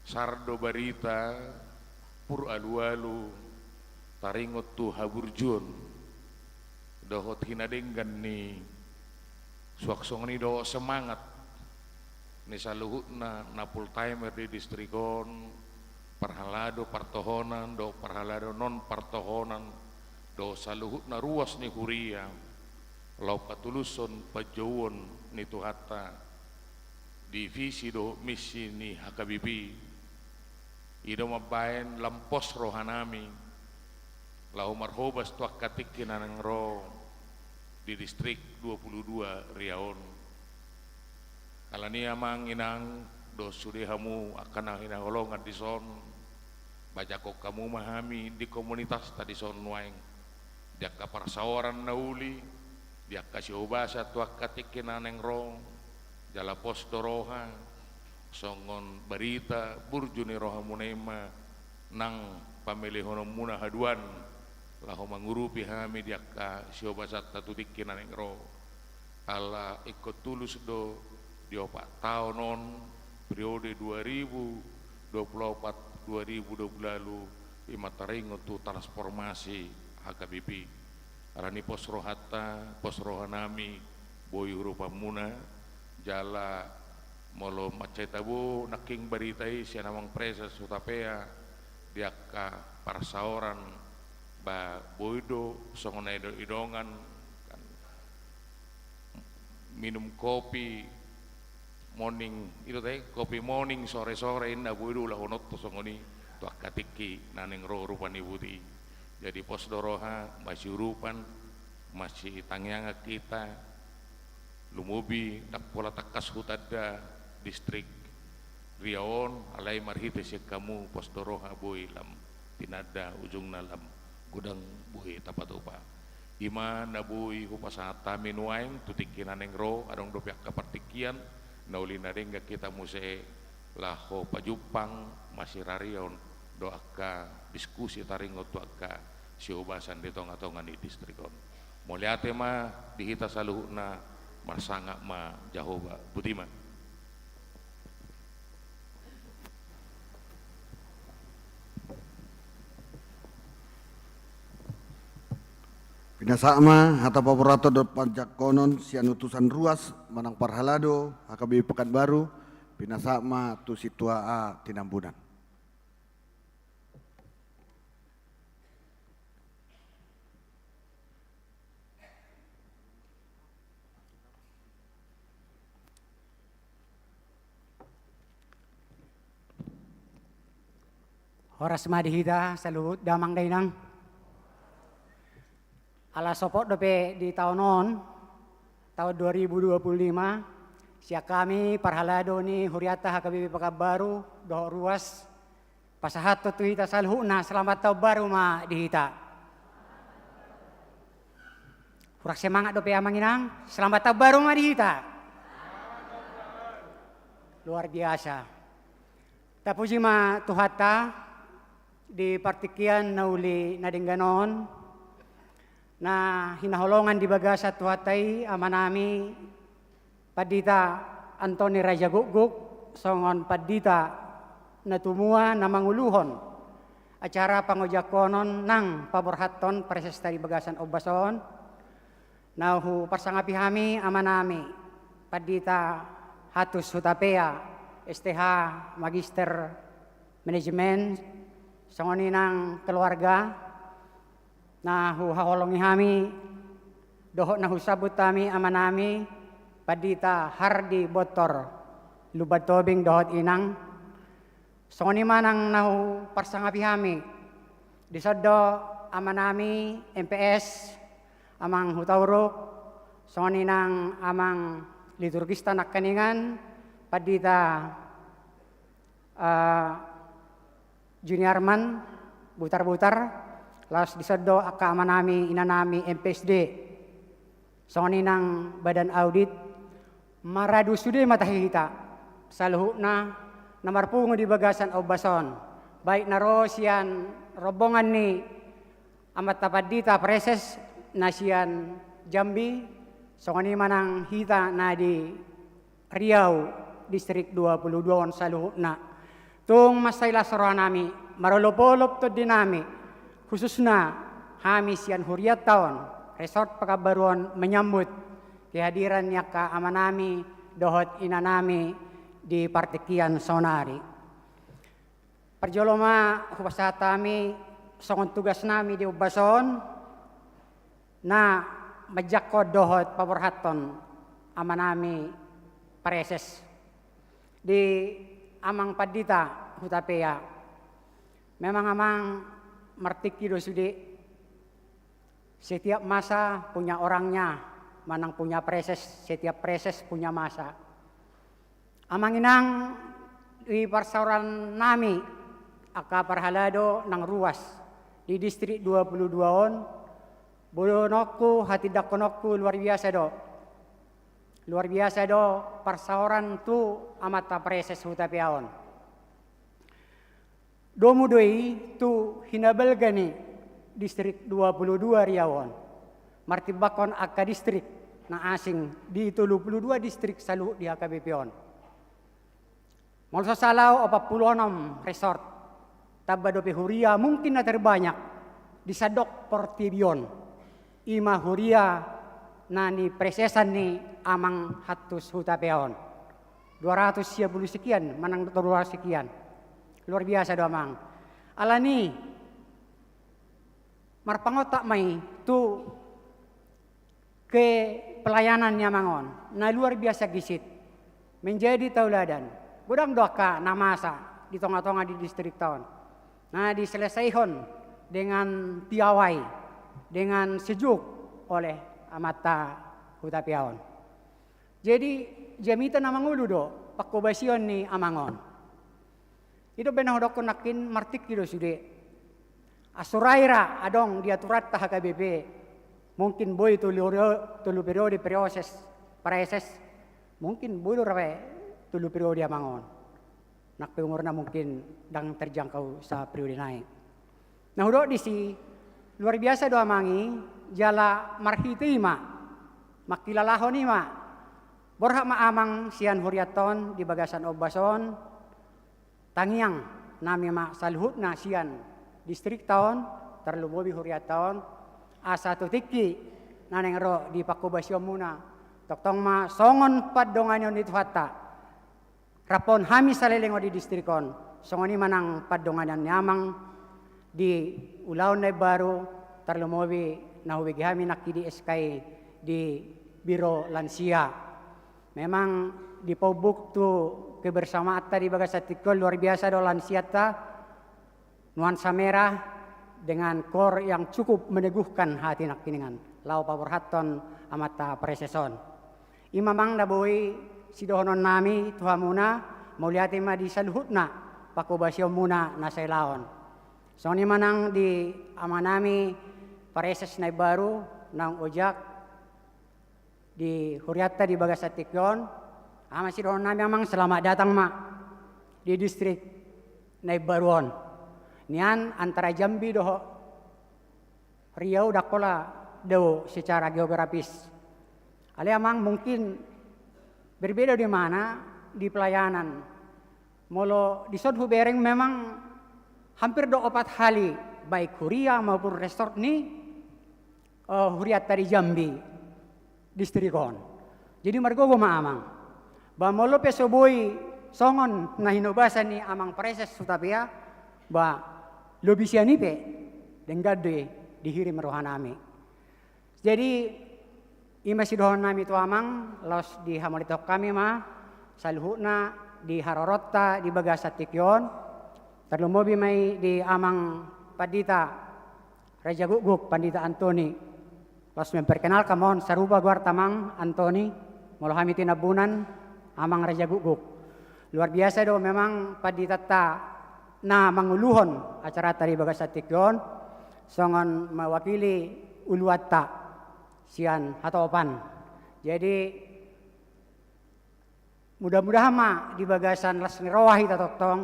sardo barita pur alu-alu taringot tu haburjun dohot hinadenggan ni suaksong ni do semangat ni saluhutna na full timer di distrikon parhalado partohonan do parhalado non partohonan do saluhutna ruas ni huria lau patuluson pajauan ni tuhata divisi do misi ni HKBP ido mabain lampos rohanami lau marhobas tuak katikin anang ro di distrik 22 Riaon alani amang inang do sudehamu akan hinang golongan di son baca kok kamu mahami di komunitas tadi son nuaing dia kaparsawaran nauli dia kasih obasa tuak katikin anang ro jala pos doroha songon barita burjuni roha munema nang pamilih hono muna haduan lahu mangurupi hami diaka siobasat tatu dikinan yang ro ala ikut tulus do diopak tahun on periode 2024-2020 lalu imataringo tu transformasi HKBP arani pos rohata pos rohanami boy rupa muna jala molo macetabu naking baritai siya namang presa sutapea diaka parsaoran ba boydo songon idongan kan minum kopi morning itu teh kopi morning sore-sore indah boydo lah onot to songoni to akatiki naneng ro rupani buti jadi pos doroha masih rupan masih tangyanga kita lumubi dak pola takas hutada distrik Riaon alai marhite se kamu pos doroha boy lam tinada ujung nalam gudang buhi tapatupa. Ima nabui hupasata minuain tutikinan engro adong dopiak kapartikian nauli nadengga kita muse laho pajupang masih rarion doaka diskusi taringo tuaka siubasan di tonga-tonga di distrikon. Moliate ma dihita saluhna marsanga ma Jahoba Butima. Pinasama hata paborato dot panjak konon sian utusan ruas manang parhalado HKBP Pekanbaru pinasama tu situa a Tinambunan. Horas madihita salut damang dainang. Ala sopot dope di tahun tahun 2025 sia kami parhalado ni huriata HKBP Pekanbaru doh ruas pasahato tu hita salhuna selamat tahun baru ma dihita. Hurak semangat dope amanginang selamat tahun baru ma dihita. Luar biasa. Tapuji ma tuhata di partikian nauli nadengganon na hinaholongan di bagasa tuhatai amanami padita Antoni Raja Guguk songon padita natumua na manguluhon acara pangojakonon nang paborhaton presesta di bagasan Obason nahu parsangapi hami amanami padita Hatus Hutapea STH Magister Manajemen songoninang keluarga na huhaholongi hami dohok na husabut kami amanami padita Hardi Botor lubatobing dohot inang songoni manang nahu parsangapi hami disodo amanami MPS amang hutauruk songoni nang amang liturgista nakkaningan padita Juniorman butar-butar las disedo aka amanami inanami MPSD songoni nang badan audit maradu sude matahita saluhna namarpungo di bagasan Obason baik narosian rombongan ni amat tapadita preses nasian Jambi songoni manang hita na di Riau distrik 22 on saluhna tung masayla soranami marolopolop to dinami khususnya hami sian huriat tahun resort Pekanbaruan menyambut kehadirannya ka amanami dohot inanami di partikian sonari. Perjoloma hupasatami songon tugas nami di Obason na majako dohot paborhaton amanami pareses di amang padita Hutapea. Memang amang martiki do sude setiap masa punya orangnya manang punya preses setiap preses punya masa amang inang di parsauran nami aka parhalado nang ruas di distrik 22 on bolonokku hati dakonokku luar biasa do parsauran tu amata preses Hutapeaon domu doi tu hinabelgani distrik 22 Riawon martibakon akka distrik na asing di 22 distrik salu di HKBP on molso salau 46 resort tabadope huria mungkin na terbanyak di sadok Portibion ima huria nani presesan ni amang Hatus Hutapeaon 200 sekian manang 200 sekian luar biasa doang. Alani marpangotak mai tu ke pelayanannya mangon. Nah luar biasa gisit. Menjadi tauladan. Gudang doaka namasa di tonga-tonga di distrik tahun. Nah diselesaihon dengan piawai, dengan sejuk oleh amata Hutapeaon. Jadi jamita namangulu do pakobasion ni amangon. Itu benang doko nakin martik kido sude. Asuraira adong diaturat ta HKBP. Mungkin boy tulu periode proses mungkin boy rawe tulu periode amangon. Nak umurna mungkin dang terjangkau sa periode naik. Nah udah di si luar biasa doa mangi jala marhitima makilalahon ima borha maamang sian huriaton di bagasan obason tangiang nami ma salhutna sian distrik taon terlumobi huriaton asa tutiki naneng ro di pakubasyo muna toktong ma songon padonganyon di tuhata rapon hami salelengo di distrikon songoni manang padonganan nyamang di ulaon na baru terlumobi nahuwigi hami nakidi SKI di Biro Lansia. Memang di pabuktu kebersamaan di Bagasatikol luar biasa do lansia ta nuansa merah dengan kor yang cukup meneguhkan hati nak kiningan lau paborhaton amata preseson. Imamang naboi sidohonon nami tuhamuna mauliati ma di saluhutna pakubasyo muna nasailaon. So ni manang di amanami pareses na baru ng ojak di Huriata di Bagasatikon. Masih doon namin amang selamat datang ma di distrik na baruon. Niyan antara Jambi doho Riau dakola do secara geografis. Ali amang mungkin berbeda di mana di pelayanan. Molo di Sodhu Bereng memang hampir 24 kali baik Huria maupun resort ni Huriat dari Jambi distrikon. Jadi margogo maamang. Ba molo pesoboy songon na hinubasa ni amang preses sutapia ba lobisiani pe denggade dihirim rohanami. Jadi imasidohon nami tu amang los di hamalitok kami ma salhuna di Harorotta di Bagasatikyon. Terlumobi may di amang Pandita Raja Guguk, Pandita Antoni. Los memperkenalkan mohon saruba guartamang Antoni, molo kami tinabunan amang Raja Guguk. Luar biasa do memang Pandita ta na manguluhon acara tadi Bagasatikyon, songon mewakili uluata sian hatopan. Jadi mudah-mudahan ma di bagasan lasni rawahi tatoktong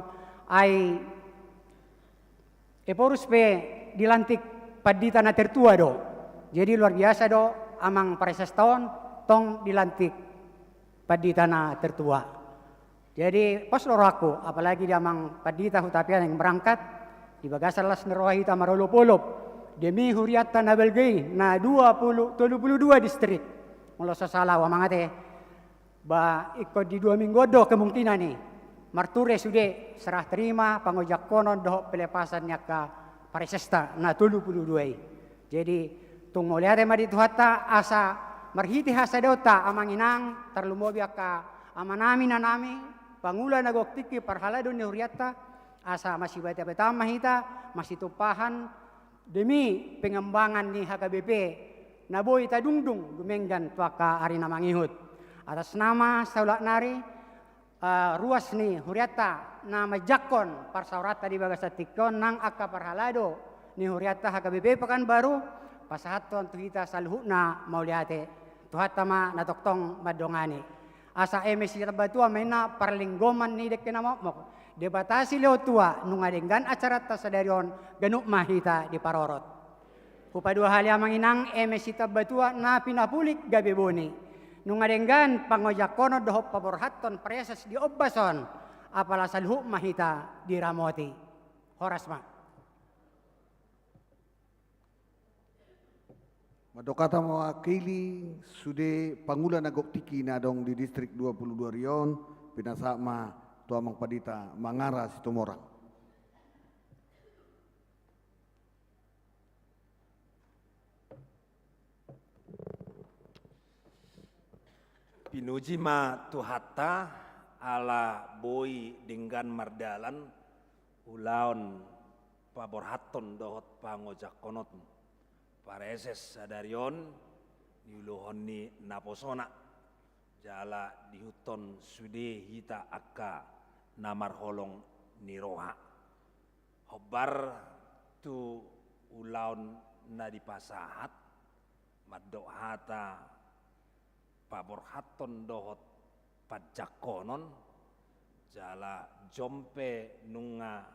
ay eporus pe dilantik Pandita na tertua do. Jadi luar biasa do amang pareses tahun tong dilantik Pandita na tertua. Jadi pas loroku apalagi di amang Pandita hutapian yang berangkat di bagasan las nerohi ta marolopolop demi huriata na belgei na 22 distrik. Mula sasalah wa mangate ba ikut di 2 minggu do kemungkinan nih. Marture sude serah terima pangojak konon doh pelepasannya ke paresesta na 22. Jadi tung moliate madi tuhata asa marhiti hasa dota amanginang terlumobi ka amanami nanami pangula nagoktiki parhalado ni huriata asa masih baca betama hita masih tumpahan demi pengembangan ni HKBP naboy tadungdung dumenggan tuaka arina mangihut atas nama saulak nari ruas ni huriata nama jakon parsaurata di Bagasatikon nang akka parhalado ni huriata HKBP Pekanbaru pasahaton tuhita salhuna mauliate tuhata ma natoktong madongani asa emesi tabatua mena parlinggoman ni dekena mok debatasi leo tua nungadenggan acara tasadarion ganuk mahita di parorot kupa 2 hal yang manginang emesi tabatua na pinapulik gabe boni nungadenggan pangojakono dohop paborhaton preses di Obbason apala salhu mahita di Ramoti horasma Madokata mewakili sude pangula nagoktiki nadong di distrik 22 Rion pinasama tuamang Pandita mangara situmorang. Pinuji ma tuhata ala boy dengan mardalan ulaon paborhaton dohot pangojak konot pareses sadarion niuluhon ni naposona jala dihuton sude hita akka namar holong ni roha hobar tu ulaun na di pasahat maddo hata paborhaton dohot pajakonon jala jompe nunga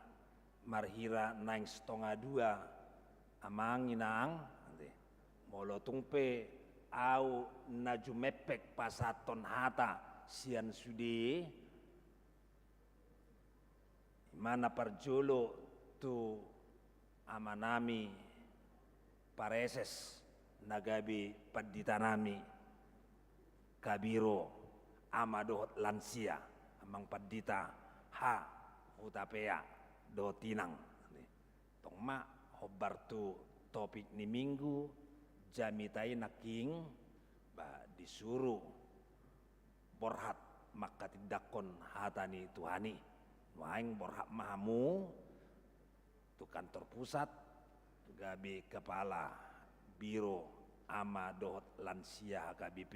marhira naing stonga dua amang inang molo tungpe au najumepek pasaton hata sian sudi mana parjolo tu amanami pareses nagabi paditanami kabiro amadohot lansia amang padita ha utapea do tinang tong ma hobar tu topik ni minggu jamitai naking ba disuruh borhat maka tidakon hatani tuhani waing borhat mahamu tu kantor pusat gabi kepala biro ama dohot lansia HKBP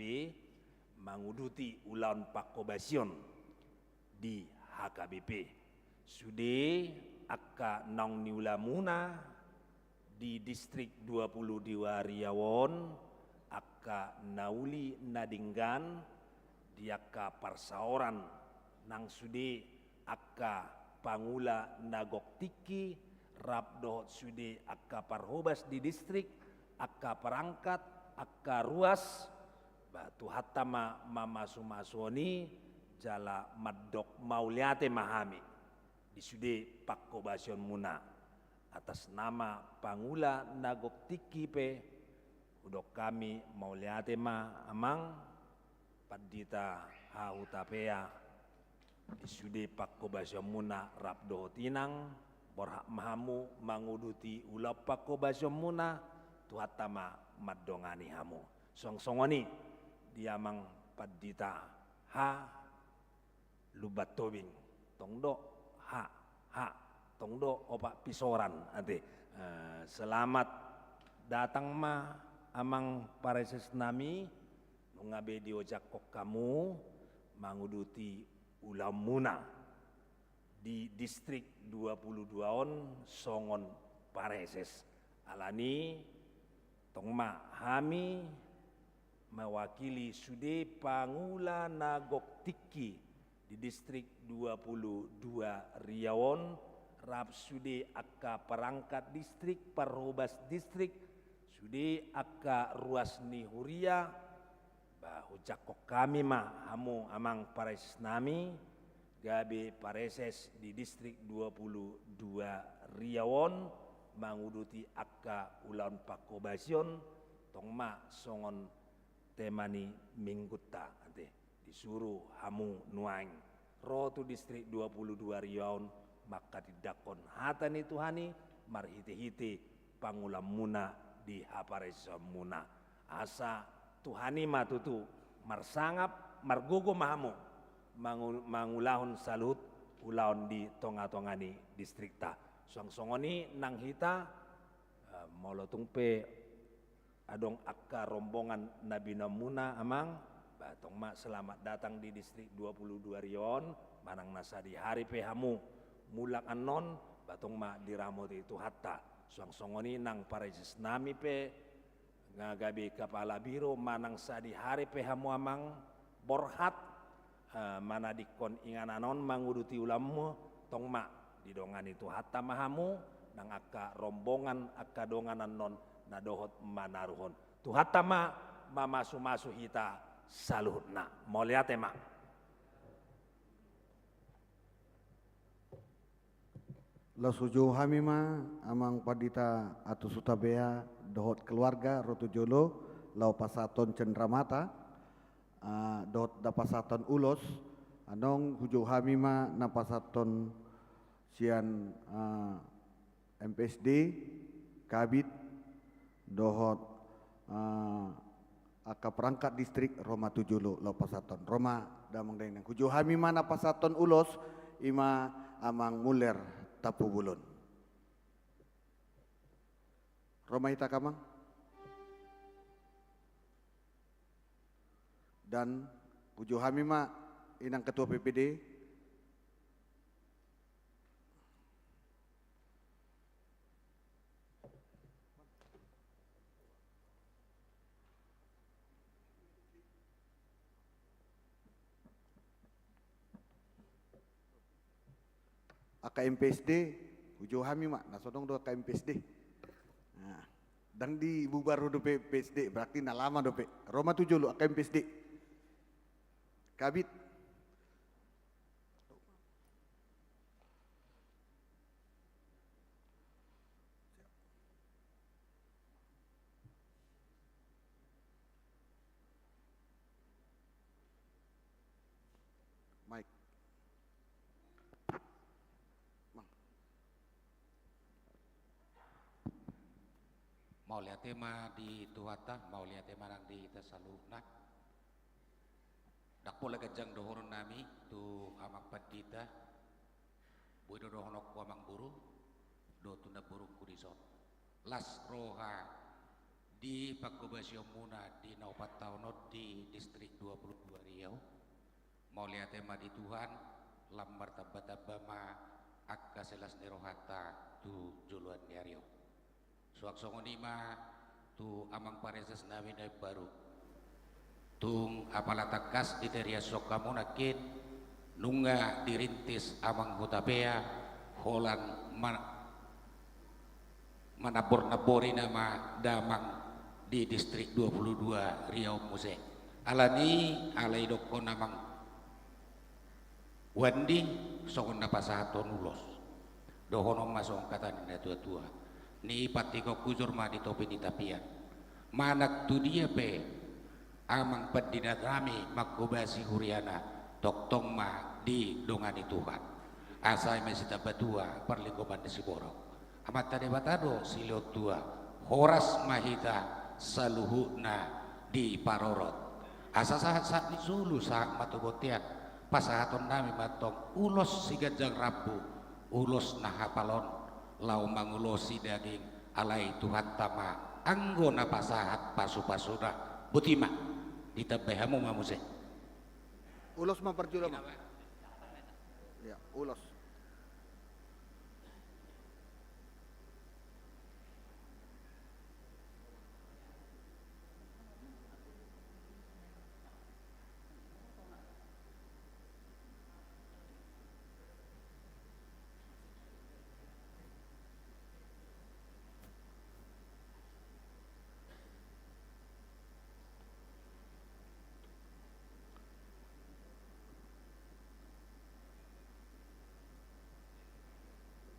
menguduti ulang pakobasion di HKBP sude akka naung niulamuna di distrik 22 Riawon akka nauli nadinggan diaka parsaoran nang sude akka pangula nagok tiki rap dohot sude akka parhobas di distrik akka perangkat akka ruas batu hatama mama sumasoni jala madok mauliate mahami di sude pakobasion muna atas nama pangula nagok tiki pe udok kami mauliate ma amang padita hautapea isude pakobasion muna rapdo tinang borhak mahamu manguduti ulap pakobasion muna tuhatama madongani hamu song-songoni diamang padita ha lubat tobing tongdo ha tongdo opak pisoran ade selamat datang ma amang pareses nami nungabe diojak kok kamu manguduti ulam muna di distrik 22 on songon pareses alani tongma hami mewakili sude pangula nagok tiki di distrik 22 Riawon rap sude akka perangkat distrik parhobas distrik sude akka ruas ni huria bahu jakok kami ma hamu amang pareses nami gabe pareses di distrik 22 Riawon manguduti akka ulan pakobasion tongma songon temani minggutta ante disuruh hamu nuang rotu distrik 22 Riawon maka didakon hatani tuhani marhiti-hiti pangulam muna di hapareses muna asa tuhani matutu marsangap margogo mahamu mangulahon salut ulaon di tonga-tongani distrikta song-songoni nang hita molotungpe adong akka rombongan Nabi Namuna amang batong ma selamat datang di distrik 22 Riawon manang nasa di hari pehamu mulak anon batong ma diramoti itu hatta song-songoni nang pareses nami pe ngagabi kepala biro manang sa di hari pehamu amang borhat mana dikon ingananon manguduti ulamu tongma didongan itu hatta mahamu nang akka rombongan akka donganan non nadohot manaruhon tu hatta ma mamasu-masu hita saluhna moliate ma Lasujo hamima amang padita atu sutabea dohot keluarga rotu jolo lau pasaton cendramata dohot da pasaton ulos anong hujo hamima na pasaton sian MPSD kabit dohot aka perangkat distrik Roma Tujulo lau pasaton Roma damang dainang hujo hamima na pasaton ulos ima amang muler Tapu Bulun. Roma Ita Kamang dan Pujo Hamima inang ketua PPD AKMPSD ujo hami mak nasodong do AKMPSD. Nah, dang di bubar do PSD berarti na lama do pe. Roma 7 lu AKMPSD. Kabit Mike. Mau lihat tema di Tuata, mau lihat tema nang di Tasaluna. Dak pola kajang dohoron nami tu amang padita. Buido dohonok ku amang buru, do tunda burung kudison. Las roha di Pakobasyo Muna di Naupat Taunot di distrik 22 Riau. Mau lihat tema di Tuhan, lambar tabat-tabama akka selas nirohata tu juluan di Riau. Suak songonima tu amang pareses nami na baru tung apalatakas di teria sokamu nakin nunga dirintis amang hutapea holan manabor-nabori nama damang di distrik 22 Riau Muse alani alai doko namang wandi songon napasahaton ulos dohono masong kata nina tua-tua ni patiko kujur ma di topi di tapian manak tu dia pe amang pedinat rami makubasi huriana toktong ma di dongani Tuhan asai mesita batua perlingkupan di Siborok amat tade batado silot tua horas mahita saluhuna di Parorot asa saat di Sulu saat matubotian pasahaton nami matong ulos sigajang rabu ulos nahapalon lau mangulosi daging alai Tuhan tama anggona pasahat pasu-pasuna butima ditabehamu mamuse ulos memperjula mak. Ya, ulos.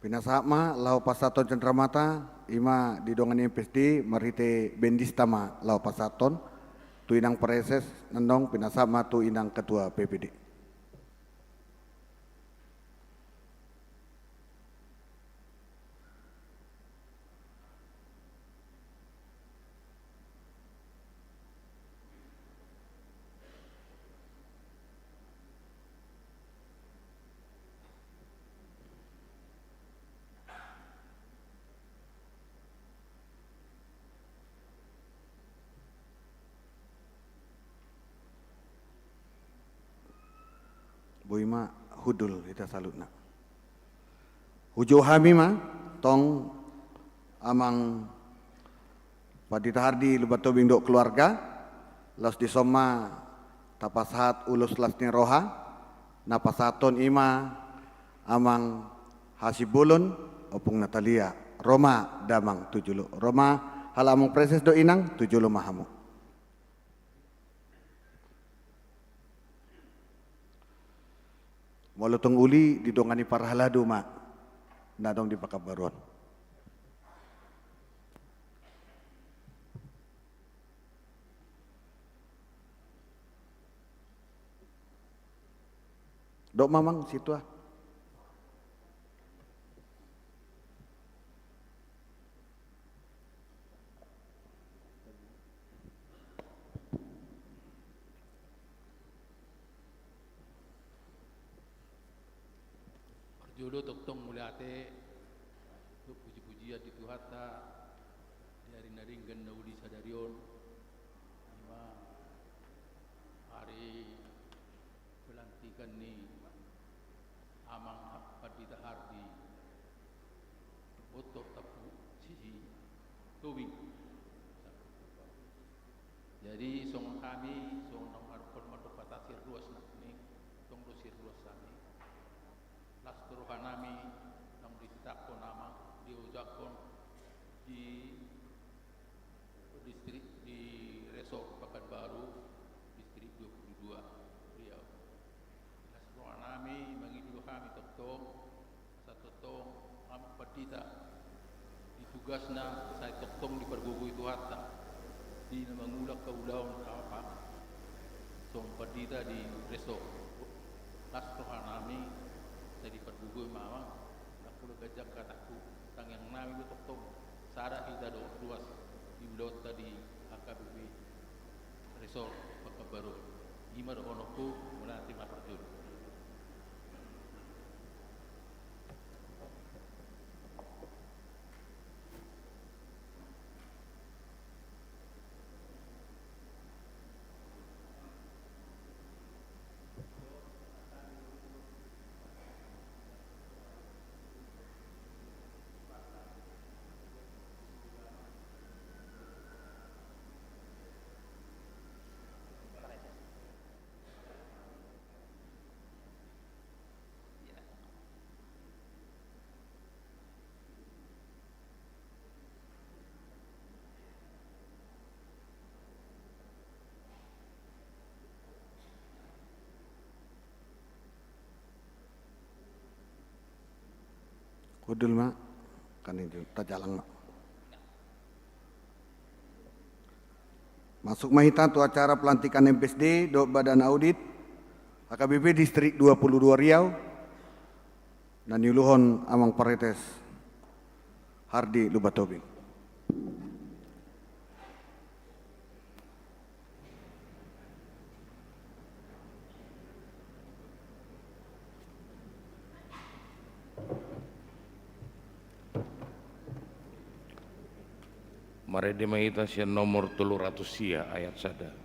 Pinasama lau pasaton cendramata ima didongani PSD marite bendistama lau pasaton tu inang preses nendong pinasama tu inang ketua PPD. Boima hudul kita salutna. Hujo hamima tong amang padita hardi lubato bindok keluarga los disoma tapashat ulus lasni roha napasaton ima amang hasibulun opung Natalia Roma damang tujulo Roma halamung preses do inang tujulo mahamu. Molotong uli didongani parhaladu mak nadong di Pakabaruan. Dok mamang situ ah. Jodoh toktong muliate untuk puji-pujian di Tuhata dari naringgan naudi sadarion lima hari pelantikan ni amang padita hardi otok tapu sisi tubing jadi song kami song nong harpon matuk patasir luas nak ni tong dosir luas kami las turuhan nami Jakon di distrik di Resok Pekanbaru, distrik 22 Riau. Semua nami mengidu kami toktong satu tong kami padita ditugasna saya toktong di pergugu itu hatta di mengulak keulaun apa song padita di Resok nasroha nami saya di pergugu mama aku gajak kataku tang yang nami toktong sada kita do luas di blot tadi AKBP Resort Pekanbaru lima do onoku mulai terima perjur. Kudul mak, kan itu tajalang mak. Masuk mahita tu acara pelantikan MPSD do Badan Audit AKBP Distrik 22 Riau dan Yuluhon Amang Paretes Hardi Lubatobing. Mari dimahita siya nomor 300 sia ayat sada.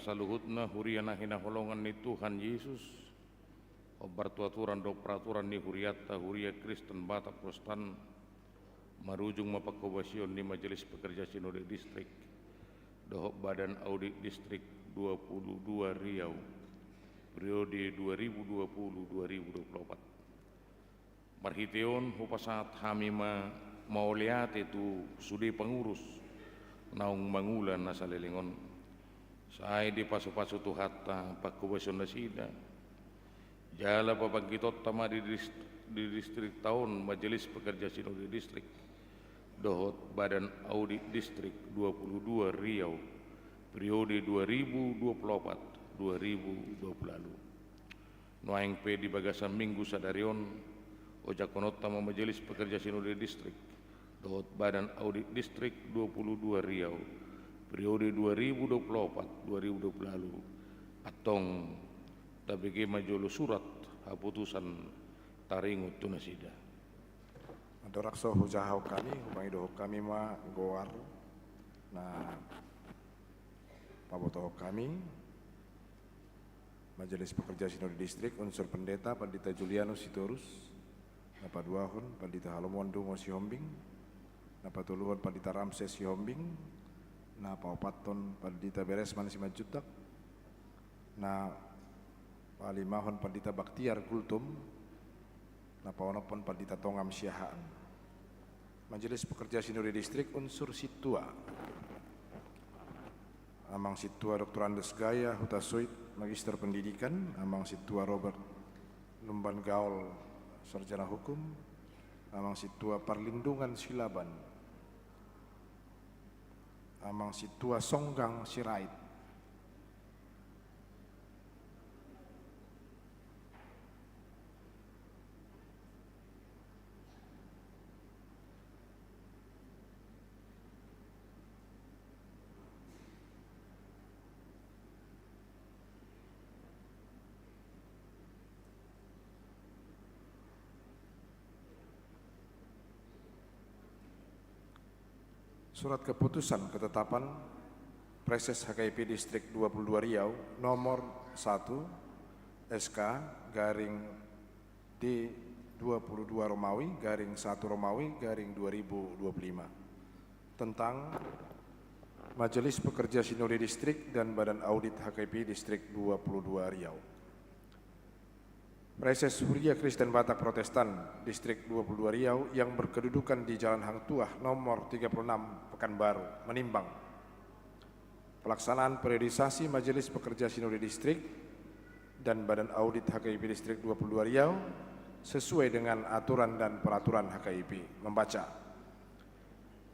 Saluhutna huriana hina holongan ni Tuhan Yesus obar tuaturan do peraturan ni huriata huria Kristen Batak Prostan marujung mapakobasion ni Majelis Pekerja Sinode Distrik dohok Badan Audit Distrik 22 Riau periode 2020-2024 marhiteon hupasat hamima mauliat itu sudi pengurus naung mangulan nasalelingon saya di pasu-pasu tu hatta pakubasion nasida jala papagitot tama di distrik tahun Majelis Pekerja Sinode Distrik dohot Badan Audit Distrik 22 Riau periode 2024-2020 lalu noaing pe di bagasan minggu sadarion ojakonot tama Majelis Pekerja Sinode Distrik dohot Badan Audit Distrik 22 Riau periode 2024-2020 lalu atong tabigi majolo surat haputusan taringut tunasida. Madorakso hujahau kami, humangido kami ma goar na paboto kami Majelis Pekerja Sinode Distrik unsur pendeta Pandita Julianus Sitorus napaduahon Pandita Halomondo Sihombing napatuluhon Pandita Ramses Sihombing na paupaton Pandita Beresman Simanjutak na palimahon Pandita Baktiar Gultum na paunopon Pandita Tongam Siahaan Majelis Pekerja Sinode Distrik unsur Situa Amang Situa Dr. Andes Gaya Hutasoit, Magister Pendidikan. Amang Situa Robert Lumban Gaul, Sarjana Hukum. Amang Situa Perlindungan Silaban. Amang Situa Songgang Sirait. Surat keputusan ketetapan Preses HKIP Distrik 22 Riau nomor 1 SK garing D22 Romawi garing 1 Romawi garing 2025 tentang Majelis Pekerja Sinode Distrik dan Badan Audit HKIP Distrik 22 Riau. Preses Huria Kristen Batak Protestan Distrik 22 Riau yang berkedudukan di Jalan Hang Tuah nomor 36 Pekanbaru menimbang pelaksanaan periodisasi Majelis Pekerja Sinode Distrik dan Badan Audit HKIP Distrik 22 Riau sesuai dengan aturan dan peraturan HKIP. Membaca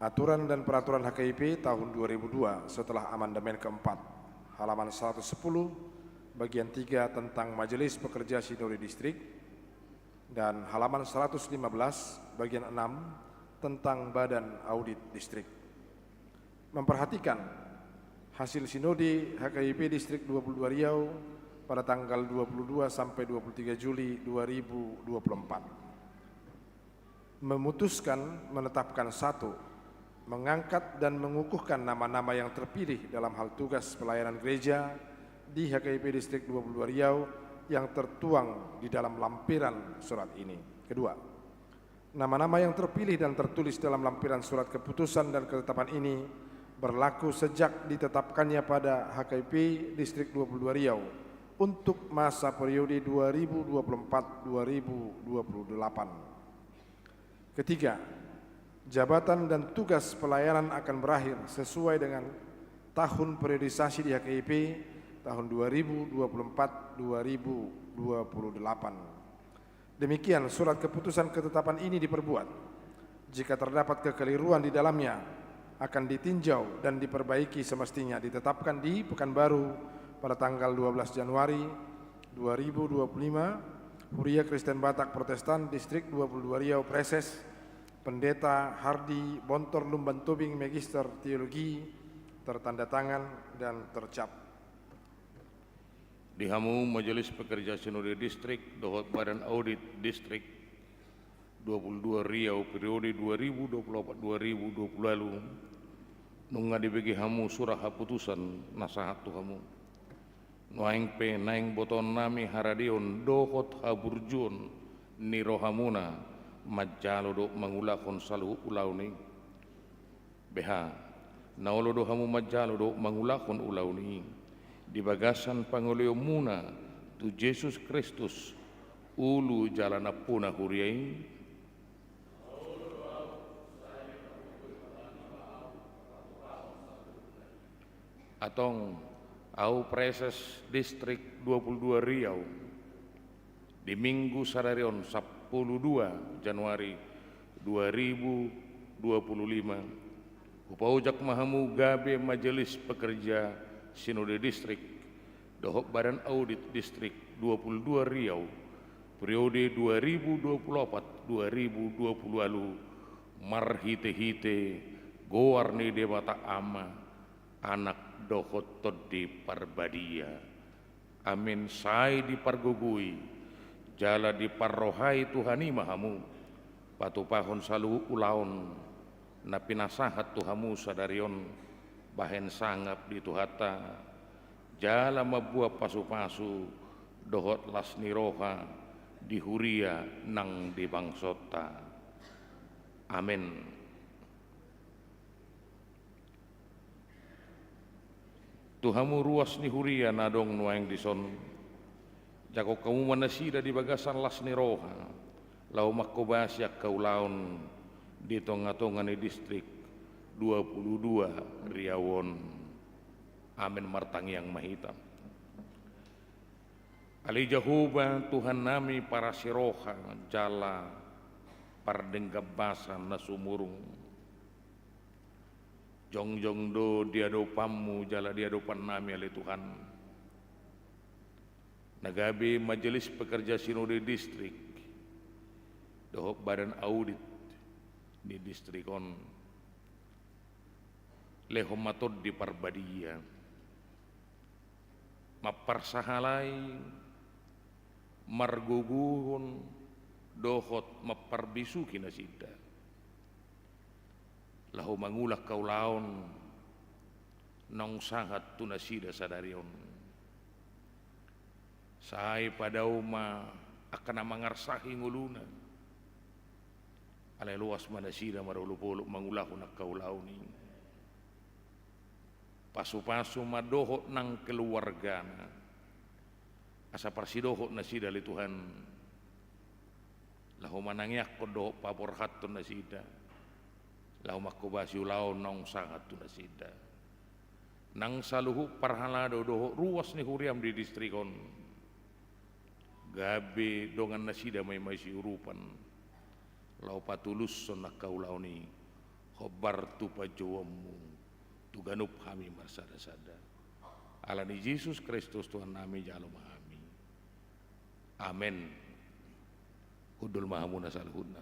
Aturan dan Peraturan HKIP tahun 2002 setelah amandemen keempat halaman 110 bagian 3 tentang Majelis Pekerja Sinode Distrik dan halaman 115 bagian 6 tentang Badan Audit Distrik. Memperhatikan hasil Sinode HKIP Distrik 22 Riau pada tanggal 22 sampai 23 Juli 2024. Memutuskan menetapkan 1. Mengangkat dan mengukuhkan nama-nama yang terpilih dalam hal tugas pelayanan gereja di HKIP Distrik 22 Riau yang tertuang di dalam lampiran surat ini. Kedua, nama-nama yang terpilih dan tertulis dalam lampiran surat keputusan dan ketetapan ini berlaku sejak ditetapkannya pada HKIP Distrik 22 Riau untuk masa periode 2024-2028. Ketiga, jabatan dan tugas pelayanan akan berakhir sesuai dengan tahun periodisasi di HKIP tahun 2024-2028. Demikian surat keputusan ketetapan ini diperbuat. Jika terdapat kekeliruan di dalamnya, akan ditinjau dan diperbaiki semestinya ditetapkan di Pekanbaru pada tanggal 12 Januari 2025. Huria Kristen Batak Protestan Distrik 22 Riau Preses Pendeta Hardi Bontor Lumban Tobing Magister Teologi, tertanda tangan dan tercap. Dihamu Majelis Pekerja Sinode Distrik Dohot Badan Audit Distrik 22 Riau periode 2024-2020 lalu nunga dibagi hamu surah haputusan nasahat tuhamu nuaing pe naing boton nami haradion dohot haburjun nirohamuna majalo do mangulakon salu ulauni beha naolo do hamu majalo do mangulakon ulauni di bagasan pangoleo muna tu Yesus Kristus ulu jalana puna huriai atong au Preses Distrik 22 Riau di Minggu Sadarion 12 Januari 2025 upaujak mahamu gabe Majelis Pekerja Sinode Distrik Dohok Badan Audit Distrik 22 Riau periode 2024-2020 lalu marhite-hite goarni debata ama anak dohot todi parbadia amin sai dipargugui jala diparrohai Tuhani mahamu patupahon salu ulaon napinasahat tuhamu sadarion bahen sangap di tuhata jala mabuah pasu-pasu dohot lasni roha di huria nang di bangsota. Amin. Tuhamu ruas ni huria nadong nuaing dison jako kamu manasida di bagasan lasni roha lau makobasyak kaulaon di tonga-tonga ni distrik 22 Riawon Amin martangi yang mahita. Ali Jehovah Tuhan nami para siroha jala pardenggabasan na sumurung. Jong do diadopamu jala diadopan nami ali Tuhan. Nagabi majelis pekerja sinode distrik dohop badan audit di distrikon lehomatod di Parbadia maparsahalai marguguhun dohot maparbisuki na sida lahu mangulak kaulaon nong sangat tunasida sadarion sahay padaw akan mangarsahi nguluna alay luas manasida marulupulok mangulako na kaulaon ni paso-paso madohot ng keluarga na asa parsidohot na sida li Tuhan lahu manangyak ko dohot paborhaton na sida lahu makubasi ulaon nong sangat na sida nang saluhu parhalado dohot ruas ni huriam di distrikon gabi dongan na sida may siurupan lau patulus son nakaulau ni khobar tu pajowamu tu ganup kami marsada-sada alani Yesus Kristus Tuhan nami jalo mahami amen hudul mahamuna salhudna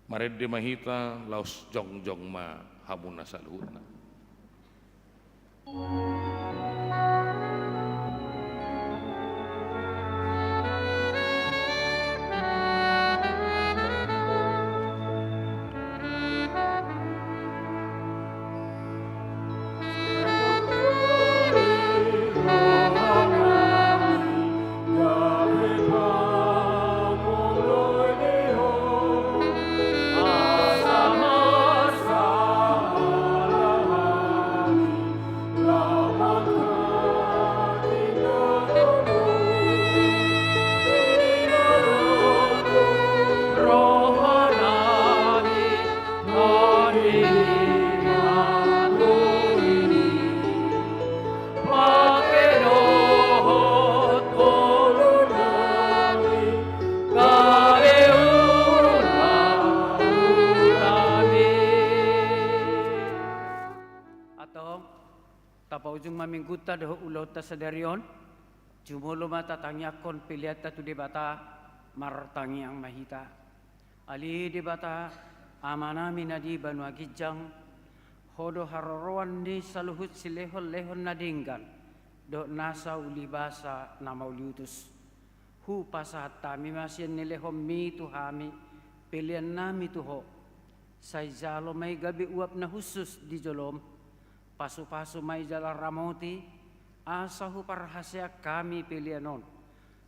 maredde mahita laos jong ma hamuna salhudna mingguta doh ulota sadarion jumulo mata tangyakon piliata tu debata martangi ang mahita ali debata amanami nadi banu agijang hodo haroroan di saluhut silehon lehon nadinggan do nasa ulibasa nama uliutus hu pasata mi masien nilehom mi tuhami pilihan nami tuho say jalo may gabi uap na husus di jolom pasu-pasu may jalan ramoti asahu parhasya kami pilihanon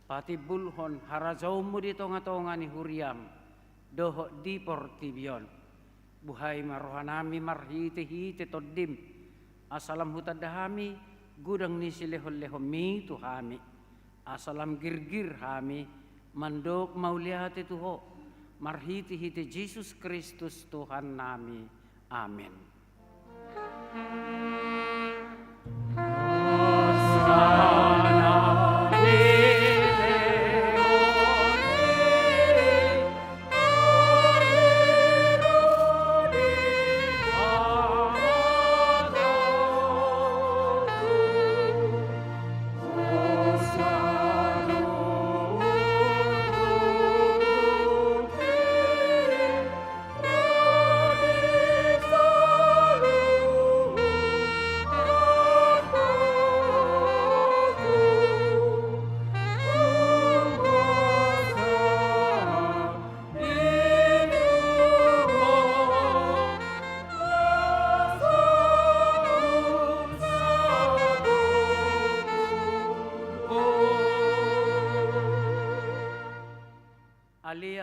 pati bulhon harazaumu di tonga-tonga ni huriam doho di portibion buhay marohanami marhiti-hiti toddim asalam hutadahami gudang ni silehon-lehon mi tuhami asalam girgir hami mandok maulihati tuho marhiti-hiti Yesus Kristus Tuhan nami amin.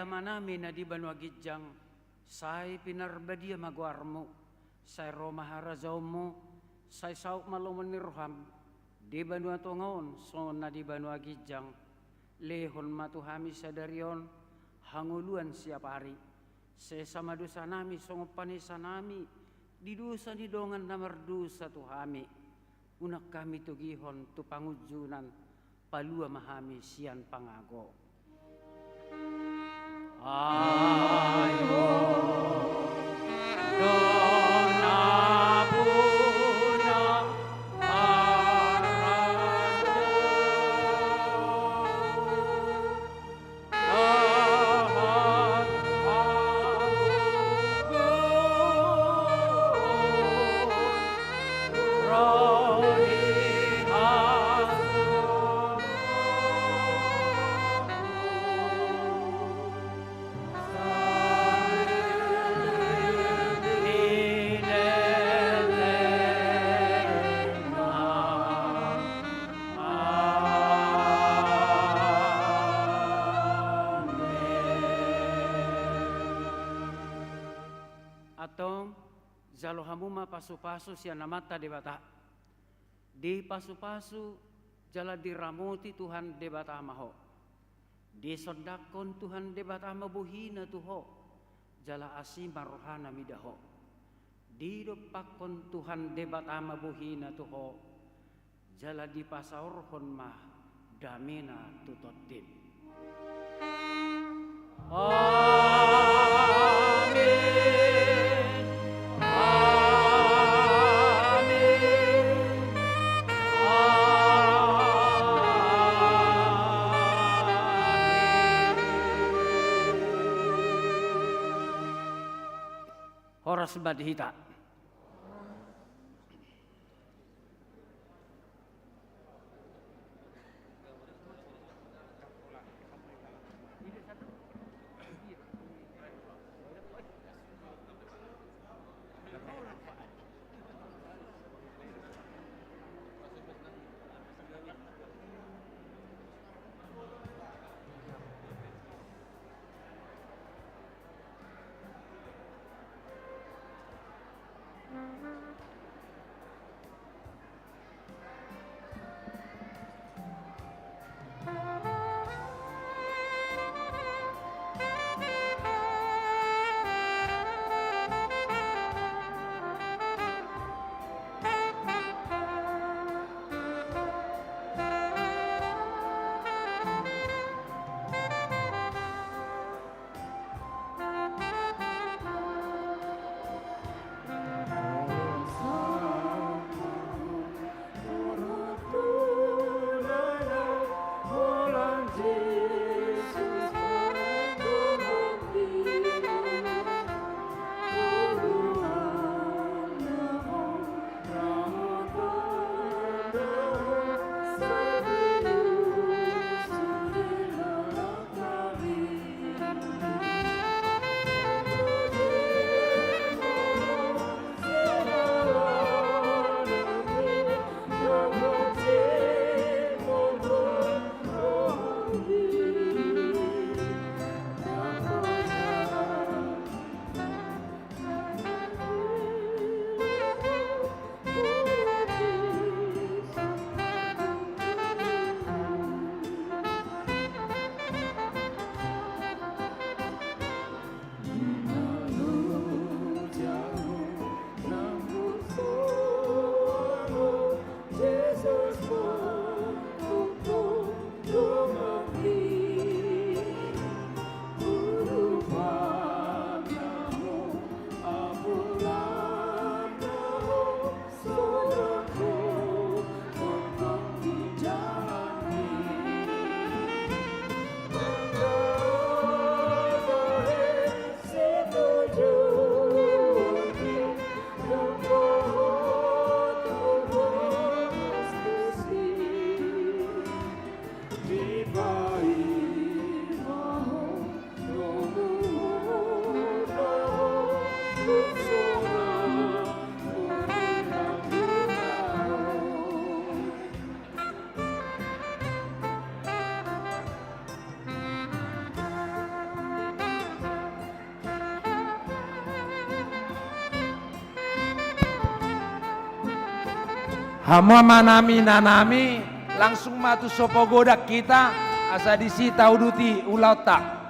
Manami na di Banu Agijang say pinarbadia magwarmo say Roma harazawmo say sauk malumon ni Roham di Banu Atongaon so na di Banu Agijang lehon matuhami sadarion hanguluan siap hari sesama dosa nami songopanisa nami di dosa ni dongan namar dosa tu hami, unak kami tu gihon tu pangujunan, palua mahami sian pangago. Ayo, dona puna atong jalo hamuma pasu-pasu siya namata debata. Di pasu-pasu jala diramuti Tuhan debata maho. Di sondakon Tuhan debata mabuhina tuho. Jala asima rohana midaho. Di dopakon Tuhan debata mabuhina tuho. Jala di pasaurhon mah damina tutotin. Horas badhita. Hama manami nanami langsung matu sopo godak kita asa disita uduti ulauta.